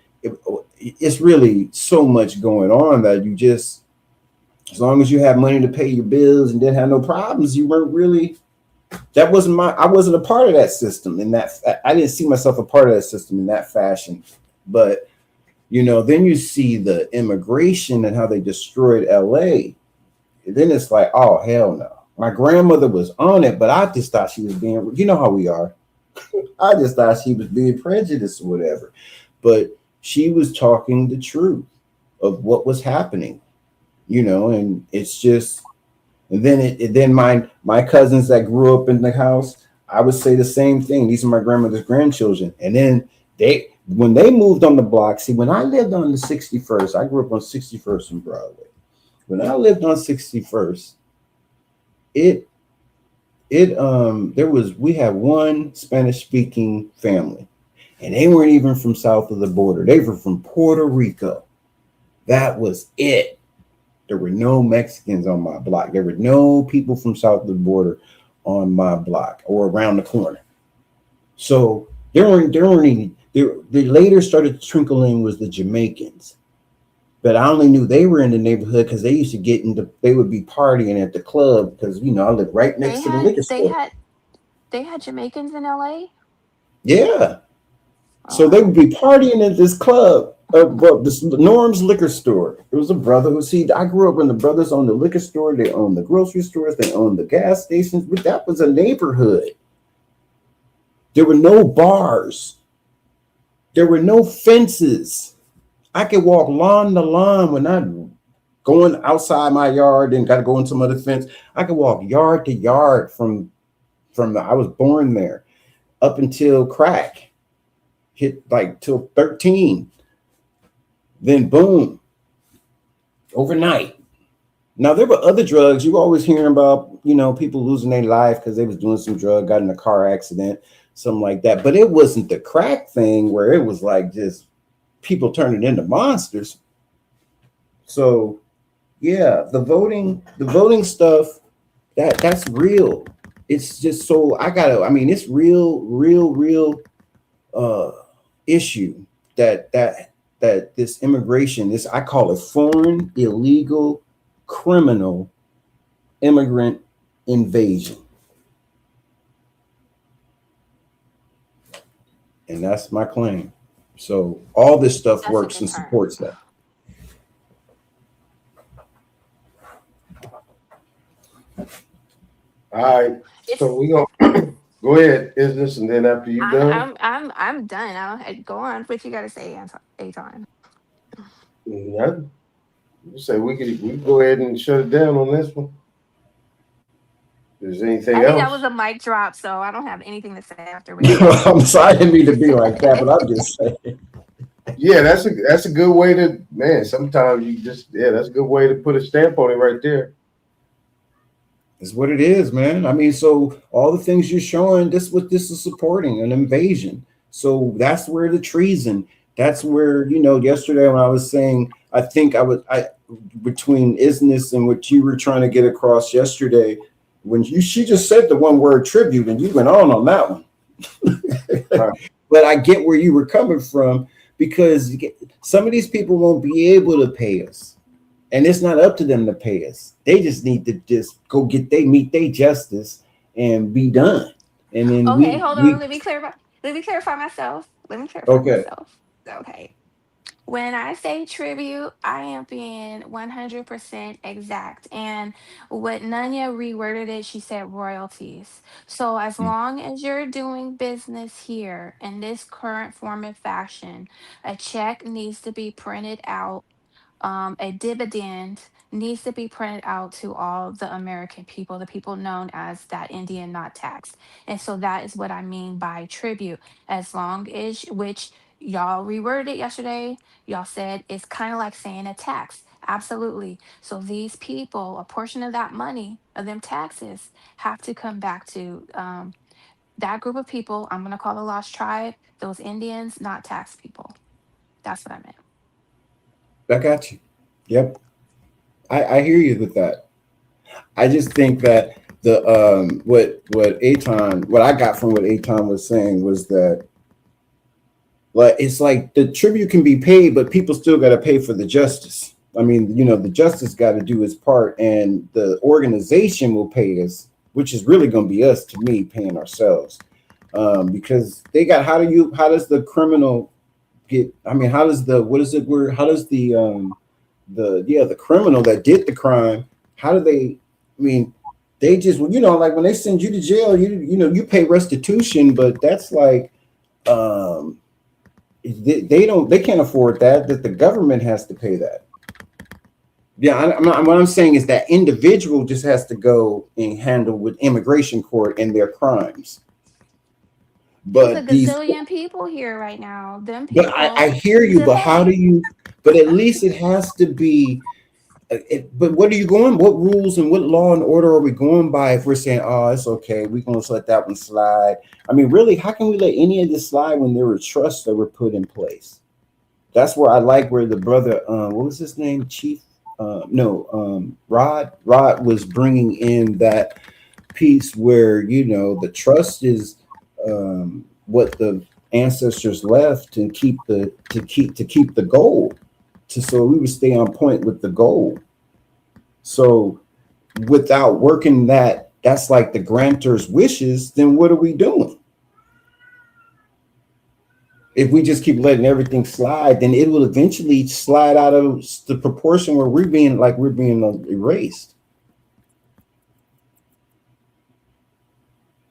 It's really so much going on that you just, as long as you have money to pay your bills and didn't have no problems, you weren't really. That wasn't I wasn't a part of that system. In that, I didn't see myself a part of that system in that fashion. But then you see the immigration and how they destroyed LA. And then it's like, oh hell no. My grandmother was on it, but I just thought she was being, you know how we are. I just thought she was being prejudiced or whatever. But she was talking the truth of what was happening, and it's just, and then my cousins that grew up in the house, I would say the same thing. These are my grandmother's grandchildren. And then when they moved on the block, see, when I lived on the 61st, I grew up on 61st and Broadway. When I lived on 61st, we had one Spanish speaking family, and they weren't even from south of the border. They were from Puerto Rico. That was it. There were no Mexicans on my block. There were no people from south of the border on my block or around the corner. So there weren't any. They later started to trickle in was the Jamaicans, but I only knew they were in the neighborhood because they used to they would be partying at the club because I lived right next to the liquor store. They had Jamaicans in LA. Yeah. So they would be partying at this club, this Norm's liquor store. It was a brother I grew up when the brothers owned the liquor store. They owned the grocery stores. They owned the gas stations. But that was a neighborhood. There were no bars. There were no fences. I could walk lawn to lawn when I'm going outside my yard and got to go in some other fence. I could walk yard to yard from I was born there up until crack. Hit like till 13, then boom, overnight. Now there were other drugs. You always hearing about, people losing their life because they was doing some drug, got in a car accident, something like that. But it wasn't the crack thing where it was like just people turning into monsters. So yeah, the voting stuff, that's real. It's just so it's real issue that this immigration, I call it foreign, illegal, criminal immigrant invasion. And that's my claim. So all this stuff works and supports that. All right. So we gonna go ahead, business, and then after you done. I'm done. Go on. What you gotta say, Aton? Nothing. You say we can go ahead and shut it down on this one. Is there anything else? I think that was a mic drop, so I don't have anything to say after. I'm sorry, I didn't mean to be like that, but I'm just saying. Yeah, that's a good way to, man. Sometimes you just, that's a good way to put a stamp on it right there. It's what it is, man. So all the things you're showing, this is supporting an invasion. So that's where the treason. That's where, yesterday when I was saying, I think between isness and what you were trying to get across yesterday, when she just said the one word tribute and you went on that one. But I get where you were coming from, because some of these people won't be able to pay us. And it's not up to them to pay us. They just need to just go meet their justice and be done. And then hold on. Let me clarify myself. Okay. When I say tribute, I am being 100% exact. And what Nanya reworded it, she said royalties. So as long as you're doing business here in this current form and fashion, a check needs to be printed out, a dividend needs to be printed out to all the American people, the people known as that Indian not taxed. And so that is what I mean by tribute. As long as, which y'all reworded it yesterday, y'all said it's kind of like saying a tax. Absolutely. So these people, a portion of that money, of them taxes, have to come back to that group of people. I'm going to call the lost tribe, those Indians, not tax people. That's what I meant. I got you. Yep. I hear you with that. I just think that the what I got from what Aton was saying was that, like, it's like the tribute can be paid, but people still got to pay for the justice. I mean, the justice got to do its part, and the organization will pay us, which is really going to be us, to me, paying ourselves, because they got. How does the criminal get? I mean, how does the how does the criminal that did the crime? How do they? I mean, they just like when they send you to jail, you pay restitution, but that's like. They can't afford that the government has to pay that. Yeah, what I'm saying is that individual just has to go and handle with immigration court and their crimes. There's a But gazillion people here right now. Them but people. I hear you, but how do you, but at least it has to be, but what are you going, what rules and what law and order are we going by if we're saying, oh, it's okay, we're going to let that one slide? I mean, really, how can we let any of this slide when there were trusts that were put in place? That's where I like where the brother, what was his name? Rod was bringing in that piece where, the trust is what the ancestors left and keep the goal, so we would stay on point with the goal. So without working that's like the grantor's wishes, then what are we doing? If we just keep letting everything slide, then it will eventually slide out of the proportion where we're being erased.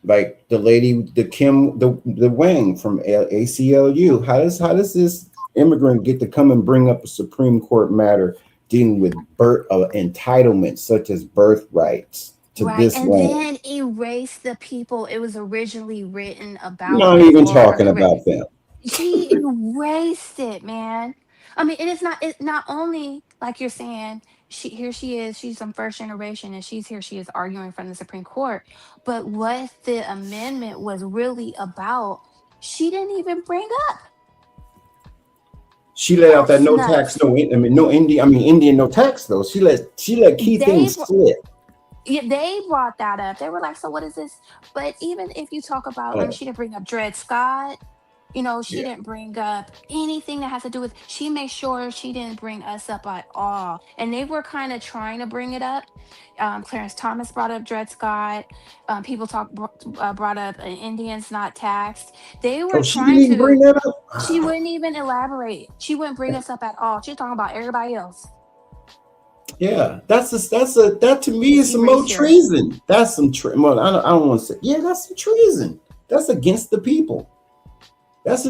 Like the lady, the Wang from ACLU. How does this immigrant get to come and bring up a Supreme Court matter dealing with entitlements such as birthrights to Right, this and land? then erase the people it was originally written We're about not even before. talking about them. She erased it, man. I mean, and it's not only like you're saying, she is, she's some first generation and she is arguing from the Supreme Court. But what the amendment was really about, she didn't even bring up. She let out that That's no tax, nuts. Indian no tax though. She let key They things slip. Yeah, they brought that up. They were like, "So what is this?" But even if you talk about, I mean, Oh, she didn't bring up Dred Scott. She yeah. didn't bring up anything that has to do with. She made sure she didn't bring us up at all. And they were kind of trying to bring it up. Clarence Thomas brought up Dred Scott. Brought up Indians not taxed. They were Oh, she didn't trying even bring to. that up. She wouldn't even elaborate. She wouldn't bring us up at all. She's talking about everybody else. Yeah, that to me Just is some more erasure. treason. That's some well, I don't want to say. Yeah, that's some treason. That's against the people. That's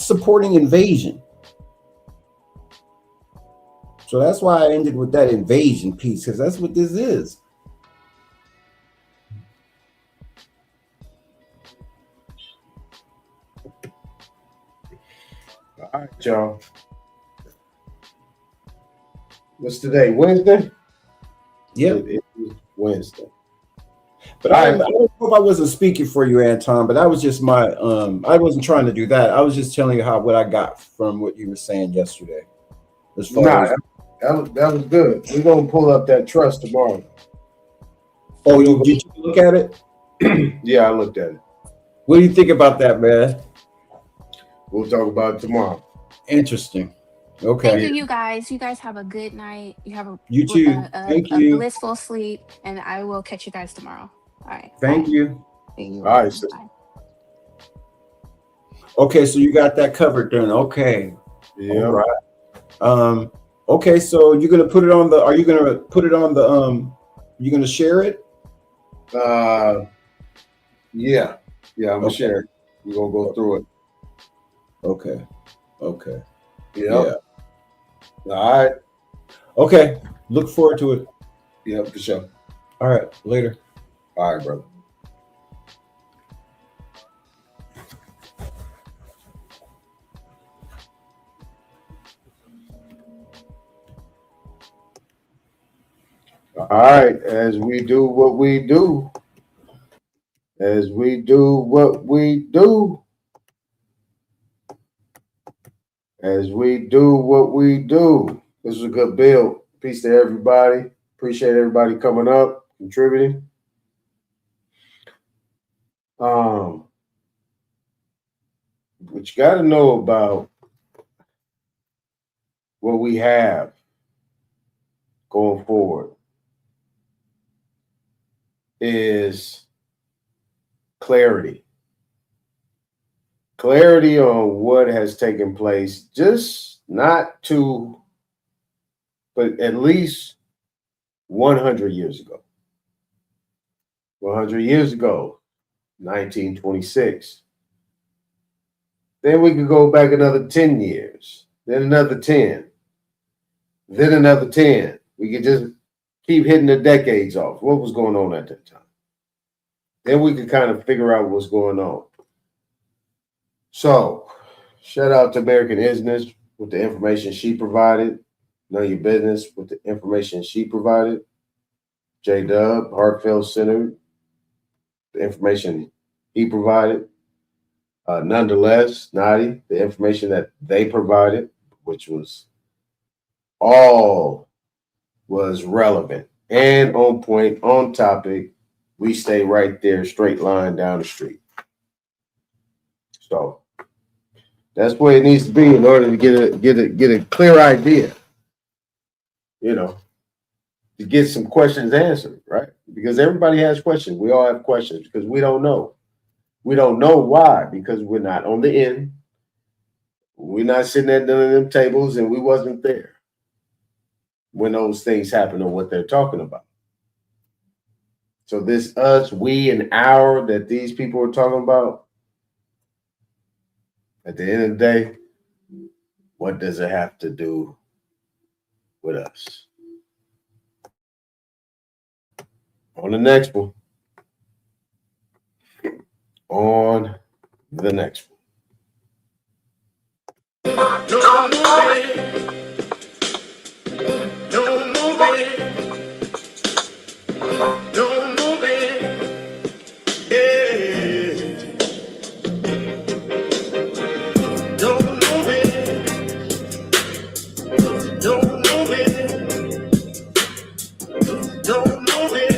supporting invasion. So that's why I ended with that invasion piece, because that's what this is. All right, y'all. What's today? Wednesday? Yep. It is Wednesday. But I hope I wasn't speaking for you, Anton, but that was just my I wasn't trying to do that. I was just telling you what I got from what you were saying yesterday. As far as that was good. We're gonna pull up that trust tomorrow. Oh, did you look at it? Yeah, I looked at it. What do you think about that, man? We'll talk about it tomorrow. Interesting. Okay. Thank you, you guys. You guys have a good night. You have You too. Thank a you. blissful sleep, and I will catch you guys tomorrow. All right. Thank you. Thank you. All right. Bye. Okay, so you got that covered then. Okay. Yeah. All right. Okay, so you're gonna put it on the. Are you gonna put it on the? You gonna share it? Yeah. I'm gonna share it. We're gonna go through it. Okay. Yeah. All right. Okay. Look forward to it. Yeah, for sure. All right. Later. All right, brother. All right. As we do what we do. This is a good build. Peace to everybody. Appreciate everybody coming up, contributing. What you got to know about what we have going forward is clarity. Clarity on what has taken place, just not to, but at least 100 years ago. 100 years ago, 1926. Then we could go back another 10 years, then another 10, then another 10. We could just keep hitting the decades off. What was going on at that time? Then we could kind of figure out what's going on. So, shout out to American Isness with the information she provided. Know Your Business with the information she provided. J-Dub, Heartfelt Center, the information he provided. Nonetheless, Nadi, the information that they provided, which was all was relevant and on point, on topic. We stay right there, straight line down the street. So that's where it needs to be in order to get a clear idea, you know, to get some questions answered, right? Because everybody has questions. We all have questions because we don't know. We don't know why, because we're not on the end. We're not sitting at none of them tables, and we wasn't there when those things happen or what they're talking about. So this us, we, and our that these people are talking about, at the end of the day, what does it have to do with us? On the next one. On the next one. Don't move it. Don't move it. Don't move it. Yeah. Don't move it. Don't move it. Don't move it.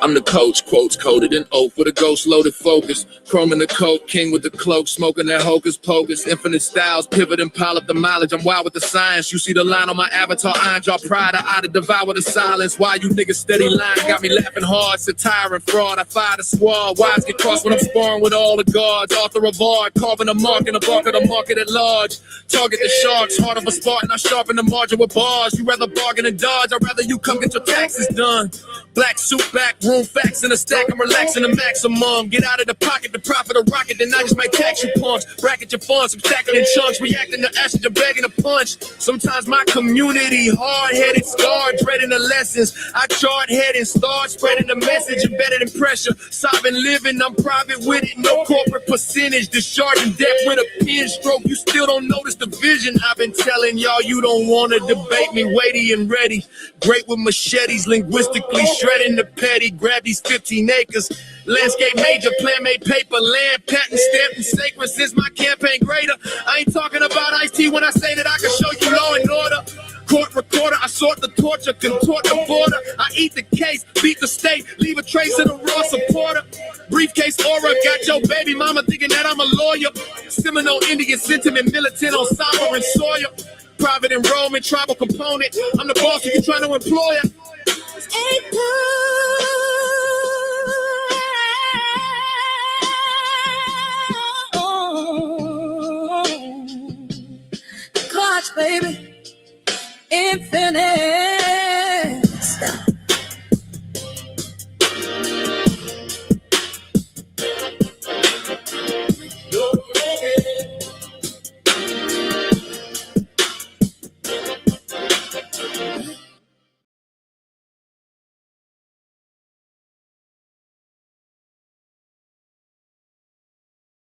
I'm the coach, quotes coded in oak with a ghost loaded focus. Chrome in the coat, king with the cloak, smoking that hocus pocus. Infinite styles, pivot and pile up the mileage. I'm wild with the science. You see the line on my avatar, iron jaw pride. I ought to devour the silence. Why you niggas steady lying? Got me laughing hard, satire and fraud. I fire the squad. Wise get crossed when I'm sparring with all the guards. Author of art, carving a mark in the bark of the market at large. Target the sharks, heart of a Spartan. I sharpen the margin with bars. You rather bargain and dodge. I'd rather you come get your taxes done. Black suit, back room, facts in a stack. I'm relaxing the maximum. Get out of the pocket, the profit of rocket. Then I just might tax you punks. Bracket your funds, subtracting in chunks. Reacting to acid, you're begging to punch. Sometimes my community hard-headed, scarred, dreading the lessons. I chart head and start spreading the message, embedded in pressure. Sobbing living, I'm private with it. No corporate percentage. Discharging debt with a pen stroke. You still don't notice the vision. I've been telling y'all you don't want to debate me. Weighty and ready. Great with machetes, linguistically shredding the petty. Grab these 15 acres. Landscape major, plan made paper. Land patent stamped and sacred since my campaign greater. I ain't talking about Ice-T when I say that I can show you law and order. Court recorder, I sort the torture, contort the border. I eat the case, beat the state, leave a trace of the raw supporter. Briefcase aura, got your baby mama thinking that I'm a lawyer. Seminole Indian sentiment, militant on Summer and Sawyer. Private enrollment, tribal component. I'm the boss if you trying to employ it.